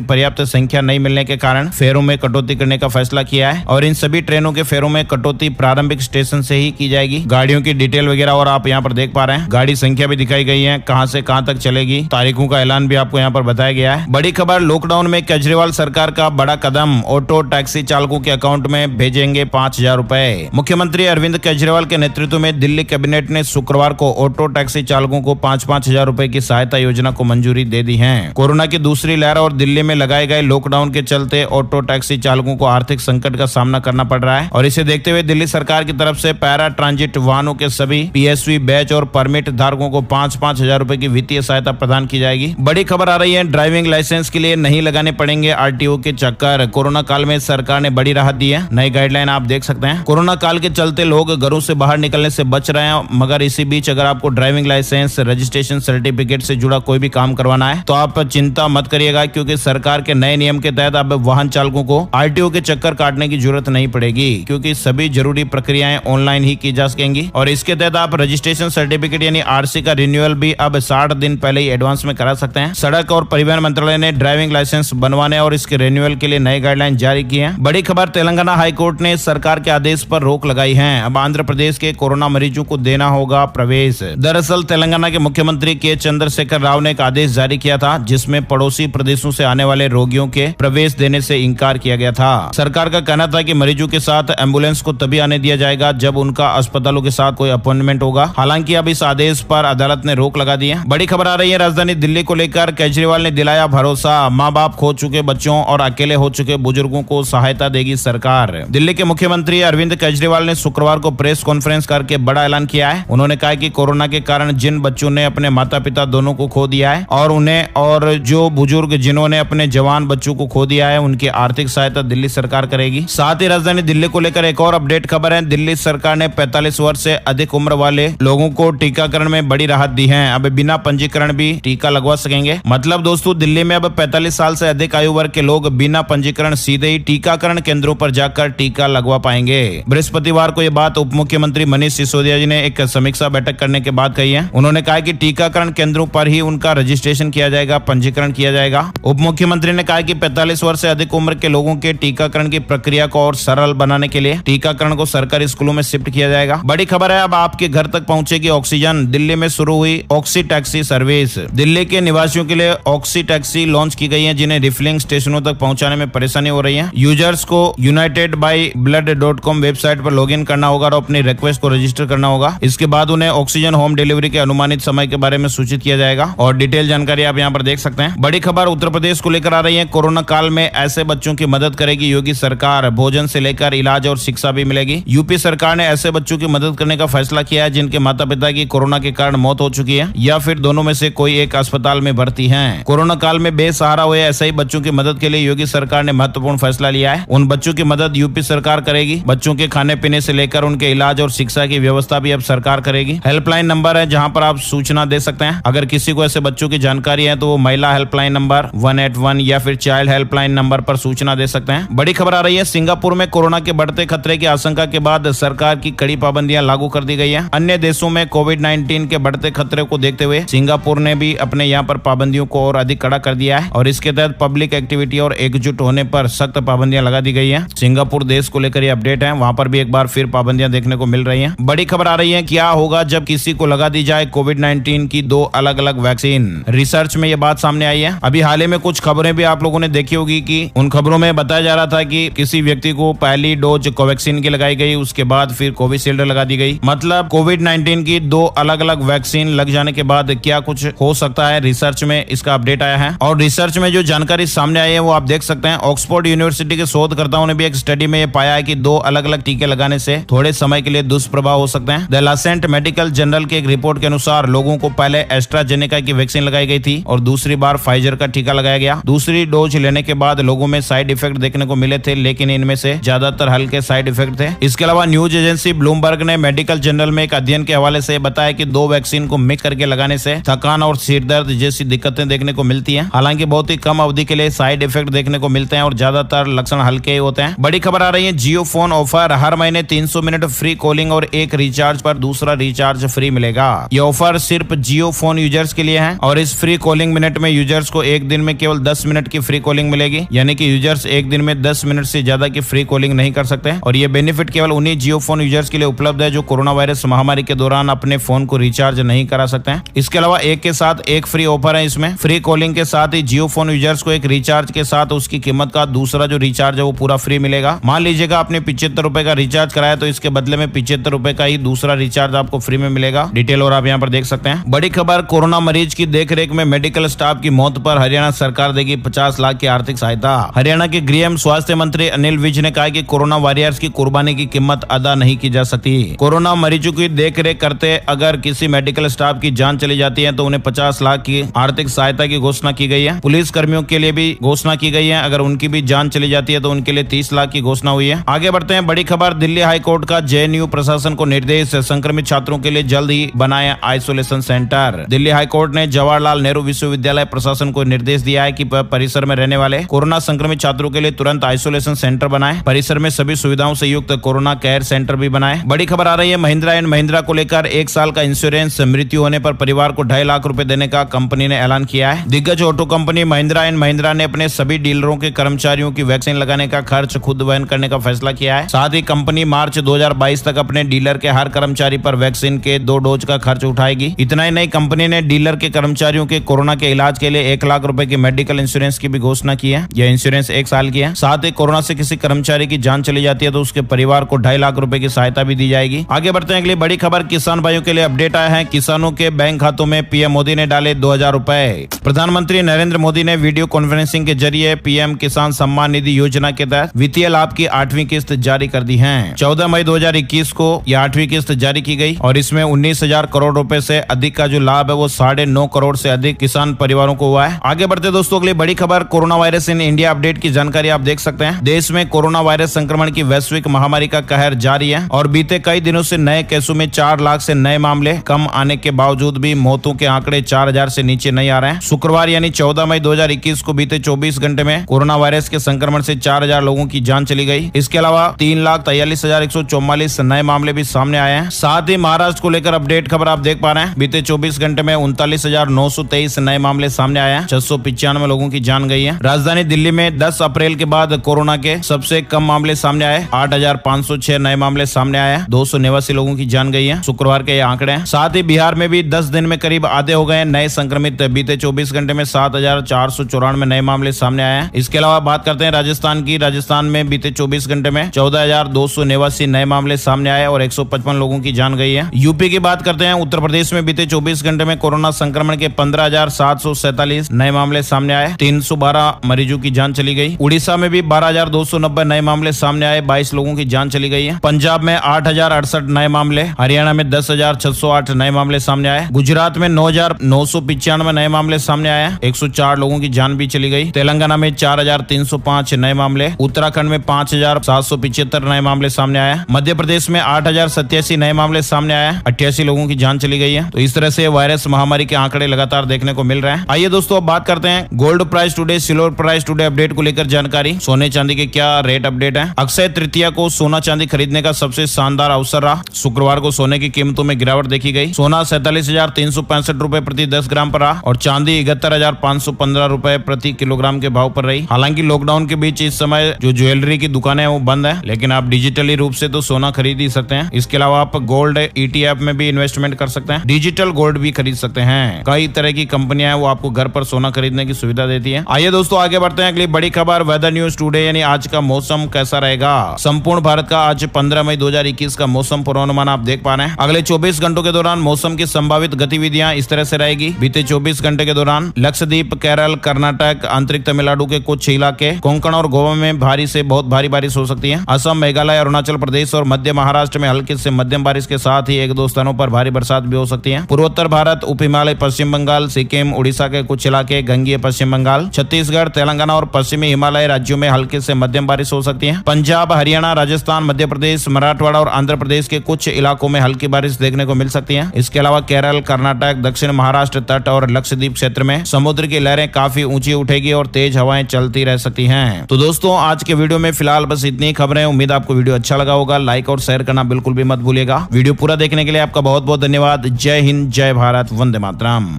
पर्याप्त संख्या नहीं मिलने के कारण फेरों में कटौती करने का फैसला किया है। और इन सभी ट्रेनों के फेरों में कटौती प्रारंभिक स्टेशन से ही की जाएगी। गाड़ियों की डिटेल वगैरह और आप यहाँ पर देख पा रहे हैं। गाड़ी संख्या भी दिखाई गई है, कहां से कहां तक चलेगी, तारीखों का ऐलान भी आपको यहाँ पर बताया गया है। बड़ी खबर, लॉकडाउन में केजरीवाल सरकार का बड़ा कदम, ऑटो टैक्सी चालकों के अकाउंट में भेजेंगे 5000 रुपए। मुख्यमंत्री अरविंद केजरीवाल के नेतृत्व में दिल्ली कैबिनेट ने शुक्रवार को ऑटो टैक्सी चालकों को 5-5 हजार रुपए की सहायता योजना को मंजूरी दे दी है। कोरोना की दूसरी लहर और दिल्ली में लगाए गए लॉकडाउन के चलते ऑटो टैक्सी चालकों को आर्थिक संकट का सामना करना पड़ रहा है और इसे देखते हुए दिल्ली सरकार की तरफ से पैरा ट्रांजिट वाहनों के सभी पीएसवी बैच और परमिट धारकों को 5-5 हजार रुपए की वित्तीय सहायता प्रदान की जाएगी। बड़ी खबर आ रही है, ड्राइविंग लाइसेंस के लिए नहीं लगाने पड़ेंगे आरटीओ के चक्कर। कोरोना काल में सरकार ने बड़ी राहत दी है। नई गाइडलाइन आप देख सकते हैं। कोरोना काल के चलते लोग घरों से बाहर निकलने से बच रहे हैं, मगर इसी बीच अगर आपको ड्राइविंग लाइसेंस, रजिस्ट्रेशन सर्टिफिकेट से जुड़ा कोई भी काम करवाना है तो आप चिंता मत करिएगा, क्योंकि सरकार के नए नियम के तहत अब वाहन चालकों को आरटीओ के चक्कर काटने की जरूरत नहीं पड़ेगी, क्योंकि सभी जरूरी प्रक्रियाएं ऑनलाइन ही की जा सकेंगी। और इसके तहत आप रजिस्ट्रेशन सर्टिफिकेट यानी आरसी का रिन्यूअल भी अब 60 दिन पहले ही एडवांस में करा सकते हैं। सड़क और परिवहन मंत्रालय ने ड्राइविंग लाइसेंस बनवाने और इसके रिन्यूअल के लिए नई गाइडलाइन जारी की है। बड़ी खबर, तेलंगाना हाईकोर्ट ने सरकार के आदेश पर रोक लगाई है। अब आंध्र प्रदेश के कोरोना मरीजों को देना होगा प्रवेश। दरअसल तेलंगाना के मुख्यमंत्री के चंद्रशेखर राव ने एक आदेश जारी किया था जिसमें पड़ोसी प्रदेशों से आने वाले रोगियों के प्रवेश देने से इनकार किया गया था। सरकार का कहना था कि मरीजों के साथ एम्बुलेंस को तभी आने दिया जाएगा जब उनका अस्पतालों के साथ कोई अपॉइंटमेंट होगा। हालांकि अब इस आदेश पर अदालत ने रोक लगा दी है। बड़ी खबर आ रही है राजधानी दिल्ली को लेकर। केजरीवाल ने दिलाया भरोसा, माँ बाप खो चुके बच्चों और अकेले हो चुके बुजुर्गों को सहायता देगी सरकार। दिल्ली के मुख्यमंत्री अरविंद केजरीवाल ने शुक्रवार को प्रेस कॉन्फ्रेंस करके बड़ा ऐलान किया है। उन्होंने कहा कि कोरोना के कारण जिन बच्चों ने अपने माता पिता दोनों को खो दिया है और जो बुजुर्ग जिन्होंने अपने जवान बच्चों को खो दिया है उनकी आर्थिक सहायता दिल्ली सरकार करेगी। साथ ही राजधानी दिल्ली को लेकर एक और अपडेट खबर है। दिल्ली सरकार ने 45 वर्ष से अधिक उम्र वाले लोगों को टीकाकरण में बड़ी राहत दी है। अब बिना पंजीकरण भी टीका लगवा सकेंगे। मतलब दोस्तों दिल्ली में अब 45 साल से अधिक आयु वर्ग के लोग बिना पंजीकरण सीधे ही टीकाकरण केंद्रों पर जाकर टीका लगवा पाएंगे। बृहस्पतिवार को यह बात उप मुख्यमंत्री मनीष सिसोदिया जी ने एक समीक्षा बैठक करने के बाद कही है। उन्होंने कहा कि टीकाकरण केंद्रों पर ही उनका रजिस्ट्रेशन किया जाएगा, पंजीकरण किया जाएगा। उप मुख्यमंत्री ने कहा कि 45 वर्ष से अधिक उम्र के लोगों के टीकाकरण की प्रक्रिया को और सरल बनाने के लिए टीकाकरण को सरकारी स्कूलों में शिफ्ट किया जाएगा। बड़ी खबर है, अब आपके घर तक पहुंचेगी ऑक्सीजन। दिल्ली में शुरू हुई ऑक्सी टैक्सी सर्विस। दिल्ली के निवासियों के लिए ऑक्सी टैक्सी लॉन्च की गई है जिन्हें रिफिलिंग स्टेशनों तक पहुंचाने में परेशानी हो रही है। यूजर्स को unitedbyblood.com वेबसाइट पर लॉगिन करना होगा और अपनी रिक्वेस्ट को रजिस्टर करना होगा। इसके बाद उन्हें ऑक्सीजन होम डिलीवरी के अनुमानित समय के बारे में सूचित किया जाएगा और डिटेल जानकारी आप यहाँ पर देख सकते हैं। बड़ी खबर उत्तर प्रदेश को लेकर आ रही है। कोरोना काल में ऐसे बच्चों की मदद करेगी योगी सरकार। भोजन से लेकर इलाज और शिक्षा भी मिलेगी। यूपी सरकार ने ऐसे बच्चों की मदद करने का फैसला किया है जिनके माता पिता की कोरोना के कारण मौत हो चुकी है या फिर दोनों में से कोई एक अस्पताल में भर्ती है। कोरोना काल में बेसहारा हुए ऐसे ही बच्चों की मदद के लिए योगी सरकार ने महत्वपूर्ण फैसला लिया है। उन बच्चों की मदद यूपी सरकार करेगी। बच्चों के खाने पीने से लेकर उनके इलाज और शिक्षा की व्यवस्था भी अब सरकार करेगी। हेल्पलाइन नंबर है जहां पर आप सूचना दे सकते हैं। अगर किसी को ऐसे बच्चों की जानकारी है तो वो महिला हेल्पलाइन नंबर 181 या फिर चाइल्ड हेल्पलाइन नंबर पर सूचना दे सकते हैं। बड़ी खबर आ रही है, सिंगापुर में कोरोना के बढ़ते खतरे की आशंका के बाद सरकार की कड़ी पाबंदियां लागू कर दी गई है। अन्य देशों में कोविड-19 के बढ़ते खतरे को देखते हुए सिंगापुर ने भी अपने यहाँ पर पाबंदियों को और अधिक कड़ा कर दिया है और इसके तहत पब्लिक एक्टिविटी और एकजुट होने पर सख्त पाबंदियां लगा दी गई है। सिंगापुर देश को लेकर ये अपडेट है। वहां पर भी एक बार फिर पाबंदियां देखने को मिल रही हैं। बड़ी खबर आ रही है, क्या होगा जब किसी को लगा दी जाए कोविड-19 की 2 अलग अलग वैक्सीन। रिसर्च में ये बात सामने आई है। अभी हाल ही में कुछ खबरें भी आप लोगों ने देखी होगी कि उन खबरों में बताया जा रहा था कि किसी व्यक्ति को पहली डोज कोवैक्सीन की लगाई गई, उसके बाद फिर कोविशील्ड लगा दी गई। मतलब कोविड-19 की 2 अलग अलग वैक्सीन लग जाने के बाद क्या कुछ हो सकता है, रिसर्च में इसका अपडेट आया है। और रिसर्च में जो जानकारी सामने आई है वो आप देख सकते हैं। ऑक्सफोर्ड यूनिवर्सिटी के शोधकर्ताओं ने भी एक स्टडी में ये पाया है कि 2 अलग अलग टीके लगाने से थोड़े समय के लिए दुष्प्रभाव हो सकते हैं। द लासेंट मेडिकल जर्नल की एक रिपोर्ट के अनुसार लोगों को पहले एस्ट्राजेनेका की वैक्सीन लगाई गई थी और दूसरी बार फाइजर का टीका लगाया गया। दूसरी डोज लेने के बाद लोगों में साइड इफेक्ट देखने को मिले थे, लेकिन इनमें से ज्यादातर हल्के साइड इफेक्ट थे। इसके अलावा न्यूज एजेंसी ब्लूमबर्ग ने मेडिकल जर्नल में एक अध्ययन के हवाले से बताया कि 2 वैक्सीन को मिक्स करके लगाने से थकान और सिर दर्द जैसी दिक्कतें देखने को मिलती हैं। हालांकि बहुत ही कम अवधि के लिए साइड इफेक्ट देखने को मिलते हैं और ज्यादातर लक्षण हल्के ही होते हैं। बड़ी खबर आ रही है, जियो फोन ऑफर। हर महीने 300 मिनट फ्री कॉलिंग और एक रिचार्ज पर दूसरा रिचार्ज फ्री मिलेगा। ये ऑफर सिर्फ जियो फोन यूजर्स के लिए है और इस फ्री कॉलिंग मिनट में यूजर्स को एक दिन में केवल 10 मिनट की फ्री कॉलिंग मिलेगी। यानी कि यूजर्स एक दिन में 10 मिनट से ज्यादा की फ्री कॉलिंग नहीं कर सकते और ये बेनिफिट केवल उन्हीं जियो फोन यूजर्स के लिए उपलब्ध है जो कोरोना वायरस महामारी के दौरान अपने फोन को रिचार्ज नहीं करा सकते हैं। इसके अलावा एक के साथ एक फ्री ऑफर है। इसमें फ्री कॉलिंग के साथ ही जियो फोन यूजर्स को एक रिचार्ज के साथ उसकी कीमत का दूसरा जो रिचार्ज है वो पूरा फ्री मिलेगा। मान लीजिएगा आपने 75 रुपए का रिचार्ज कराया तो इसके बदले में 75 रुपए का ही दूसरा रिचार्ज आपको फ्री में मिलेगा। डिटेल और आप यहाँ पर देख सकते हैं। बड़ी खबर, कोरोना मरीज की देखरेख में मेडिकल स्टाफ की मौत पर हरियाणा सरकार देगी 50 लाख की आर्थिक सहायता। हरियाणा के गृह एवं स्वास्थ्य मंत्री अनिल विज ने कहा कि कोरोना वॉरियर्स की कुर्बानी की कीमत अदा नहीं की जा सकती। कोरोना मरीजों की देखरेख करते अगर किसी मेडिकल स्टाफ की जान चली जाती है तो उन्हें 50 लाख की आर्थिक सहायता की घोषणा की गई है। पुलिस कर्मियों के लिए भी घोषणा की गई है। अगर उनकी भी जान चली जाती है तो उनके लिए 30 लाख की घोषणा हुई है। आगे बढ़ते हैं। बड़ी खबर, दिल्ली हाईकोर्ट का जेएनयू प्रशासन को निर्देश, संक्रमित छात्रों के लिए जल्द ही बनाए आइसोलेशन सेंटर। दिल्ली हाईकोर्ट ने जवाहरलाल नेहरू विश्वविद्यालय प्रशासन को निर्देश दिया है कि परिसर में रहने वाले कोरोना संक्रमित छात्रों के लिए तुरंत आइसोलेशन सेंटर बनाए। परिसर में सभी सुविधाओं से युक्त कोरोना केयर सेंटर भी बनाए। बड़ी खबर आ रही है, महिंद्रा एंड महिंद्रा को लेकर 1 साल का इंश्योरेंस, मृत्यु होने पर परिवार को 2.5 लाख रुपए देने का कंपनी ने ऐलान किया है। दिग्गज auto company Mahindra and Mahindra ने अपने सभी डीलरों के कर्मचारियों की वैक्सीन लगाने का खर्च खुद वहन करने का फैसला किया है। साथ ही कंपनी मार्च 2022 तक अपने अपने डीलर के हर कर्मचारी पर वैक्सीन के 2 डोज का खर्च उठाएगी। इतना ही नहीं, कंपनी ने डीलर के कर्मचारियों के कोरोना के इलाज के लिए 1 लाख रुपए की मेडिकल इंश्योरेंस की भी घोषणा की है। यह इंश्योरेंस 1 साल की है। साथ ही कोरोना से किसी कर्मचारी की जान चली जाती है तो उसके परिवार को 2.5 लाख रुपए की सहायता भी दी जाएगी। आगे बढ़ते हैं, अगली बड़ी खबर किसान भाइयों के लिए अपडेट आया है। किसानों के बैंक खातों में पीएम मोदी ने डाले 2000 रुपए। प्रधानमंत्री नरेंद्र मोदी ने वीडियो कॉन्फ्रेंसिंग के जरिए पीएम किसान सम्मान निधि योजना के तहत वित्तीय लाभ की 8वीं किस्त जारी कर दी है। 14 मई 2021 को यह 8वीं किस्त जारी की गई और इसमें 19,000 करोड़ रुपए से अधिक का जो लाभ है वो 9.5 करोड़ से अधिक किसान परिवारों को हुआ है। आगे बढ़ते दोस्तों, अगली बड़ी खबर corona virus in India update की जानकारी आप देख सकते हैं। देश में कोरोना वायरस संक्रमण की वैश्विक महामारी का कहर जारी है और बीते कई दिनों से नए केसों में 4 लाख से नए मामले कम आने के बावजूद भी मौतों के आंकड़े 4000 से नीचे नहीं आ रहे हैं। शुक्रवार यानी 14 मई 2021 को बीते 24 घंटे में कोरोना वायरस के संक्रमण से 4000 लोगों की जान चली गई। इसके अलावा 3,43,144 नए मामले भी सामने आए हैं। साथ ही महाराष्ट्र को लेकर अपडेट खबर आप देख पा रहे हैं। बीते 24 घंटे में 39,923 नए मामले सामने आए हैं। 695 लोगों की जान गई है। राजधानी दिल्ली में 10 अप्रैल के बाद कोरोना के सबसे कम मामले सामने आए। 8,506 नए मामले सामने आए हैं। 289 लोगों की जान गई है। शुक्रवार के ये आंकड़े हैं। साथ ही बिहार में भी 10 दिन में करीब आधे हो गए नए संक्रमित। बीते 24 घंटे में 7,494 नए मामले सामने आए हैं। इसके अलावा बात करते हैं राजस्थान की। राजस्थान में बीते 24 घंटे में 14,289 नए मामले सामने आए और 155 लोगों की जान गई है। यूपी की बात करते हैं। उत्तर प्रदेश में बीते 24 घंटे में कोरोना संक्रमण के 15,747 नए मामले सामने आए। 312 मरीजों की जान चली गई। उड़ीसा में भी 12,290 नए मामले सामने आए। 22 लोगों की जान चली गई है। पंजाब में 8,068 नए मामले। हरियाणा में 10,608 नए मामले सामने आए। गुजरात में 9,995 नए मामले सामने आए। 104 लोगों की जान भी चली गई। तेलंगाना में 4,305 नए मामले। उत्तराखंड में 5,775 नए मामले सामने आए। मध्य प्रदेश में 8,087 नए मामले सामने आए। 88 लोगों की जान चली गई है। तो इस तरह से वायरस महामारी के आंकड़े लगातार देखने को मिल रहे हैं। आइए दोस्तों अब बात करते हैं gold price today, silver price today update को लेकर जानकारी। सोने चांदी के क्या रेट अपडेट है। अक्षय तृतीया को सोना चांदी खरीदने का सबसे शानदार अवसर रहा। शुक्रवार को सोने की कीमतों में गिरावट देखी गई। सोना 47,365 रुपए प्रति 10 ग्राम पर रहा और चांदी 71,515 रुपए प्रति किलोग्राम के भाव पर रही। हालांकि लॉकडाउन के बीच इस समय जो ज्वेलरी की दुकानें हैं वो बंद है, लेकिन आप डिजिटली रूप से तो सोना खरीद ही सकते हैं। इसके अलावा आप गोल्ड ETF में भी इन्वेस्टमेंट कर सकते हैं। डिजिटल गोल्ड भी खरीद सकते हैं। कई तरह की कंपनियां हैं वो आपको घर पर सोना खरीदने की सुविधा देती है। आइए दोस्तों आगे बढ़ते हैं। अगली बड़ी खबर वेदर न्यूज टुडे यानी आज का मौसम कैसा रहेगा। संपूर्ण भारत का आज 15 मई 2021 का मौसम पूर्वानुमान आप देख पा रहे हैं। अगले 24 घंटों के दौरान मौसम की संभावित गतिविधियां इस तरह से रहेगी। बीते 24 घंटे के दौरान लक्षद्वीप, केरल, कर्नाटक, आंतरिक तमिलनाडु के कुछ इलाके, कोंकण और गोवा में भारी से बहुत भारी बारिश हो सकती है। असम, मेघालय, अरुणाचल प्रदेश और मध्य महाराष्ट्र में हल्की से मध्यम बारिश के साथ ही 1-2 स्थानों पर भारी बरसात भी हो सकती है। पूर्वोत्तर भारत, उप हिमालय, पश्चिम बंगाल, सिक्किम, उड़ीसा के कुछ इलाके, गंगीय पश्चिम बंगाल, छत्तीसगढ़, तेलंगाना और पश्चिमी हिमालय राज्यों में हल्की से मध्यम बारिश हो सकती है। पंजाब, हरियाणा, राजस्थान, मध्य प्रदेश, मराठवाड़ा और आंध्र प्रदेश के कुछ इलाकों में हल्की बारिश देखने को मिल सकती है। इसके अलावा केरल, कर्नाटक, दक्षिण महाराष्ट्र तट और लक्षद्वीप क्षेत्र में समुद्र की लहरें काफी ऊंची उठेगी और तेज हवाएं चलती रह सकती हैं। तो दोस्तों आज के वीडियो में फिलहाल बस इतनी खबरें। उम्मीद आपको वीडियो अच्छा लगा होगा। लाइक और शेयर करना बिल्कुल भी मत भूलिएगा। वीडियो पूरा देखने के लिए आपका बहुत बहुत धन्यवाद। जय हिंद, जय भारत, वंदे मातरम।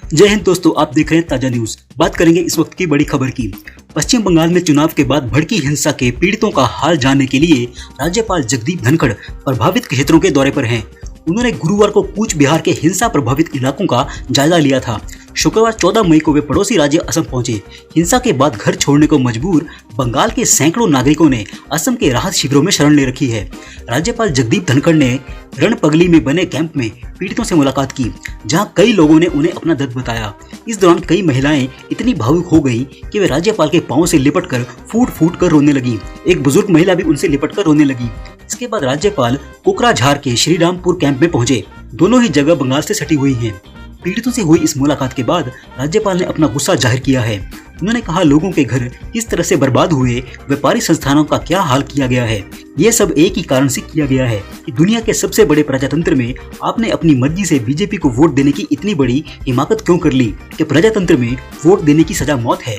जय हिंद दोस्तों, आप देख रहे हैं ताजा न्यूज। बात करेंगे इस वक्त की बड़ी खबर की। पश्चिम बंगाल में चुनाव के बाद भड़की हिंसा के पीड़ितों का हाल जानने के लिए राज्यपाल जगदीप धनखड़ प्रभावित क्षेत्रों के दौरे पर हैं। उन्होंने गुरुवार को कूच बिहार के हिंसा प्रभावित इलाकों का जायजा लिया था। शुक्रवार 14 मई को वे पड़ोसी राज्य असम पहुंचे। हिंसा के बाद घर छोड़ने को मजबूर बंगाल के सैकड़ों नागरिकों ने असम के राहत शिविरों में शरण ले रखी है। राज्यपाल जगदीप धनखड़ ने रणपगली में बने कैंप में पीड़ितों से मुलाकात की, जहां कई लोगों ने उन्हें अपना दर्द बताया। इस दौरान कई महिलाएं इतनी भावुक हो गईं कि वे राज्यपाल के पांव से लिपटकर फूट कर रोने लगी। एक बुजुर्ग महिला भी उनसे लिपटकर रोने लगी। इसके बाद राज्यपाल कोकराझार के श्रीरामपुर कैंप में पहुंचे। दोनों ही जगह बंगाल से सटी हुई हैं। पीड़ितों से हुई इस मुलाकात के बाद राज्यपाल ने अपना गुस्सा जाहिर किया है। उन्होंने कहा, लोगों के घर किस तरह से बर्बाद हुए, व्यापारी संस्थानों का क्या हाल किया गया है, ये सब एक ही कारण से किया गया है कि दुनिया के सबसे बड़े प्रजातंत्र में आपने अपनी मर्जी से बीजेपी को वोट देने की इतनी बड़ी हिमाकत क्यों कर ली कि प्रजातंत्र में वोट देने की सजा मौत है।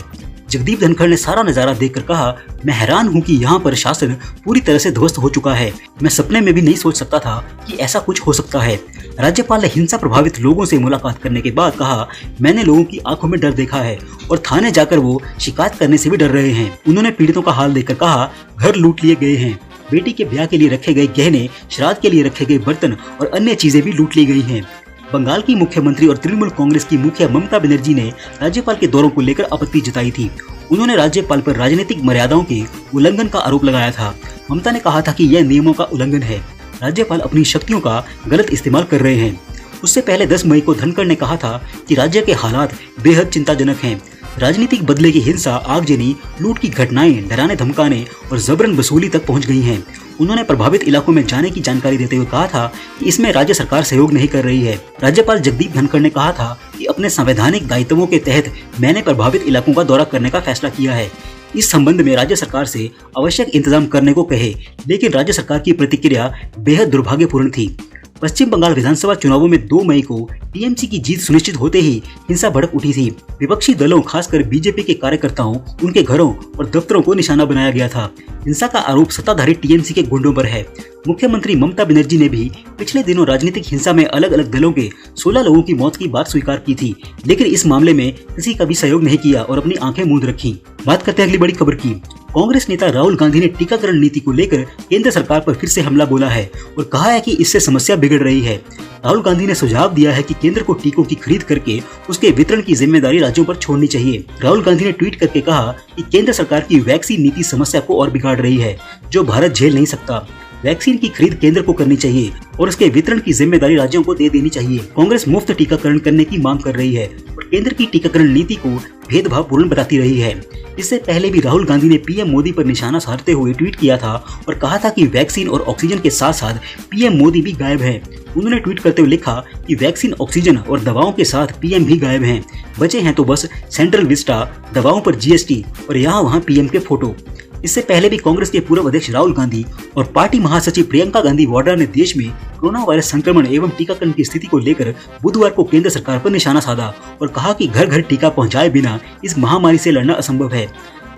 जगदीप धनखड़ ने सारा नजारा देखकर कहा, मैं हैरान हूँ कि यहाँ पर शासन पूरी तरह से ध्वस्त हो चुका है। मैं सपने में भी नहीं सोच सकता था कि ऐसा कुछ हो सकता है। राज्यपाल ने हिंसा प्रभावित लोगों से मुलाकात करने के बाद कहा, मैंने लोगों की आंखों में डर देखा है और थाने जाकर वो शिकायत करने से भी डर रहे हैं। उन्होंने पीड़ितों का हाल देखकर कहा, घर लूट लिए गए हैं, बेटी के ब्याह के लिए रखे गए गहने, श्राद्ध के लिए रखे गए बर्तन और अन्य चीजें भी लूट ली गई हैं। बंगाल की मुख्यमंत्री और तृणमूल कांग्रेस की मुखिया ममता बनर्जी ने राज्यपाल के दौरों को लेकर आपत्ति जताई थी। उन्होंने राज्यपाल पर राजनीतिक मर्यादाओं के उल्लंघन का आरोप लगाया था। ममता ने कहा था कि यह नियमों का उल्लंघन है, राज्यपाल अपनी शक्तियों का गलत इस्तेमाल कर रहे हैं। उससे पहले 10 मई को धनखड़ ने कहा था कि राज्य के हालात बेहद चिंताजनक हैं। राजनीतिक बदले की हिंसा, आगजनी, लूट की घटनाएं डराने धमकाने और जबरन वसूली तक पहुंच गई हैं। उन्होंने प्रभावित इलाकों में जाने की जानकारी देते हुए कहा था कि इसमें राज्य सरकार सहयोग नहीं कर रही है। राज्यपाल जगदीप धनखड़ ने कहा था कि अपने संवैधानिक दायित्वों के तहत मैंने प्रभावित इलाकों का दौरा करने का फैसला किया है। इस संबंध में राज्य सरकार से आवश्यक इंतजाम करने को कहे, लेकिन राज्य सरकार की प्रतिक्रिया बेहद दुर्भाग्यपूर्ण थी। पश्चिम बंगाल विधानसभा चुनावों में 2 मई को टीएमसी की जीत सुनिश्चित होते ही हिंसा भड़क उठी थी। विपक्षी दलों, खासकर बीजेपी के कार्यकर्ताओं, उनके घरों और दफ्तरों को निशाना बनाया गया था। हिंसा का आरोप सत्ताधारी टीएमसी के गुंडों पर है। मुख्यमंत्री ममता बनर्जी ने भी पिछले दिनों राजनीतिक हिंसा में अलग अलग दलों के 16 लोगों की मौत की बात स्वीकार की थी, लेकिन इस मामले में किसी का भी सहयोग नहीं किया और अपनी आंखें मूंद रखी। बात करते हैं अगली बड़ी खबर की। कांग्रेस नेता राहुल गांधी ने टीकाकरण नीति को लेकर केंद्र सरकार पर फिर से हमला बोला है और कहा है कि इससे समस्या बिगड़ रही है। राहुल गांधी ने सुझाव दिया है कि केंद्र को टीकों की खरीद करके उसके वितरण की जिम्मेदारी राज्यों पर छोड़नी चाहिए। राहुल गांधी ने ट्वीट करके कहा कि केंद्र सरकार की वैक्सीन नीति समस्या को और बिगाड़ रही है, जो भारत झेल नहीं सकता। वैक्सीन की खरीद केंद्र को करनी चाहिए और उसके वितरण की जिम्मेदारी राज्यों को दे देनी चाहिए। कांग्रेस मुफ्त टीकाकरण करने की मांग कर रही है और केंद्र की टीकाकरण नीति को भेदभावपूर्ण बताती रही है। इससे पहले भी राहुल गांधी ने पीएम मोदी पर निशाना साधते हुए ट्वीट किया था और कहा था कि वैक्सीन और ऑक्सीजन के साथ साथ पीएम मोदी भी गायब है। उन्होंने ट्वीट करते हुए लिखा कि वैक्सीन, ऑक्सीजन और दवाओं के साथ पीएम भी गायब हैं। बचे हैं तो बस सेंट्रल विस्टा, दवाओं पर जीएसटी और यहाँ वहाँ पीएम के फोटो। इससे पहले भी कांग्रेस के पूर्व अध्यक्ष राहुल गांधी और पार्टी महासचिव प्रियंका गांधी वाड्रा ने देश में कोरोना वायरस संक्रमण एवं टीकाकरण की स्थिति को लेकर बुधवार को केंद्र सरकार पर निशाना साधा और कहा कि घर घर टीका पहुंचाए बिना इस महामारी से लड़ना असंभव है।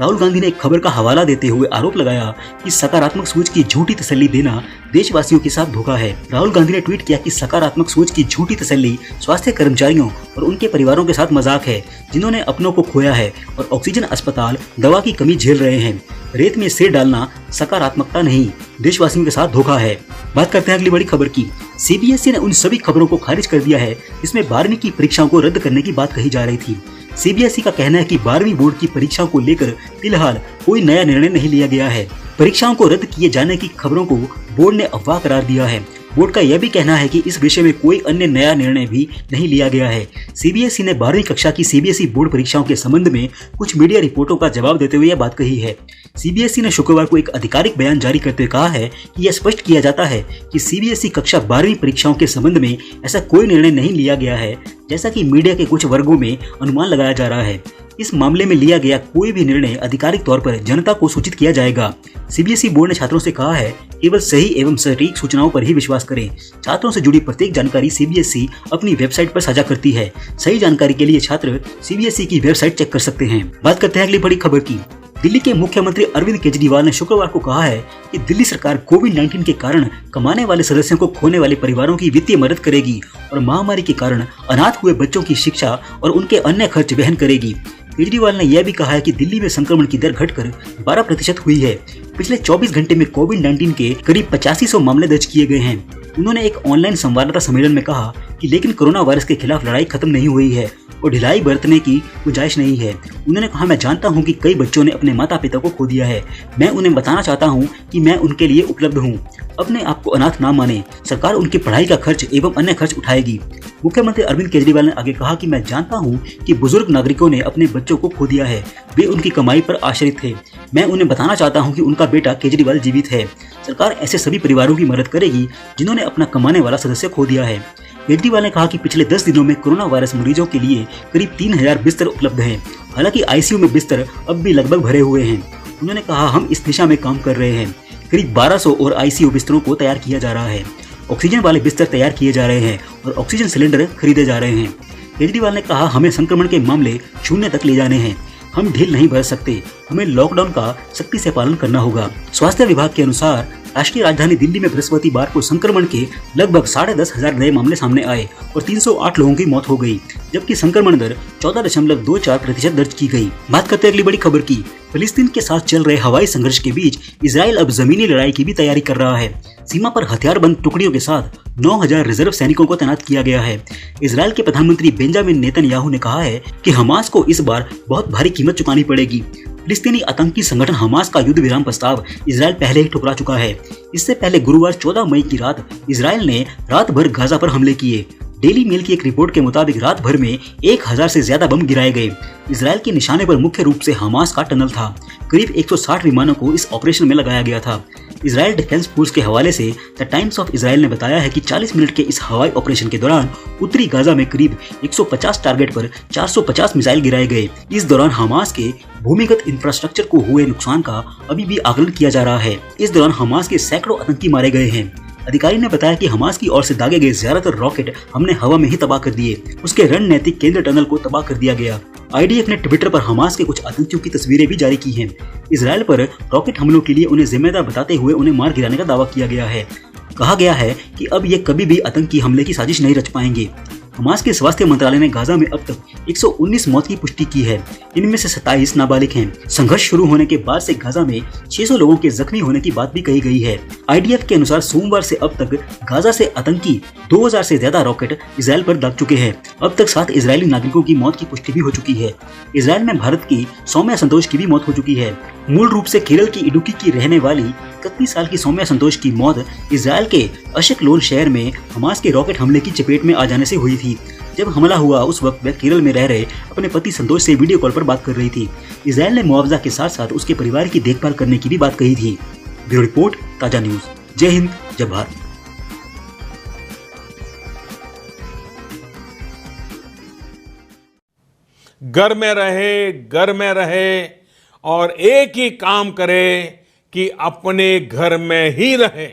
राहुल गांधी ने एक खबर का हवाला देते हुए आरोप लगाया कि सकारात्मक सोच की झूठी तसल्ली देना देशवासियों के साथ धोखा है। राहुल गांधी ने ट्वीट किया कि सकारात्मक सोच की झूठी तसल्ली स्वास्थ्य कर्मचारियों और उनके परिवारों के साथ मजाक है, जिन्होंने अपनों को खोया है और ऑक्सीजन, अस्पताल, दवा की कमी झेल रहे हैं। रेत में सिर डालना सकारात्मकता नहीं, देशवासियों के साथ धोखा है। बात करते हैं अगली बड़ी खबर की। सीबीएसई ने उन सभी खबरों को खारिज कर दिया है जिसमें 12वीं की परीक्षाओं को रद्द करने की बात कही जा रही थी। सीबीएसई का कहना है कि 12वीं बोर्ड की परीक्षाओं को लेकर फिलहाल कोई नया निर्णय नहीं लिया गया है। परीक्षाओं को रद्द किए जाने की खबरों को बोर्ड ने अफवाह करार दिया है। बोर्ड का यह भी कहना है कि इस विषय में कोई अन्य नया निर्णय भी नहीं लिया गया है। सीबीएसई ने 12वीं कक्षा की सीबीएसई बोर्ड परीक्षाओं के संबंध में कुछ मीडिया रिपोर्टों का जवाब देते हुए यह बात कही है। सीबीएसई ने शुक्रवार को एक आधिकारिक बयान जारी करते हुए कहा है कि यह स्पष्ट किया जाता है कि सीबीएसई कक्षा 12वीं परीक्षाओं के संबंध में ऐसा कोई निर्णय नहीं लिया गया है, जैसा कि मीडिया के कुछ वर्गों में अनुमान लगाया जा रहा है। इस मामले में लिया गया कोई भी निर्णय आधिकारिक तौर पर जनता को सूचित किया जाएगा। सीबीएसई बोर्ड ने छात्रों से कहा है केवल सही एवं सटीक सूचनाओं पर ही विश्वास करें। छात्रों से जुड़ी प्रत्येक जानकारी सीबीएसई अपनी वेबसाइट पर साझा करती है। सही जानकारी के लिए छात्र सीबीएसई की वेबसाइट चेक कर सकते हैं। बात करते हैं अगली बड़ी खबर की। दिल्ली के मुख्यमंत्री अरविंद केजरीवाल ने शुक्रवार को कहा है कि दिल्ली सरकार कोविड-19 के कारण कमाने वाले सदस्यों को खोने वाले परिवारों की वित्तीय मदद करेगी और महामारी के कारण अनाथ हुए बच्चों की शिक्षा और उनके अन्य खर्च वहन करेगी। केजरीवाल ने यह भी कहा है कि दिल्ली में संक्रमण की दर घटकर 12% हुई है। पिछले 24 घंटे में कोविड-19 के करीब 8500 मामले दर्ज किए गए हैं। उन्होंने एक ऑनलाइन संवाददाता सम्मेलन में कहा कि लेकिन कोरोना वायरस के खिलाफ लड़ाई खत्म नहीं हुई है और ढिलाई बरतने की गुंजाइश नहीं है। उन्होंने कहा, मैं जानता हूं कि कई बच्चों ने अपने माता पिता को खो दिया है। मैं उन्हें बताना चाहता हूं कि मैं उनके लिए उपलब्ध हूं। अपने आप को अनाथ ना माने, सरकार उनकी पढ़ाई का खर्च एवं अन्य खर्च उठाएगी। मुख्यमंत्री अरविंद केजरीवाल ने आगे कहा कि मैं जानता हूं कि बुजुर्ग नागरिकों ने अपने बच्चों को खो दिया है, वे उनकी कमाई पर आश्रित थे। मैं उन्हें बताना चाहता हूं कि उनका बेटा केजरीवाल जीवित है। सरकार ऐसे सभी परिवारों की मदद करेगी जिन्होंने अपना कमाने वाला सदस्य खो दिया है। केजरीवाल ने कहा कि पिछले 10 दिनों में कोरोना वायरस मरीजों के लिए करीब 3000 बिस्तर उपलब्ध हैं। हालांकि आईसीयू में बिस्तर अब भी लगभग भरे हुए हैं। उन्होंने कहा, हम इस दिशा में काम कर रहे हैं। करीब 1200 और आईसीयू बिस्तरों को तैयार किया जा रहा है। ऑक्सीजन वाले बिस्तर तैयार किए जा रहे हैं और ऑक्सीजन सिलेंडर खरीदे जा रहे हैं। केजरीवाल ने कहा, हमें संक्रमण के मामले 0 तक ले जाने हैं। हम ढील नहीं बरत सकते, हमें लॉकडाउन का सख्ती से पालन करना होगा। स्वास्थ्य विभाग के अनुसार राष्ट्रीय राजधानी दिल्ली में बृहस्पतिवार को संक्रमण के लगभग 10,500 नए मामले सामने आए और 308 लोगों की मौत हो गई, जबकि संक्रमण दर 14.24% दर्ज की गई। बात करते हैं अगली बड़ी खबर की। फिलिस्तीन के साथ चल रहे हवाई संघर्ष के बीच इजराइल अब जमीनी लड़ाई की भी तैयारी कर रहा है। सीमा पर हथियारबंद टुकड़ियों के साथ 9,000 रिजर्व सैनिकों को तैनात किया गया है। इजराइल के प्रधानमंत्री बेंजामिन नेतन्याहू ने कहा है कि हमास को इस बार बहुत भारी कीमत चुकानी पड़ेगी। फिलिस्तीनी आतंकी संगठन हमास का युद्ध विराम प्रस्ताव इजराइल पहले ही ठुकरा चुका है। इससे पहले गुरुवार 14 मई की रात इजराइल ने रात भर गाजा पर हमले किए। डेली मेल की एक रिपोर्ट के मुताबिक रात भर में 1000 से ज्यादा बम गिराए गए। इजराइल के निशाने पर मुख्य रूप से हमास का टनल था। करीब 160 विमानों को इस ऑपरेशन में लगाया गया था। इजराइल डिफेंस फोर्स के हवाले से द टाइम्स ऑफ इजराइल ने बताया है कि 40 मिनट के इस हवाई ऑपरेशन के दौरान उत्तरी गाजा में करीब 150 टारगेट पर 450 मिसाइल गिराए गए। इस दौरान हमास के भूमिगत इंफ्रास्ट्रक्चर को हुए नुकसान का अभी भी आकलन किया जा रहा है। इस दौरान हमास के सैकड़ों आतंकी मारे गए हैं। अधिकारी ने बताया कि हमास की ओर से दागे गए ज्यादातर रॉकेट हमने हवा में ही तबाह कर दिए। उसके रणनीतिक केंद्र टनल को तबाह कर दिया गया। आईडीएफ ने ट्विटर पर हमास के कुछ आतंकियों की तस्वीरें भी जारी की हैं। इजराइल पर रॉकेट हमलों के लिए उन्हें जिम्मेदार बताते हुए उन्हें मार गिराने का दावा किया गया है। कहा गया है कि अब ये कभी भी आतंकी हमले की साजिश नहीं रच पाएंगे। हमास के स्वास्थ्य मंत्रालय ने गाजा में अब तक 119 मौत की पुष्टि की है। इनमें से 27 नाबालिग हैं। संघर्ष शुरू होने के बाद से गाजा में 600 लोगों के जख्मी होने की बात भी कही गई है। आईडीएफ के अनुसार सोमवार से अब तक गाजा से आतंकी 2000 से ज्यादा रॉकेट इजराइल पर दाग चुके हैं। अब तक 7 इजरायली नागरिकों की मौत की पुष्टि भी हो चुकी है। इजराइल में भारत की सौम्या संतोष की भी मौत हो चुकी है। मूल रूप से केरल की इडुक्की की रहने वाली 31 साल की सौम्या संतोष की मौत इजराइल के अशकलोन शहर में हमास के रॉकेट हमले की चपेट में आ जाने से हुई थी। जब हमला हुआ उस वक्त वह केरल में रह रहे अपने पति संतोष से वीडियो कॉल पर बात कर रही थी। इजराइल ने मुआवजा के साथ साथ उसके परिवार की देखभाल करने की भी बात कही थी। ब्यूरो रिपोर्ट, ताजा न्यूज। जय हिंद, जय भारत। घर में रहे और एक ही काम करे कि अपने घर में ही रहे।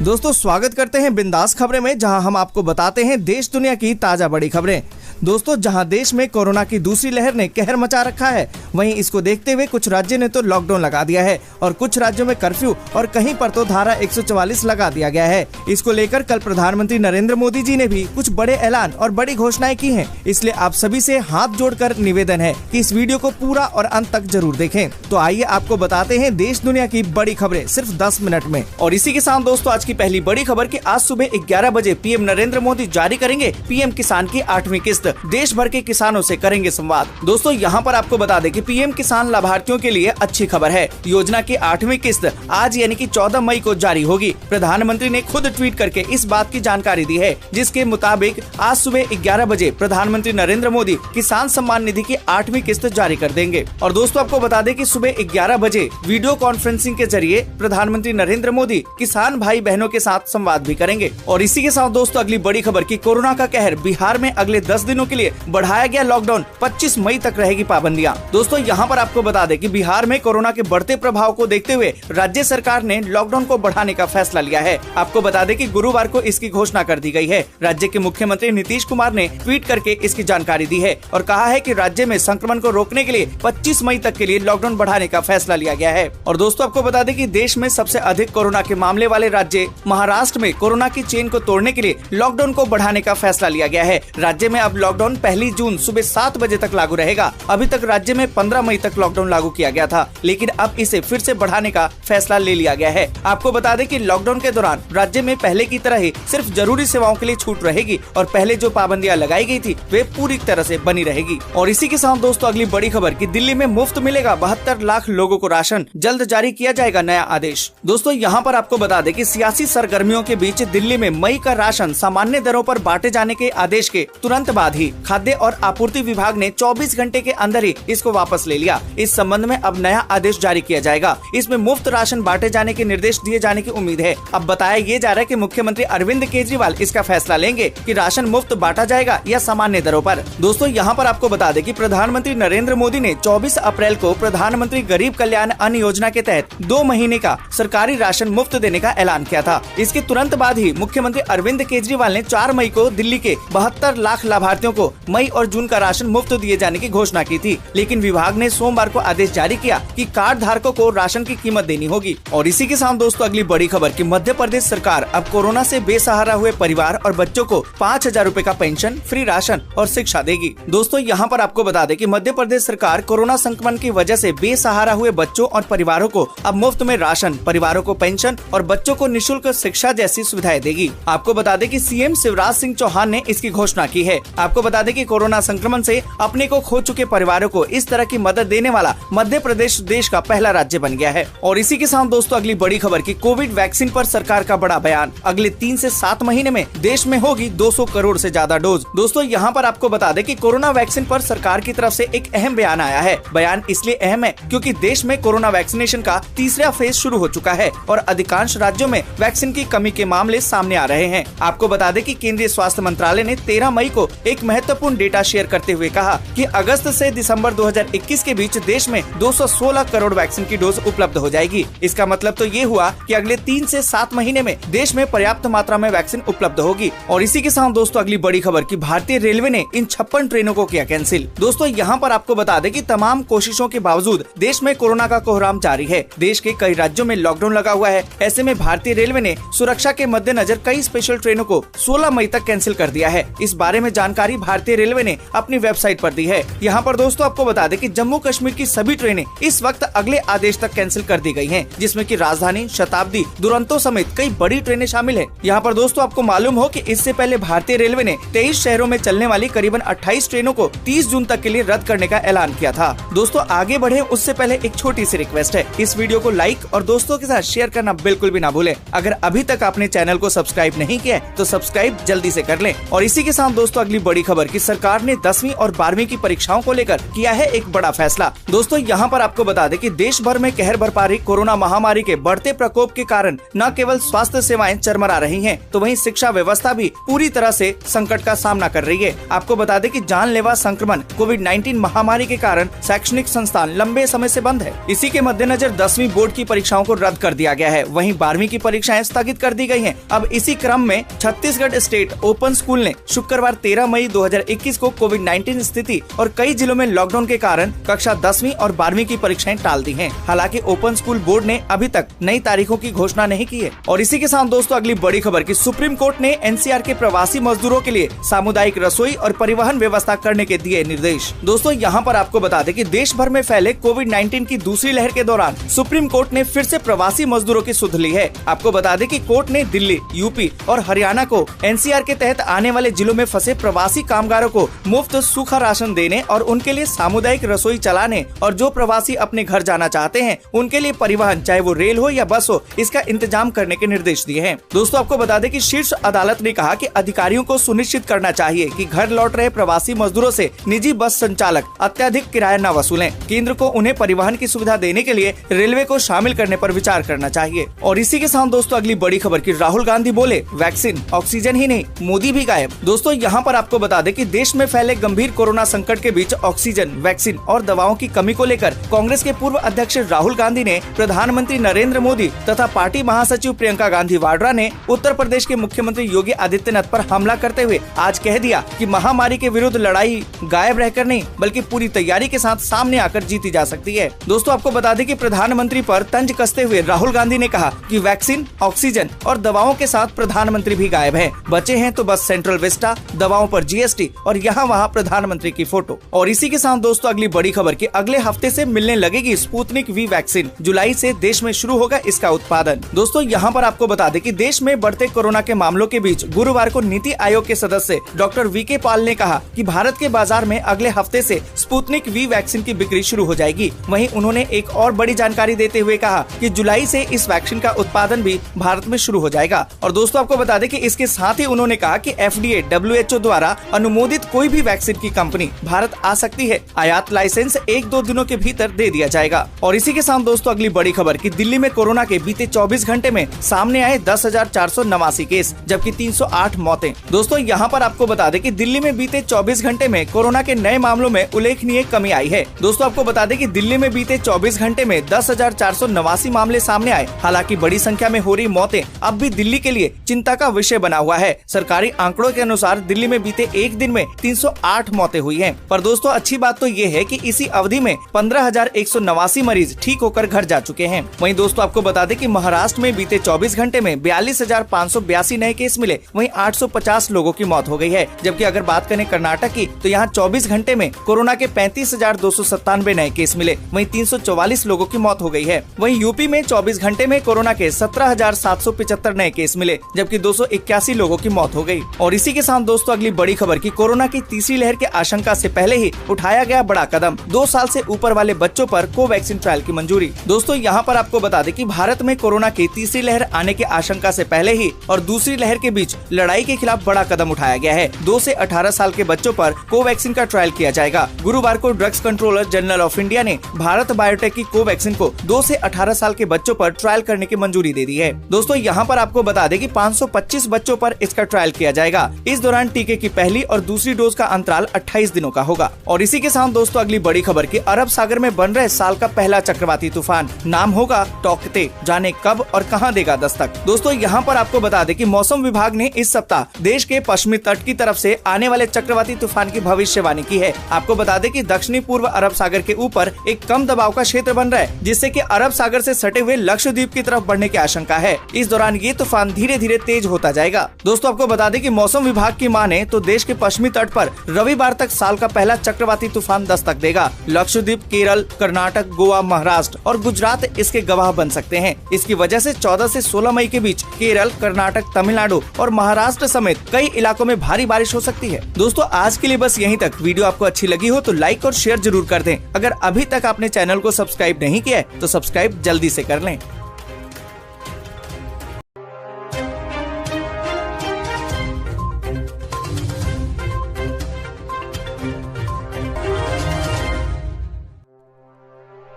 दोस्तों स्वागत करते हैं बिंदास खबरें में, जहां हम आपको बताते हैं देश दुनिया की ताजा बड़ी खबरें। दोस्तों जहां देश में कोरोना की दूसरी लहर ने कहर मचा रखा है, वहीं इसको देखते हुए कुछ राज्यों ने तो लॉकडाउन लगा दिया है और कुछ राज्यों में कर्फ्यू और कहीं पर तो धारा 144 लगा दिया गया है। इसको लेकर कल प्रधानमंत्री नरेंद्र मोदी जी ने भी कुछ बड़े ऐलान और बड़ी घोषणाएं की हैं। इसलिए आप सभी से हाथ जोड़कर निवेदन है कि इस वीडियो को पूरा और अंत तक जरूर देखें। तो आइए आपको बताते हैं देश दुनिया की बड़ी खबरें सिर्फ 10 मिनट में। और इसी के साथ दोस्तों आज की पहली बड़ी खबर कि आज सुबह 11 बजे पीएम नरेंद्र मोदी जारी करेंगे पीएम किसान की 8वीं किस्त। देश भर के किसानों से करेंगे संवाद। दोस्तों यहाँ पर आपको बता दें कि पीएम किसान लाभार्थियों के लिए अच्छी खबर है। योजना की 8वीं किस्त आज यानी कि 14 मई को जारी होगी। प्रधानमंत्री ने खुद ट्वीट करके इस बात की जानकारी दी है, जिसके मुताबिक आज सुबह 11 बजे प्रधानमंत्री नरेंद्र मोदी किसान सम्मान निधि की 8वीं किस्त जारी कर देंगे। और दोस्तों आपको बता दें कि सुबह 11 बजे वीडियो कॉन्फ्रेंसिंग के जरिए प्रधानमंत्री नरेंद्र मोदी किसान भाई बहनों के साथ संवाद भी करेंगे। और इसी के साथ दोस्तों अगली बड़ी खबर की कोरोना का कहर, बिहार में अगले 10 दिनों के लिए बढ़ाया गया लॉकडाउन, 25 मई तक रहेगी पाबंदियां। दोस्तों यहाँ पर आपको बता दें कि बिहार में कोरोना के बढ़ते प्रभाव को देखते हुए राज्य सरकार ने लॉकडाउन को बढ़ाने का फैसला लिया है। आपको बता दें कि गुरुवार को इसकी घोषणा कर दी गई है। राज्य के मुख्यमंत्री नीतीश कुमार ने ट्वीट करके इसकी जानकारी दी है और कहा है कि राज्य में संक्रमण को रोकने के लिए 25 मई तक के लिए लॉकडाउन बढ़ाने का फैसला लिया गया है। और दोस्तों आपको बता दें कि देश में सबसे अधिक कोरोना के मामले वाले राज्य महाराष्ट्र में कोरोना की चेन को तोड़ने के लिए लॉकडाउन को बढ़ाने का फैसला लिया गया है। राज्य में अब लॉकडाउन 1 जून सुबह 7 बजे तक लागू रहेगा। अभी तक राज्य में 15 मई तक लॉकडाउन लागू किया गया था, लेकिन अब इसे फिर से बढ़ाने का फैसला ले लिया गया है। आपको बता दें कि लॉकडाउन के दौरान राज्य में पहले की तरह ही सिर्फ जरूरी सेवाओं के लिए छूट रहेगी और पहले जो पाबंदियां लगाई गई थी वे पूरी तरह से बनी रहेगी। और इसी के साथ दोस्तों अगली बड़ी खबर कि दिल्ली में मुफ्त मिलेगा 72 लाख लोगों को राशन, जल्द जारी किया जाएगा नया आदेश। दोस्तों यहाँ पर आपको बता दें कि सियासी सरगर्मियों के बीच दिल्ली में मई का राशन सामान्य दरों पर बांटे जाने के आदेश के तुरंत बाद बाद ही खाद्य और आपूर्ति विभाग ने 24 घंटे के अंदर ही इसको वापस ले लिया। इस संबंध में अब नया आदेश जारी किया जाएगा। इसमें मुफ्त राशन बांटे जाने के निर्देश दिए जाने की उम्मीद है। अब बताया ये जा रहा है कि मुख्यमंत्री अरविंद केजरीवाल इसका फैसला लेंगे कि राशन मुफ्त बांटा जाएगा या सामान्य दरों पर। दोस्तों यहाँ पर आपको बता दें कि प्रधानमंत्री नरेंद्र मोदी ने 24 अप्रैल को प्रधानमंत्री गरीब कल्याण अन्न योजना के तहत 2 महीने का सरकारी राशन मुफ्त देने का ऐलान किया था। इसके तुरंत बाद ही मुख्यमंत्री अरविंद केजरीवाल ने 4 मई को दिल्ली के 72 लाख लाभार्थियों को मई और जून का राशन मुफ्त दिए जाने की घोषणा की थी। लेकिन विभाग ने सोमवार को आदेश जारी किया कि कार्ड धारकों को राशन की कीमत देनी होगी। और इसी के साथ दोस्तों अगली बड़ी खबर कि मध्य प्रदेश सरकार अब कोरोना से बेसहारा हुए परिवार और बच्चों को 5,000 रूपए का पेंशन, फ्री राशन और शिक्षा देगी। दोस्तों यहाँ पर आपको बता दें कि मध्य प्रदेश सरकार कोरोना संक्रमण की वजह से बेसहारा हुए बच्चों और परिवारों को अब मुफ्त में राशन, परिवारों को पेंशन और बच्चों को निःशुल्क शिक्षा जैसी सुविधाएं देगी। आपको बता दें कि सीएम शिवराज सिंह चौहान ने इसकी घोषणा की है। आपको बता दें कि कोरोना संक्रमण से अपने को खो चुके परिवारों को इस तरह की मदद देने वाला मध्य प्रदेश देश का पहला राज्य बन गया है। और इसी के साथ दोस्तों अगली बड़ी खबर की कोविड वैक्सीन पर सरकार का बड़ा बयान। अगले 3 से 7 महीने में देश में होगी 200 करोड़ से ज्यादा डोज। दोस्तों यहाँ पर आपको बता दें कि कोरोना वैक्सीन पर सरकार की तरफ से एक अहम बयान आया है। बयान इसलिए अहम है क्योंकि देश में कोरोना वैक्सीनेशन का तीसरा फेज शुरू हो चुका है और अधिकांश राज्यों में वैक्सीन की कमी के मामले सामने आ रहे हैं। आपको बता दें कि केंद्रीय स्वास्थ्य मंत्रालय ने 13 मई को एक महत्वपूर्ण डेटा शेयर करते हुए कहा कि अगस्त से दिसंबर 2021 के बीच देश में 216 करोड़ वैक्सीन की डोज उपलब्ध हो जाएगी। इसका मतलब तो ये हुआ कि अगले 3 से 7 महीने में देश में पर्याप्त मात्रा में वैक्सीन उपलब्ध होगी। और इसी के साथ दोस्तों अगली बड़ी खबर कि भारतीय रेलवे ने इन 56 ट्रेनों को किया कैंसिल। दोस्तों यहाँ पर आपको बता दें कि तमाम कोशिशों के बावजूद देश में कोरोना का कोहराम जारी है। देश के कई राज्यों में लॉकडाउन लगा हुआ है। ऐसे में भारतीय रेलवे ने सुरक्षा के मद्देनजर कई स्पेशल ट्रेनों को 16 मई तक कैंसिल कर दिया है। इस बारे में जानकारी भारतीय रेलवे ने अपनी वेबसाइट पर दी है। यहाँ पर दोस्तों आपको बता दें कि जम्मू कश्मीर की सभी ट्रेनें इस वक्त अगले आदेश तक कैंसिल कर दी गई हैं, जिसमें कि राजधानी, शताब्दी, दुरंतो समेत कई बड़ी ट्रेनें शामिल है। यहाँ पर दोस्तों आपको मालूम हो कि इससे पहले भारतीय रेलवे ने 23 शहरों में चलने वाली करीबन 28 ट्रेनों को 30 जून तक के लिए रद्द करने का ऐलान किया था। दोस्तों आगे बढ़े उससे पहले एक छोटी सी रिक्वेस्ट है, इस वीडियो को लाइक और दोस्तों के साथ शेयर करना बिल्कुल भी ना भूलें। अगर अभी तक आपने चैनल को सब्सक्राइब नहीं किया है तो सब्सक्राइब जल्दी से कर लें। और इसी के साथ दोस्तों अगली बड़ी खबर की सरकार ने 10वीं और 12वीं की परीक्षाओं को लेकर किया है एक बड़ा फैसला। दोस्तों यहाँ पर आपको बता दें कि देश भर में कहर बरपा रही कोरोना महामारी के बढ़ते प्रकोप के कारण न केवल स्वास्थ्य सेवाएं चरमरा रही हैं, तो वहीं शिक्षा व्यवस्था भी पूरी तरह से संकट का सामना कर रही है। आपको बता दें कि जानलेवा संक्रमण कोविड-19 महामारी के कारण शैक्षणिक संस्थान लंबे समय से बंद है। इसी के मद्देनजर 10वीं बोर्ड की परीक्षाओं को रद्द कर दिया गया है। वहीं 12वीं की परीक्षाएं स्थगित कर दी गई हैं। अब इसी क्रम में छत्तीसगढ़ स्टेट ओपन स्कूल ने शुक्रवार 13 मई 2021 को कोविड-19 स्थिति और कई जिलों में लॉकडाउन के कारण कक्षा 10वीं और 12वीं की परीक्षाएं टाल दी हैं। हालांकि ओपन स्कूल बोर्ड ने अभी तक नई तारीखों की घोषणा नहीं की है। और इसी के साथ दोस्तों अगली बड़ी खबर की सुप्रीम कोर्ट ने एनसीआर के प्रवासी मजदूरों के लिए सामुदायिक रसोई और परिवहन व्यवस्था करने के दिए निर्देश। दोस्तों यहाँ पर आपको बता दें कि देश भर में फैले कोविड-19 की दूसरी लहर के दौरान सुप्रीम कोर्ट ने फिर से प्रवासी मजदूरों की सुध ली है। आपको बता दें कि कोर्ट ने दिल्ली, यूपी और हरियाणा को एनसीआर के तहत आने वाले जिलों में फंसे प्रवासी कामगारों को मुफ्त सूखा राशन देने और उनके लिए सामुदायिक रसोई चलाने और जो प्रवासी अपने घर जाना चाहते हैं उनके लिए परिवहन, चाहे वो रेल हो या बस हो, इसका इंतजाम करने के निर्देश दिए हैं। दोस्तों आपको बता दें कि शीर्ष अदालत ने कहा कि अधिकारियों को सुनिश्चित करना चाहिए कि घर लौट रहे प्रवासी मजदूरों से निजी बस संचालक अत्यधिक किराया न वसूलें। केंद्र को उन्हें परिवहन की सुविधा देने के लिए रेलवे को शामिल करने पर विचार करना चाहिए। और इसी के साथ दोस्तों अगली बड़ी खबर की राहुल गांधी बोले वैक्सीन, ऑक्सीजन ही नहीं मोदी भी गायब। दोस्तों यहाँ पर आपको बता दें कि देश में फैले गंभीर कोरोना संकट के बीच ऑक्सीजन, वैक्सीन और दवाओं की कमी को लेकर कांग्रेस के पूर्व अध्यक्ष राहुल गांधी ने प्रधानमंत्री नरेंद्र मोदी तथा पार्टी महासचिव प्रियंका गांधी वाड्रा ने उत्तर प्रदेश के मुख्यमंत्री योगी आदित्यनाथ पर हमला करते हुए आज कह दिया कि महामारी के विरुद्ध लड़ाई गायब रहकर नहीं बल्कि पूरी तैयारी के साथ सामने आकर जीती जा सकती है। दोस्तों आपको बता दें कि प्रधानमंत्री पर तंज कसते हुए राहुल गांधी ने कहा कि वैक्सीन, ऑक्सीजन और दवाओं के साथ प्रधानमंत्री भी गायब है, बचे हैं तो बस सेंट्रल विस्टा, दवाओं पर जीएसटी और यहाँ वहाँ प्रधानमंत्री की फोटो। और इसी के साथ दोस्तों अगली बड़ी खबर की अगले हफ्ते से मिलने लगेगी स्पुतनिक वी वैक्सीन। जुलाई से देश में शुरू होगा इसका उत्पादन। दोस्तों यहाँ पर आपको बता दें कि देश में बढ़ते कोरोना के मामलों के बीच गुरुवार को नीति आयोग के सदस्य डॉक्टर वीके पॉल ने कहा कि भारत के बाजार में अगले हफ्ते से स्पुतनिक वी वैक्सीन की बिक्री शुरू हो जाएगी। वहीं उन्होंने एक और बड़ी जानकारी देते हुए कहा कि जुलाई से इस वैक्सीन का उत्पादन भी भारत में शुरू हो जाएगा। और दोस्तों आपको बता दें कि इसके साथ ही उन्होंने कहा कि FDA WHO द्वारा अनुमोदित कोई भी वैक्सीन की कंपनी भारत आ सकती है। आयात लाइसेंस 1-2 दिनों के भीतर दे दिया जाएगा। और इसी के साथ दोस्तों अगली बड़ी खबर कि दिल्ली में कोरोना के बीते 24 घंटे में सामने आए 10,489 केस, जबकि 308 मौतें। दोस्तों यहाँ पर आपको बता दें कि दिल्ली में बीते 24 घंटे में कोरोना के नए मामलों में उल्लेखनीय कमी आई है। दोस्तों आपको बता दें कि दिल्ली में बीते 24 घंटे में 10,489 मामले सामने आए। हालांकि बड़ी संख्या में हो रही मौतें अब भी दिल्ली के लिए चिंता का विषय बना हुआ है। सरकारी आंकड़ों के अनुसार दिल्ली में बीते एक दिन में 308 मौतें हुई हैं। पर दोस्तों अच्छी बात तो ये है कि इसी अवधि में 15,189 मरीज ठीक होकर घर जा चुके हैं। वहीं दोस्तों आपको बता दें कि महाराष्ट्र में बीते 24 घंटे में 42,582 नए केस मिले, वहीं 850 लोगों की मौत हो गई है। जबकि अगर बात करें कर्नाटक की तो यहाँ 24 घंटे में कोरोना के 35,297 नए केस मिले, वहीं 344 लोगों की मौत हो गई है। वहीं यूपी में 24 घंटे में कोरोना के 17,775 नए केस मिले, जबकि 281 लोगों की मौत हो गई। और इसी के साथ दोस्तों अगली बड़ी खबर की कोरोना की तीसरी लहर के आशंका से पहले ही उठाया गया बड़ा कदम, 2 साल से ऊपर वाले बच्चों पर कोवैक्सीन ट्रायल की मंजूरी। दोस्तों यहाँ पर आपको बता दें कि भारत में कोरोना की तीसरी लहर आने की आशंका से पहले ही और दूसरी लहर के बीच लड़ाई के खिलाफ बड़ा कदम उठाया गया है। 2 से 18 साल के बच्चों पर कोवैक्सीन का ट्रायल किया जाएगा। गुरुवार को drugs controller general of India ने भारत बायोटेक की कोवैक्सीन को 2 से 18 साल के बच्चों पर ट्रायल करने की मंजूरी दे दी है। दोस्तों यहाँ पर आपको बता दें कि 525 बच्चों पर इसका ट्रायल किया जाएगा। इस दौरान टीके की पहली और दूसरी डोज का अंतराल 28 दिनों का होगा। और इसी के साथ दोस्तों अगली बड़ी खबर की अरब सागर में बन रहे साल का पहला चक्रवाती तूफान, नाम होगा टॉकते, जाने कब और कहां देगा दस्तक। दोस्तों यहाँ पर आपको बता दें कि मौसम विभाग ने इस सप्ताह देश के पश्चिमी तट की तरफ से आने वाले चक्रवाती तूफान की भविष्यवाणी की है। आपको बता दें कि दक्षिणी पूर्व अरब सागर के ऊपर एक कम दबाव का क्षेत्र बन रहा है, जिससे कि अरब सागर से सटे हुए लक्षद्वीप की तरफ बढ़ने की आशंका है। इस दौरान ये तूफान धीरे धीरे तेज होता जाएगा। दोस्तों आपको बता दें कि मौसम विभाग की माने तो देश के पश्चिमी तट पर रविवार तक साल का पहला चक्रवाती तूफान दस्तक देगा। लक्षद्वीप, केरल, कर्नाटक, गोवा, महाराष्ट्र और गुजरात इसके गवाह बन सकते हैं। इसकी वजह से 14 से 16 मई के बीच केरल, कर्नाटक, तमिलनाडु और महाराष्ट्र समेत कई इलाकों में भारी बारिश हो सकती है। दोस्तों आज के लिए बस यहीं तक। वीडियो आपको अच्छी लगी हो तो लाइक और शेयर जरूर कर दें। अगर अभी तक आपने चैनल को सब्सक्राइब नहीं किया है तो सब्सक्राइब जल्दी से कर लें।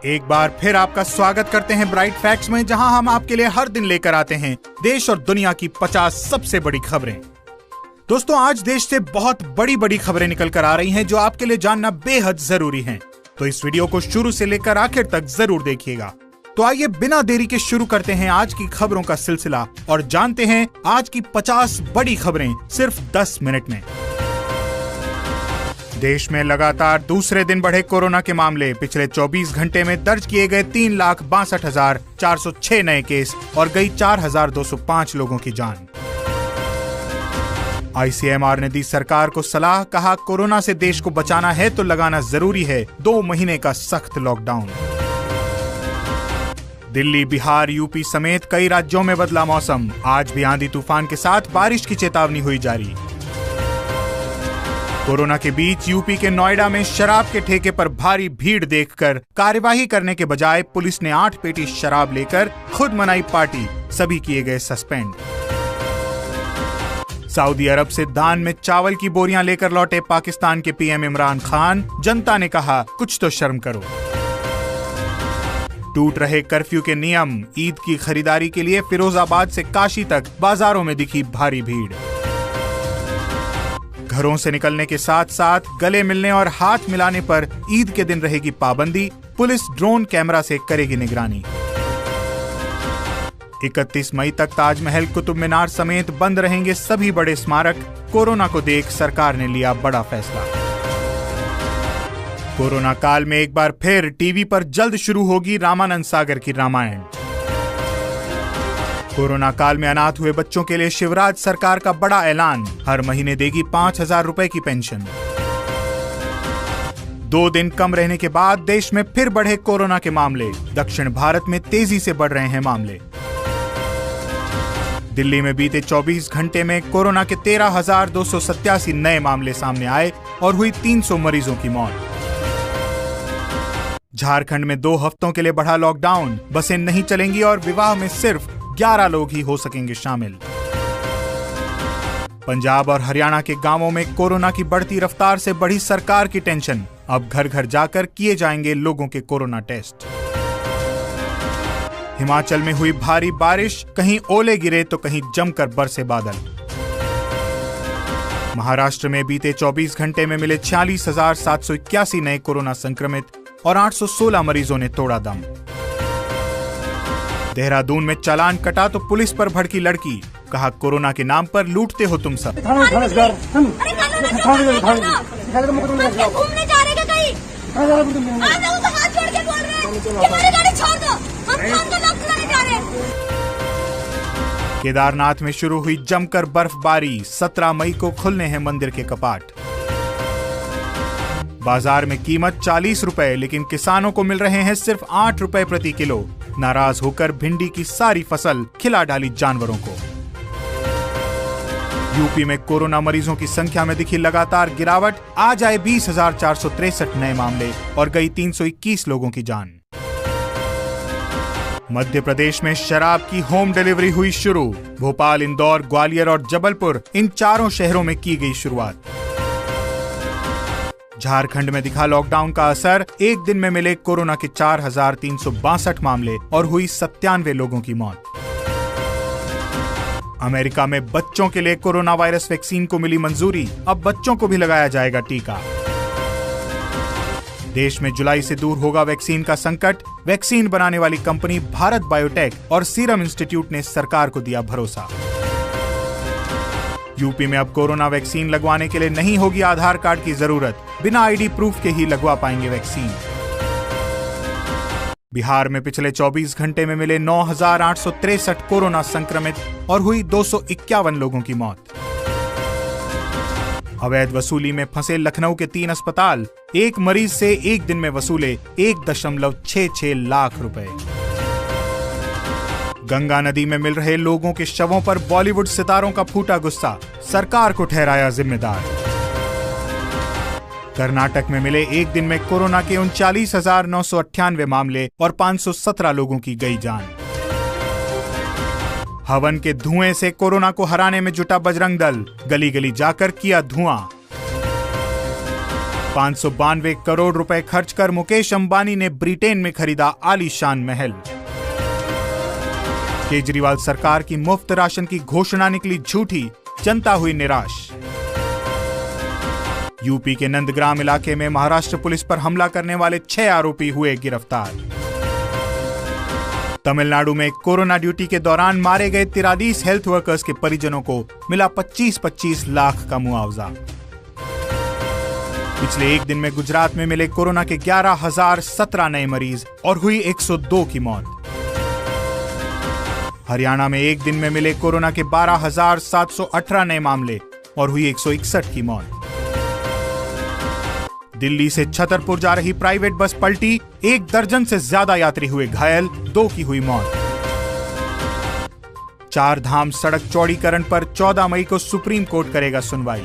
एक बार फिर आपका स्वागत करते हैं ब्राइट फैक्ट्स में, जहां हम आपके लिए हर दिन लेकर आते हैं देश और दुनिया की 50 सबसे बड़ी खबरें। दोस्तों आज देश से बहुत बड़ी बड़ी खबरें निकल कर आ रही हैं जो आपके लिए जानना बेहद जरूरी हैं। तो इस वीडियो को शुरू से लेकर आखिर तक जरूर देखिएगा। तो आइए बिना देरी के शुरू करते हैं आज की खबरों का सिलसिला और जानते हैं आज की 50 बड़ी खबरें सिर्फ 10 मिनट में। देश में लगातार दूसरे दिन बढ़े कोरोना के मामले। पिछले 24 घंटे में दर्ज किए गए 3,62,406 नए केस और गई 4,205 लोगों की जान। ICMR ने दी सरकार को सलाह, कहा कोरोना से देश को बचाना है तो लगाना जरूरी है 2 महीने का सख्त लॉकडाउन। दिल्ली, बिहार, यूपी समेत कई राज्यों में बदला मौसम। आज भी आंधी तूफान के साथ बारिश की चेतावनी हुई जारी। कोरोना के बीच यूपी के नोएडा में शराब के ठेके पर भारी भीड़ देखकर कार्यवाही करने के बजाय पुलिस ने 8 पेटी शराब लेकर खुद मनाई पार्टी, सभी किए गए सस्पेंड। सऊदी अरब से दान में चावल की बोरियां लेकर लौटे पाकिस्तान के PM इमरान खान, जनता ने कहा कुछ तो शर्म करो। टूट रहे कर्फ्यू के नियम। ईद की खरीदारी के लिए फिरोजाबाद से काशी तक बाजारों में दिखी भारी भीड़। घरों से निकलने के साथ साथ गले मिलने और हाथ मिलाने पर ईद के दिन रहेगी पाबंदी। पुलिस ड्रोन कैमरा से करेगी निगरानी। 31 मई तक ताजमहल, कुतुब मीनार समेत बंद रहेंगे सभी बड़े स्मारक। कोरोना को देख सरकार ने लिया बड़ा फैसला। कोरोना काल में एक बार फिर टीवी पर जल्द शुरू होगी रामानंद सागर की रामायण। कोरोना काल में अनाथ हुए बच्चों के लिए शिवराज सरकार का बड़ा ऐलान, हर महीने देगी 5,000 रुपए की पेंशन। 2 दिन कम रहने के बाद देश में फिर बढ़े कोरोना के मामले। दक्षिण भारत में तेजी से बढ़ रहे हैं मामले। दिल्ली में बीते 24 घंटे में कोरोना के 13,287 नए मामले सामने आए और हुई 300 मरीजों की मौत। झारखंड में 2 हफ्तों के लिए बढ़ा लॉकडाउन। बसें नहीं चलेंगी और विवाह में सिर्फ 11 लोग ही हो सकेंगे शामिल। पंजाब और हरियाणा के गांवों में कोरोना की बढ़ती रफ्तार से बढ़ी सरकार की टेंशन। अब घर घर जाकर किए जाएंगे लोगों के कोरोना टेस्ट। हिमाचल में हुई भारी बारिश, कहीं ओले गिरे तो कहीं जमकर बरसे बादल। महाराष्ट्र में बीते 24 घंटे में मिले 46,781 नए कोरोना संक्रमित और 816 मरीजों ने तोड़ा दम। देहरादून में चालान कटा तो पुलिस पर भड़की लड़की, कहा कोरोना के नाम पर लूटते हो तुम सब। केदारनाथ में शुरू हुई जमकर बर्फबारी, 17 मई को खुलने हैं मंदिर के कपाट। बाजार में कीमत 40 रुपए, लेकिन किसानों को मिल रहे हैं सिर्फ 8 रुपए प्रति किलो। नाराज होकर भिंडी की सारी फसल खिला डाली जानवरों को। यूपी में कोरोना मरीजों की संख्या में दिखी लगातार गिरावट, आज आए 20,463 नए मामले और गई 321 लोगों की जान। मध्य प्रदेश में शराब की होम डिलीवरी हुई शुरू। भोपाल, इंदौर, ग्वालियर और जबलपुर, इन चारों शहरों में की गई शुरुआत। झारखंड में दिखा लॉकडाउन का असर, एक दिन में मिले कोरोना के 4,362 मामले और हुई 97 लोगों की मौत। अमेरिका में बच्चों के लिए कोरोना वायरस वैक्सीन को मिली मंजूरी, अब बच्चों को भी लगाया जाएगा टीका। देश में जुलाई से दूर होगा वैक्सीन का संकट, वैक्सीन बनाने वाली कंपनी भारत बायोटेक और सीरम इंस्टीट्यूट ने सरकार को दिया भरोसा। यूपी में अब कोरोना वैक्सीन लगवाने के लिए नहीं होगी आधार कार्ड की जरूरत, बिना आईडी प्रूफ के ही लगवा पाएंगे वैक्सीन। बिहार में पिछले 24 घंटे में मिले 9,863 कोरोना संक्रमित और हुई 251 लोगों की मौत। अवैध वसूली में फंसे लखनऊ के 3 अस्पताल, एक मरीज से एक दिन में वसूले 1.66 लाख रुपए। गंगा नदी में मिल रहे लोगों के शवों पर बॉलीवुड सितारों का फूटा गुस्सा, सरकार को ठहराया जिम्मेदार। कर्नाटक में मिले एक दिन में कोरोना के 39,998 मामले और 517 लोगों की गई जान। हवन के धुएं से कोरोना को हराने में जुटा बजरंग दल, गली गली जाकर किया धुआं। 592 करोड़ रुपए खर्च कर मुकेश अंबानी ने ब्रिटेन में खरीदा आलीशान महल। केजरीवाल सरकार की मुफ्त राशन की घोषणा निकली झूठी, जनता हुई निराश। यूपी के नंदग्राम इलाके में महाराष्ट्र पुलिस पर हमला करने वाले 6 आरोपी हुए गिरफ्तार। तमिलनाडु में कोरोना ड्यूटी के दौरान मारे गए 43 हेल्थ वर्कर्स के परिजनों को मिला 25-25 लाख का मुआवजा। पिछले एक दिन में गुजरात में मिले कोरोना के 11,017 नए मरीज और हुई 102 की मौत। हरियाणा में एक दिन में मिले कोरोना के 12,718 नए मामले और हुई 161 की मौत। दिल्ली से छतरपुर जा रही प्राइवेट बस पलटी, 1 दर्जन से ज्यादा यात्री हुए घायल, 2 की हुई मौत। 4 धाम सड़क चौड़ीकरण पर 14 मई को सुप्रीम कोर्ट करेगा सुनवाई।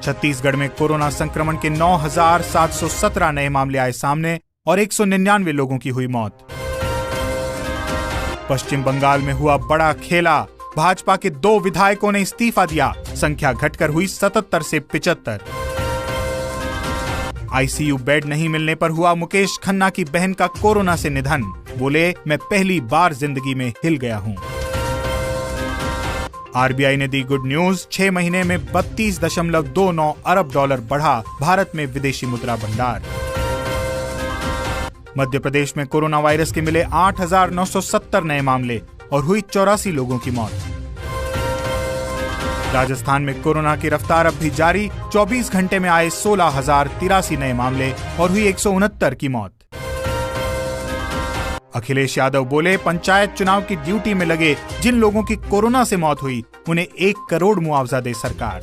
छत्तीसगढ़ में कोरोना संक्रमण के 9,717 नए मामले आए सामने और 199 लोगों की हुई मौत। पश्चिम बंगाल में हुआ बड़ा खेला, भाजपा के 2 विधायकों ने इस्तीफा दिया, संख्या घटकर हुई 77 से 75। आईसीयू बेड नहीं मिलने पर हुआ मुकेश खन्ना की बहन का कोरोना से निधन, बोले मैं पहली बार जिंदगी में हिल गया हूं। आरबीआई ने दी गुड न्यूज, 6 महीने में 32.29 अरब डॉलर बढ़ा भारत में विदेशी मुद्रा भंडार। मध्य प्रदेश में कोरोना वायरस के मिले 8,970 नए मामले और हुई 84 लोगों की मौत। राजस्थान में कोरोना की रफ्तार अब भी जारी, 24 घंटे में आए 16,083 नए मामले और हुई 169 की मौत। अखिलेश यादव बोले पंचायत चुनाव की ड्यूटी में लगे जिन लोगों की कोरोना से मौत हुई उन्हें 1 करोड़ मुआवजा दे सरकार।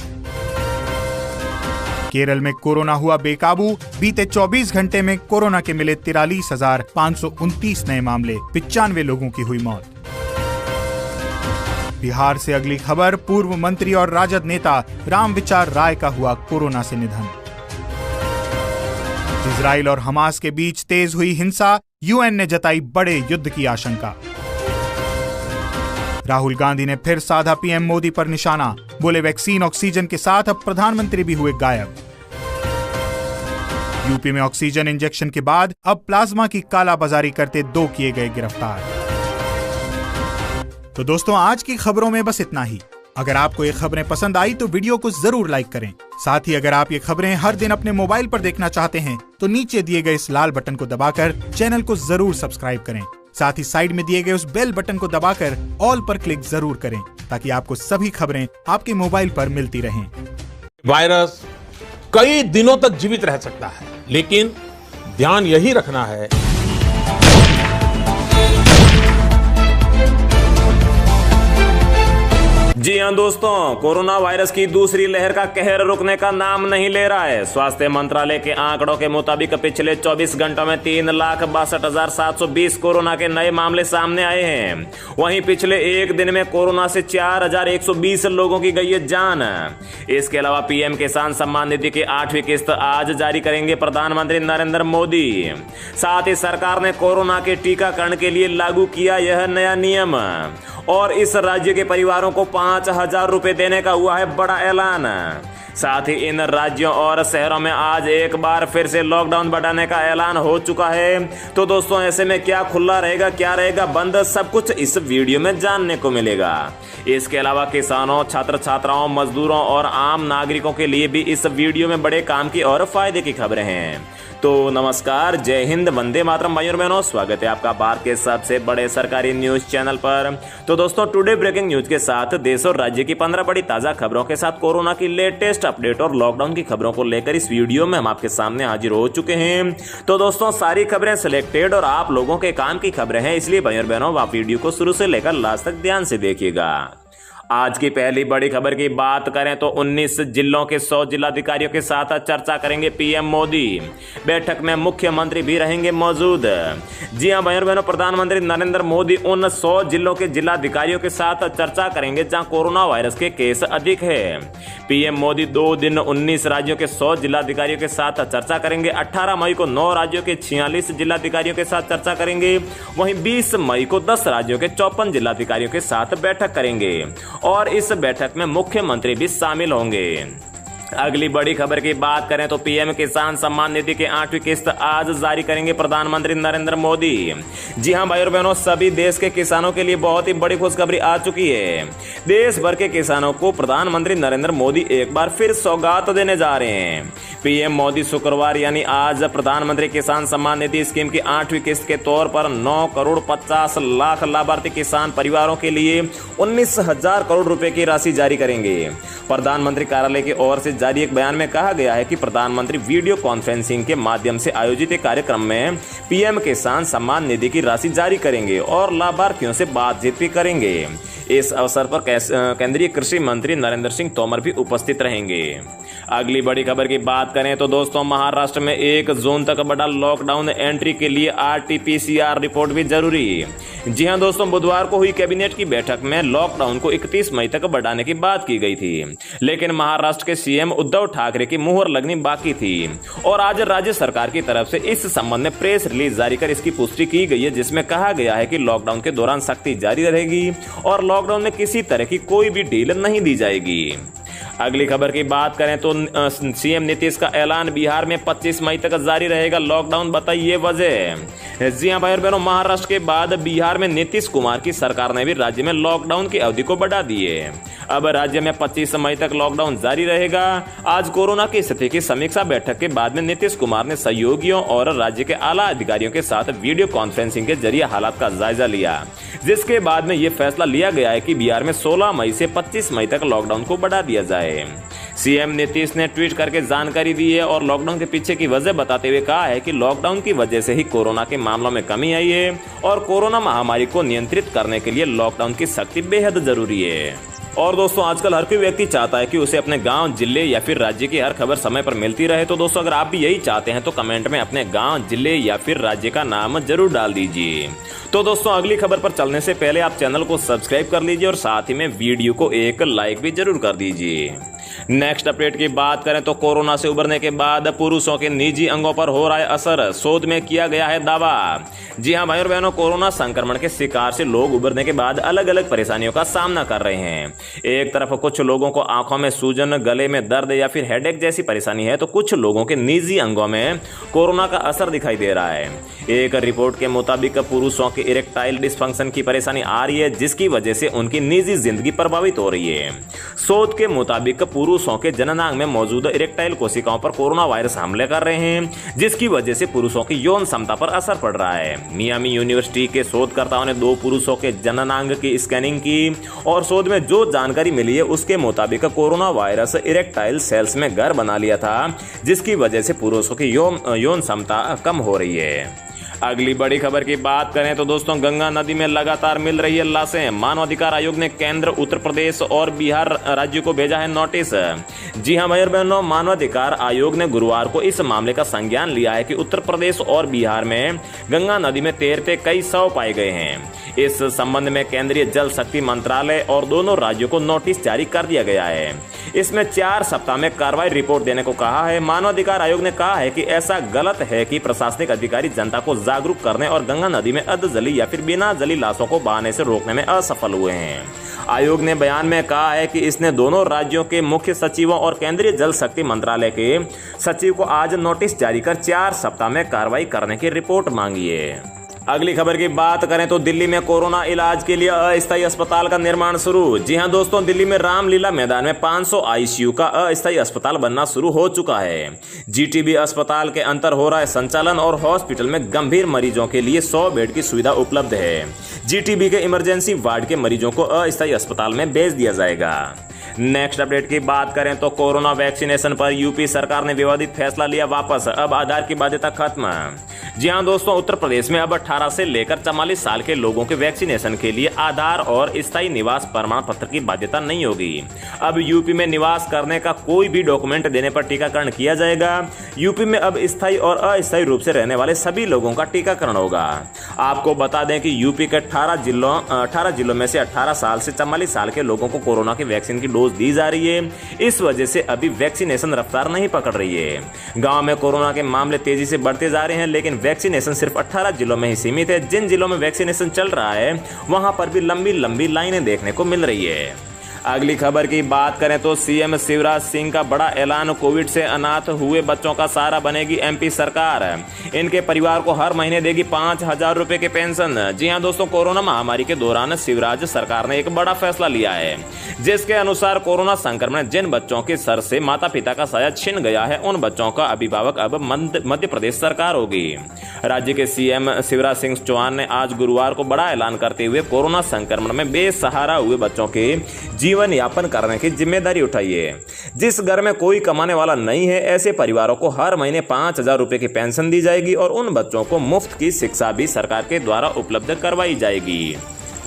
केरल में कोरोना हुआ बेकाबू, बीते 24 घंटे में कोरोना के मिले 43,529 नए मामले, 95 लोगों की हुई मौत। बिहार से अगली खबर, पूर्व मंत्री और राजद नेता रामविचार राय का हुआ कोरोना से निधन। इजराइल और हमास के बीच तेज हुई हिंसा, यूएन ने जताई बड़े युद्ध की आशंका। राहुल गांधी ने फिर साधा पीएम मोदी पर निशाना, बोले वैक्सीन ऑक्सीजन के साथ अब प्रधानमंत्री भी हुए गायब। यूपी में ऑक्सीजन इंजेक्शन के बाद अब प्लाज्मा की कालाबाजारी करते 2 किए गए गिरफ्तार। तो दोस्तों आज की खबरों में बस इतना ही। अगर आपको ये खबरें पसंद आई तो वीडियो को जरूर लाइक करें। साथ ही अगर आप ये खबरें हर दिन अपने मोबाइल पर देखना चाहते हैं तो नीचे दिए गए इस लाल बटन को दबाकर चैनल को जरूर सब्सक्राइब करें। साथ ही साइड में दिए गए उस बेल बटन को दबाकर ऑल पर क्लिक जरूर करें ताकि आपको सभी खबरें आपके मोबाइल पर मिलती रहें। वायरस कई दिनों तक जीवित रह सकता है, लेकिन ध्यान यही रखना है जी हां दोस्तों, कोरोना वायरस की दूसरी लहर का कहर रुकने का नाम नहीं ले रहा है। स्वास्थ्य मंत्रालय के आंकड़ों के मुताबिक पिछले 24 घंटों में 3,62,720 कोरोना के नए मामले सामने आए हैं। वहीं पिछले एक दिन में कोरोना से 4,120 लोगों की गई है जान। इसके अलावा पीएम किसान सम्मान निधि की 8वीं किस्त आज जारी करेंगे प्रधानमंत्री नरेंद्र मोदी। साथ ही सरकार ने कोरोना के टीकाकरण के लिए लागू किया यह नया नियम और इस राज्य के परिवारों को 5,000 रुपए देने का हुआ है बड़ा ऐलान। साथ ही इन राज्यों और शहरों में आज एक बार फिर से लॉकडाउन बढ़ाने का ऐलान हो चुका है। तो दोस्तों ऐसे में क्या खुला रहेगा, क्या रहेगा बंद, सब कुछ इस वीडियो में जानने को मिलेगा। इसके अलावा किसानों, छात्र छात्राओं, मजदूरों और आम नागरिकों के लिए भी इस वीडियो में बड़े काम की और फायदे की खबरें हैं। तो नमस्कार, जय हिंद, वंदे मातरम भाइयों और बहनों, स्वागत है आपका भारत के सबसे बड़े सरकारी न्यूज चैनल पर। तो दोस्तों टुडे ब्रेकिंग न्यूज के साथ देश और राज्य की 15 बड़ी ताजा खबरों के साथ कोरोना की लेटेस्ट अपडेट और लॉकडाउन की खबरों को लेकर इस वीडियो में हम आपके सामने हाजिर हो चुके हैं। तो दोस्तों सारी खबरें सिलेक्टेड और आप लोगों के काम की खबरें हैं, इसलिए भाइयों और बहनों आप वीडियो को शुरू से लेकर लास्ट तक ध्यान से देखिएगा। आज की पहली बड़ी खबर की बात करें तो 19 जिलों के 100 जिलाधिकारियों के साथ चर्चा करेंगे पीएम मोदी। बैठक में मुख्यमंत्री भी रहेंगे मौजूद। जी हां भाइयों और बहनों, प्रधानमंत्री नरेंद्र मोदी उन 100 जिलों के जिलाधिकारियों के साथ चर्चा करेंगे जहां कोरोना वायरस के केस अधिक है। पीएम मोदी 2 दिन 19 राज्यों के 100 जिलाधिकारियों के साथ चर्चा करेंगे। 18 मई को 9 राज्यों के 46 जिलाधिकारियों के साथ चर्चा करेंगे। वहीं 20 मई को 10 राज्यों के 54 जिलाधिकारियों के साथ बैठक करेंगे और इस बैठक में मुख्यमंत्री भी शामिल होंगे। अगली बड़ी खबर की बात करें तो पीएम किसान सम्मान निधि की 8वीं किस्त आज जारी करेंगे प्रधानमंत्री नरेंद्र मोदी। जी हां भाइयों और बहनों, सभी देश के किसानों के लिए बहुत ही बड़ी खुशखबरी आ चुकी है। देश भर के किसानों को प्रधानमंत्री नरेंद्र मोदी एक बार फिर सौगात देने जा रहे हैं। पीएम मोदी शुक्रवार यानी आज प्रधानमंत्री किसान सम्मान निधि स्कीम की 8वीं किस्त के तौर पर 9 करोड़ 50 लाख लाभार्थी किसान परिवारों के लिए 19,000 करोड़ रुपए की राशि जारी करेंगे। प्रधानमंत्री कार्यालय की ओर से जारी एक बयान में कहा गया है कि प्रधानमंत्री वीडियो कॉन्फ्रेंसिंग के माध्यम से आयोजित एक कार्यक्रम में पीएम किसान सम्मान निधि की राशि जारी करेंगे और लाभार्थियों से बातचीत भी करेंगे। इस अवसर पर केंद्रीय कृषि मंत्री नरेंद्र सिंह तोमर भी उपस्थित रहेंगे। अगली बड़ी खबर की बात करें तो दोस्तों महाराष्ट्र में 1 जून तक बढ़ा लॉकडाउन, एंट्री के लिए RT-PCR रिपोर्ट भी जरूरी। जी हां दोस्तों, बुधवार को हुई कैबिनेट की बैठक में लॉकडाउन को 31 मई तक बढ़ाने की बात की गई थी, लेकिन महाराष्ट्र के सीएम उद्धव ठाकरे की मुहर लगनी बाकी थी और आज राज्य सरकार की तरफ से इस संबंध में प्रेस रिलीज जारी कर इसकी पुष्टि की गई है, जिसमें कहा गया है कि लॉकडाउन के दौरान सख्ती जारी रहेगी और लॉकडाउन में किसी तरह की कोई भी ढील नहीं दी जाएगी। अगली खबर की बात करें तो सीएम नीतीश का ऐलान, बिहार में 25 मई तक जारी रहेगा लॉकडाउन, बताइए वजह। जी हां भाइयों और बहनों, महाराष्ट्र के बाद बिहार में नीतीश कुमार की सरकार ने भी राज्य में लॉकडाउन की अवधि को बढ़ा दी है। अब राज्य में 25 मई तक लॉकडाउन जारी रहेगा। आज कोरोना की स्थिति की समीक्षा बैठक के बाद में नीतीश कुमार ने सहयोगियों और राज्य के आला अधिकारियों के साथ वीडियो कॉन्फ्रेंसिंग के जरिए हालात का जायजा लिया, जिसके बाद में यह फैसला लिया गया है कि बिहार में 16 मई से 25 मई तक लॉकडाउन को बढ़ा दिया जाए। सीएम नीतीश ने ट्वीट करके जानकारी दी है और लॉकडाउन के पीछे की वजह बताते हुए कहा है कि लॉकडाउन की वजह से ही कोरोना के मामलों में कमी आई है और कोरोना महामारी को नियंत्रित करने के लिए लॉकडाउन की सख्ती बेहद जरूरी है। और दोस्तों आजकल हर कोई व्यक्ति चाहता है कि उसे अपने गांव, जिले या फिर राज्य की हर खबर समय पर मिलती रहे। तो दोस्तों अगर आप भी यही चाहते हैं तो कमेंट में अपने गांव, जिले या फिर राज्य का नाम जरूर डाल दीजिए। तो दोस्तों अगली खबर पर चलने से पहले आप चैनल को सब्सक्राइब कर लीजिए और साथ ही में वीडियो को एक लाइक भी जरूर कर दीजिए। नेक्स्ट अपडेट की बात करें तो कोरोना से उबरने के बाद पुरुषों के निजी अंगों पर हो रहा है असर, शोध में किया गया है दावा। जी हां भाई और बहनों, कोरोना संक्रमण के शिकार से लोग उबरने के बाद अलग अलग परेशानियों का सामना कर रहे हैं। एक तरफ कुछ लोगों को आंखों में सूजन, गले में दर्द या फिर हेडेक जैसी परेशानी है, तो कुछ लोगों के निजी अंगों में कोरोना का असर दिखाई दे रहा है। एक रिपोर्ट के मुताबिक पुरुषों के इरेक्टाइल डिस्फंक्शन की परेशानी आ रही है, जिसकी वजह से उनकी निजी जिंदगी प्रभावित हो रही है। शोध के मुताबिक पुरुषों के जननांग में मौजूद इरेक्टाइल कोशिकाओं पर कोरोना वायरस हमले कर रहे हैं, जिसकी वजह से पुरुषों की यौन क्षमता पर असर पड़ रहा है। मियामी यूनिवर्सिटी के शोधकर्ताओं ने 2 पुरुषों के जननांग की स्कैनिंग की और शोध में जो जानकारी मिली है उसके मुताबिक कोरोना वायरस इरेक्टाइल सेल्स में घर बना लिया था, जिसकी वजह से पुरुषों की यौन क्षमता कम हो रही है। अगली बड़ी खबर की बात करें तो दोस्तों, गंगा नदी में लगातार मिल रही है लाशें। मानवाधिकार आयोग ने केंद्र, उत्तर प्रदेश और बिहार राज्यों को भेजा है नोटिस। जी हां भाई और बहनों, मानवाधिकार आयोग ने गुरुवार को इस मामले का संज्ञान लिया है कि उत्तर प्रदेश और बिहार में गंगा नदी में तैरते कई शव पाए गए हैं। इस संबंध में केंद्रीय जल शक्ति मंत्रालय और दोनों राज्यों को नोटिस जारी कर दिया गया है। इसमें 4 सप्ताह में कार्रवाई रिपोर्ट देने को कहा है। मानवाधिकार आयोग ने कहा है कि ऐसा गलत है कि प्रशासनिक अधिकारी जनता को जागरूक करने और गंगा नदी में अधजली या फिर बिना जली लाशों को बहाने से रोकने में असफल हुए हैं। आयोग ने बयान में कहा है कि इसने दोनों राज्यों के मुख्य सचिवों और केंद्रीय जल शक्ति मंत्रालय के सचिव को आज नोटिस जारी कर 4 सप्ताह में कार्रवाई करने की रिपोर्ट मांगी है। अगली खबर की बात करें तो दिल्ली में कोरोना इलाज के लिए अस्थायी अस्पताल का निर्माण शुरू। जी हां दोस्तों, दिल्ली में रामलीला मैदान में 500 आईसीयू का अस्थायी अस्पताल बनना शुरू हो चुका है। जीटीबी अस्पताल के अंतर हो रहा है संचालन और हॉस्पिटल में गंभीर मरीजों के लिए 100 बेड की सुविधा उपलब्ध है। जीटीबी के इमरजेंसी वार्ड के मरीजों को अस्थायी अस्पताल में भेज दिया जाएगा। नेक्स्ट अपडेट की बात करें तो कोरोना वैक्सीनेशन पर यूपी सरकार ने विवादित फैसला लिया वापस, अब आधार की बाध्यता खत्म। जी हां दोस्तों, उत्तर प्रदेश में अब 18 से लेकर 44 साल के लोगों के वैक्सीनेशन के लिए आधार और स्थायी निवास प्रमाण पत्र की बाध्यता नहीं होगी। अब यूपी में निवास करने का कोई भी डॉक्यूमेंट देने पर टीकाकरण किया जाएगा। यूपी में अब स्थायी और अस्थायी रूप से रहने वाले सभी लोगों का टीकाकरण होगा। आपको बता दें कि यूपी के 18 जिलों में से 18 साल से 44 साल के लोगों को कोरोना की वैक्सीन की डोज दी जा रही है। इस वजह से अभी वैक्सीनेशन रफ्तार नहीं पकड़ रही है। गांव में कोरोना के मामले तेजी से बढ़ते जा रहे हैं, लेकिन वैक्सीनेशन सिर्फ 18 जिलों में ही सीमित है। जिन जिलों में वैक्सीनेशन चल रहा है वहां पर भी लंबी लंबी लाइनें देखने को मिल रही है। अगली खबर की बात करें तो सीएम शिवराज सिंह का बड़ा ऐलान, कोविड से अनाथ हुए बच्चों का सहारा बनेगी एमपी सरकार। इनके परिवार को हर महीने देगी 5000 रुपए के पेंशन। जी हां दोस्तों, कोरोना महामारी के दौरान शिवराज सरकार ने एक बड़ा फैसला लिया है, जिसके अनुसार कोरोना संक्रमण जिन बच्चों के सर से माता पिता का साया छिन गया है, उन बच्चों का अभिभावक अब मध्य प्रदेश सरकार होगी। राज्य के सीएम शिवराज सिंह चौहान ने आज गुरुवार को बड़ा ऐलान करते हुए कोरोना संक्रमण में बेसहारा हुए बच्चों के जीवन यापन करने की जिम्मेदारी उठाई है। जिस घर में कोई कमाने वाला नहीं है, ऐसे परिवारों को हर महीने 5000 रुपए की पेंशन दी जाएगी और उन बच्चों को मुफ्त की शिक्षा भी सरकार के द्वारा उपलब्ध करवाई जाएगी।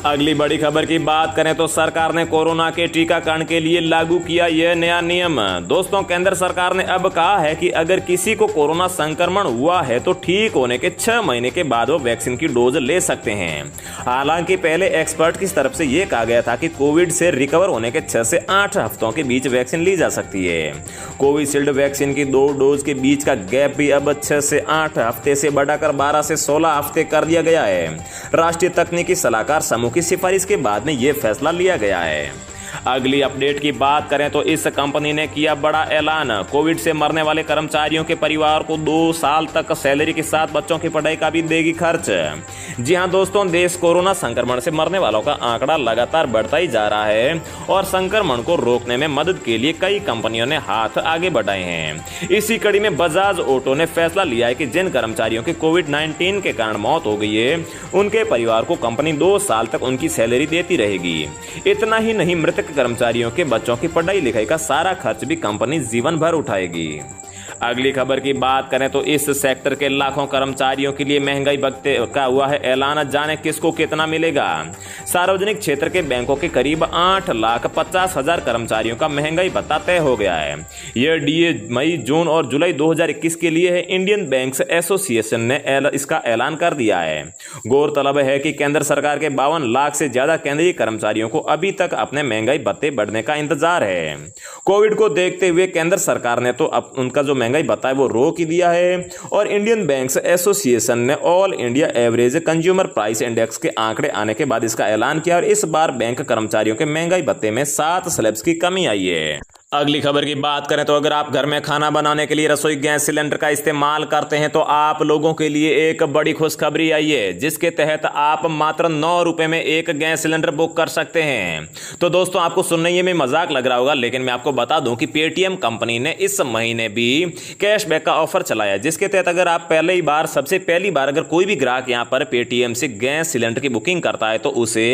अगली बड़ी खबर की बात करें तो सरकार ने कोरोना के टीकाकरण के लिए लागू किया यह नया नियम। दोस्तों, केंद्र सरकार ने अब कहा है कि अगर किसी को कोरोना संक्रमण हुआ है तो ठीक होने के 6 महीने के बाद वो वैक्सीन की डोज ले सकते हैं। हालांकि पहले एक्सपर्ट की तरफ से यह कहा गया था कि कोविड से रिकवर होने के 6 से 8 हफ्तों के बीच वैक्सीन ली जा सकती है। कोविशील्ड वैक्सीन की 2 डोज के बीच का गैप भी अब 6 से 8 हफ्ते से बढ़ाकर 12 से 16 हफ्ते कर दिया गया है। राष्ट्रीय तकनीकी सलाहकार समूह की सिफारिश के बाद में यह फैसला लिया गया है। अगली अपडेट की बात करें तो इस कंपनी ने किया बड़ा ऐलान, कोविड से मरने वाले कर्मचारियों के परिवार को 2 साल तक सैलरी के साथ बच्चों की पढ़ाई का भी देगी खर्च। जी हां दोस्तों, देश कोरोना संक्रमण से मरने वालों का आंकड़ा लगातार बढ़ता ही जा रहा है और संक्रमण को रोकने में मदद के लिए कई कंपनियों ने हाथ आगे बढ़ाए हैं। इसी कड़ी में बजाज ऑटो ने फैसला लिया है कि जिन कर्मचारियों की कोविड-19 के कारण मौत हो गई है, उनके परिवार को कंपनी 2 साल तक उनकी सैलरी देती रहेगी। इतना ही नहीं, मृतक कर्मचारियों के बच्चों की पढ़ाई लिखाई का सारा खर्च भी कंपनी जीवन भर उठाएगी। अगली खबर की बात करें तो इस सेक्टर के लाखों कर्मचारियों के लिए महंगाई भत्ते का हुआ है ऐलान, जाने किसको कितना मिलेगा। सार्वजनिक क्षेत्र के बैंकों के करीब 8,50,000 कर्मचारियों का महंगाई भत्ता तय हो गया है। यह डीए मई, जून और जुलाई 2021 के लिए है। इंडियन बैंक्स एसोसिएशन ने इसका ऐलान कर दिया है। गौरतलब है कि केंद्र सरकार के 52 लाख से ज्यादा केंद्रीय कर्मचारियों को अभी तक अपने महंगाई भत्ते बढ़ने का इंतजार है। कोविड को देखते हुए केंद्र सरकार ने तो अब उनका जो महंगाई भत्ता है वो रोक ही दिया है और इंडियन बैंक्स एसोसिएशन ने all India average consumer price index के आंकड़े आने के बाद इसका ऐलान किया और इस बार बैंक कर्मचारियों के महंगाई भत्ते में 7 स्लैब्स की कमी आई है। अगली खबर की बात करें तो अगर आप घर में खाना बनाने के लिए रसोई गैस सिलेंडर का इस्तेमाल करते हैं तो आप लोगों के लिए एक बड़ी खुशखबरी आई है, जिसके तहत आप मात्र 9 रुपए में एक गैस सिलेंडर बुक कर सकते हैं। तो दोस्तों, आपको सुनने में मजाक लग रहा होगा, लेकिन मैं आपको बता दूं कि पेटीएम कंपनी ने इस महीने भी कैशबैक का ऑफर चलाया, जिसके तहत अगर आप सबसे पहली बार अगर कोई भी ग्राहक यहां पर पेटीएम से गैस सिलेंडर की बुकिंग करता है तो उसे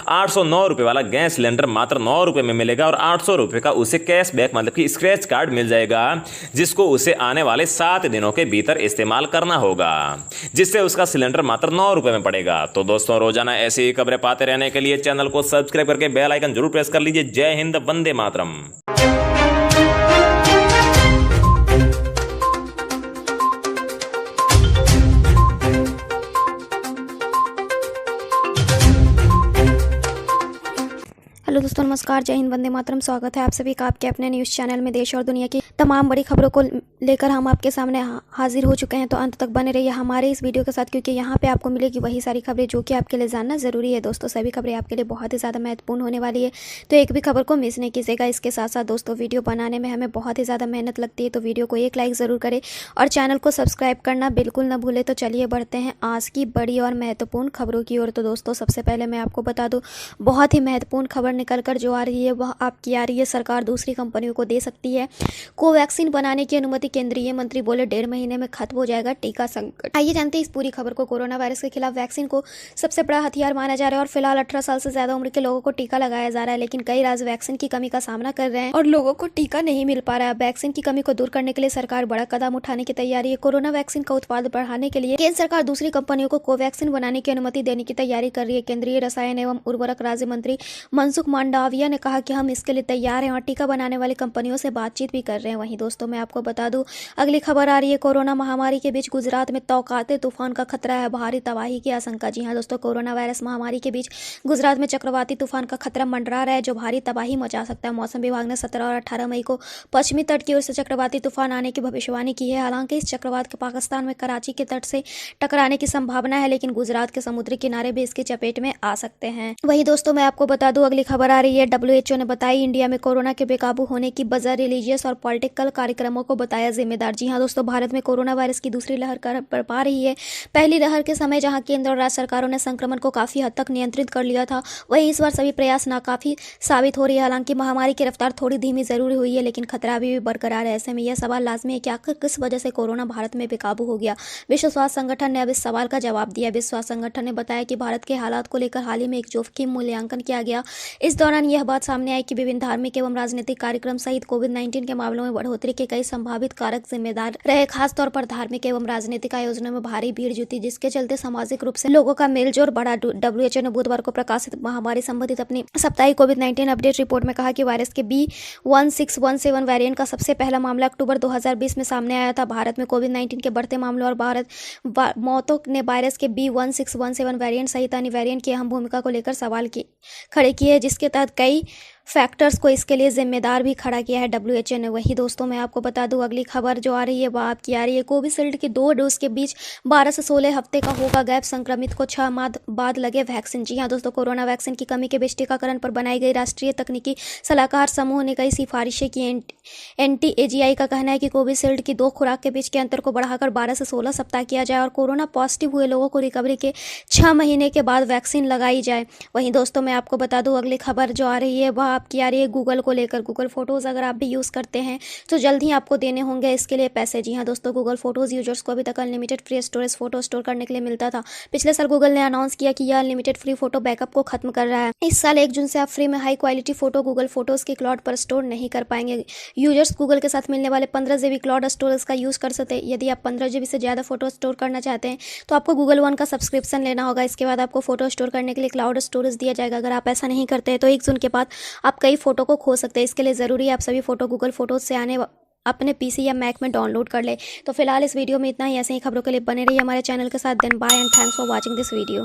809 रुपए वाला गैस सिलेंडर मात्र 9 रुपए में मिलेगा और 800 रुपए का उसे कैशबैक मतलब कि स्क्रैच कार्ड मिल जाएगा, जिसको उसे आने वाले 7 दिनों के भीतर इस्तेमाल करना होगा, जिससे उसका सिलेंडर मात्र 9 रुपए में पड़ेगा। तो दोस्तों, रोजाना ऐसी ही खबरें पाते रहने के लिए चैनल को सब्सक्राइब करके बेल आइकन जरूर प्रेस कर लीजिए। जय हिंद, वंदे मातरम। हेलो दोस्तों, नमस्कार, जय हिंद, वंदे मातरम। स्वागत है आप सभी का आपके अपने न्यूज़ चैनल में। देश और दुनिया की तमाम बड़ी खबरों को लेकर हम आपके सामने हाजिर हो चुके हैं, तो अंत तक बने रहिए हमारे इस वीडियो के साथ, क्योंकि यहाँ पे आपको मिलेगी वही सारी खबरें जो कि आपके लिए जानना ज़रूरी है। दोस्तों, सभी खबरें आपके लिए बहुत ही ज़्यादा महत्वपूर्ण होने वाली है, तो एक भी खबर को मिस नहीं कीजिएगा। इसके साथ साथ दोस्तों, वीडियो बनाने में हमें बहुत ही ज़्यादा मेहनत लगती है, तो वीडियो को एक लाइक ज़रूर करें और चैनल को सब्सक्राइब करना बिल्कुल न भूलें। तो चलिए बढ़ते हैं आज की बड़ी और महत्वपूर्ण खबरों की ओर। तो दोस्तों, सबसे पहले मैं आपको बता दूँ, बहुत ही महत्वपूर्ण खबर निकल कर जो आ रही है वह आपकी आ रही है। सरकार दूसरी कंपनियों को दे सकती है कोवैक्सीन बनाने की अनुमति। केंद्रीय मंत्री बोले 1.5 महीने में खत्म हो जाएगा टीका संकट। आइए जानते हैं इस पूरी खबर को। कोरोना वायरस के खिलाफ वैक्सीन को सबसे बड़ा हथियार माना जा रहा है और फिलहाल 18 साल से ज्यादा उम्र के लोगों को टीका लगाया जा रहा है, लेकिन कई राज्य वैक्सीन की कमी का सामना कर रहे हैं और लोगों को टीका नहीं मिल पा रहा है। वैक्सीन की कमी को दूर करने के लिए सरकार बड़ा कदम उठाने की तैयारी है। कोरोना वैक्सीन का उत्पादन बढ़ाने के लिए केंद्र सरकार दूसरी कंपनियों को कोवैक्सीन बनाने की अनुमति देने की तैयारी कर रही है। केंद्रीय रसायन एवं उर्वरक राज्य मंत्री मनसुख मांडविया ने कहा कि हम इसके लिए तैयार हैं और टीका बनाने वाली कंपनियों से बातचीत भी कर रहे हैं। वहीं दोस्तों, मैं आपको बता दूं, अगली खबर आ रही है। कोरोना महामारी के बीच गुजरात में तौकाते तूफान का खतरा है, भारी तबाही की आशंका। जी हां दोस्तों, कोरोना वायरस महामारी के बीच गुजरात में चक्रवाती तूफान का खतरा मंडरा रहा है, जो भारी तबाही मचा सकता है। मौसम विभाग ने 17 और 18 मई को पश्चिमी तट की ओर से चक्रवाती तूफान आने की भविष्यवाणी की है। हालांकि इस चक्रवात के पाकिस्तान में कराची के तट से टकराने की संभावना है, लेकिन गुजरात के समुद्री किनारे भी इसकी चपेट में आ सकते हैं। वहीं दोस्तों, मैं आपको बता दूं, अगली खबर आ रही है। WHO ने बताई इंडिया में कोरोना के बेकाबू होने की बजाय रिलीजियस और पॉलिटिकल कार्यक्रमों को बताया जिम्मेदार। जी हां दोस्तों, भारत में कोरोना वायरस की दूसरी लहर बरपा रही है। पहली लहर के समय जहां केंद्र और राज्य सरकारों ने संक्रमण को काफी हद तक नियंत्रित कर लिया था, वहीं इस बार सभी प्रयास नाकाफी साबित हो रही है। हालांकि महामारी की रफ्तार थोड़ी धीमी जरूर हुई है, लेकिन खतरा भी बरकरार है। ऐसे में यह सवाल लाजमी है कि आखिर किस वजह से कोरोना भारत में बेकाबू हो गया। विश्व स्वास्थ्य संगठन ने अब इस सवाल का जवाब दिया। विश्व स्वास्थ्य संगठन ने बताया कि भारत के हालात को लेकर हाल ही में एक जोखिम मूल्यांकन किया गया। इस दौरान यह बात सामने आई कि विभिन्न धार्मिक एवं राजनीतिक कार्यक्रम सहित कोविड-19 के मामलों में बढ़ोतरी के कई संभावित कारक जिम्मेदार रहे। खासतौर पर धार्मिक एवं राजनीतिक आयोजनों में भारी भीड़ जुटी, जिसके चलते सामाजिक रूप से लोगों का मेलजोल बढ़ा। WHO ने बुधवार को प्रकाशित महामारी संबंधित अपनी साप्ताहिक कोविड-19 अपडेट रिपोर्ट में कहा कि वायरस के B1617 वेरिएंट का सबसे पहला मामला अक्टूबर 2020 में सामने आया था। भारत में कोविड-19 के बढ़ते मामलों और मौतों ने वायरस के B1617 वेरिएंट सहित अन्य वेरिएंट की अहम भूमिका को लेकर सवाल खड़े किए हैं, जिसके तहत कई फैक्टर्स को इसके लिए जिम्मेदार भी खड़ा किया है WHO ने। वही दोस्तों, मैं आपको बता दूं, अगली खबर जो आ रही है वह आपकी आ रही है। कोविशील्ड के 2 डोज के बीच 12 से 16 हफ्ते का होगा गैप, संक्रमित को 6 माह बाद लगे वैक्सीन। जी हां दोस्तों, कोरोना वैक्सीन की कमी के बीच टीकाकरण पर बनाई गई राष्ट्रीय तकनीकी सलाहकार समूह ने कई सिफारिशें की। NTAGI का कहना है कि कोविशील्ड की 2 खुराक के बीच के अंतर को बढ़ाकर 12 से 16 सप्ताह किया जाए और कोरोना पॉजिटिव हुए लोगों को रिकवरी के 6 महीने के बाद वैक्सीन लगाई जाए। वहीं दोस्तों, मैं आपको बता दूं, अगली खबर जो आ रही है वह आपकी आ रही है गूगल को लेकर। गूगल फोटोज़ अगर आप भी यूज़ करते हैं तो जल्द ही आपको देने होंगे इसके लिए पैसे। जी हाँ दोस्तों, गूगल फोटोज़ यूजर्स को अभी तक unlimited free storage photo store करने के लिए मिलता था। पिछले साल गूगल ने अनाउंस किया कि यह अनलिमिटेड फ्री फोटो बैकअप को खत्म कर रहा है। इस साल 1 जून से आप फ्री में high quality photo Google photos के क्लाउड पर स्टोर नहीं कर पाएंगे। यूजर्स गूगल के साथ मिलने वाले 15 GB क्लाउड स्टोरेज का यूज़ कर सकते हैं। यदि आप 15 GB से ज़्यादा फोटो स्टोर करना चाहते हैं तो आपको गूगल वन का सब्सक्रिप्शन लेना होगा। इसके बाद आपको फोटो स्टोर करने के लिए क्लाउड स्टोरेज दिया जाएगा। अगर आप ऐसा नहीं करते हैं तो 1 जून के बाद आप कई फोटो को खो सकते हैं। इसके लिए ज़रूरी है आप सभी फोटो गूगल फोटोज से आने अपने पीसी या मैक में डाउनलोड कर ले। तो फिलहाल इस वीडियो में इतना ही। ऐसे ही खबरों के लिए बने रहिए हमारे चैनल के साथ। Then bye and thanks for watching this video.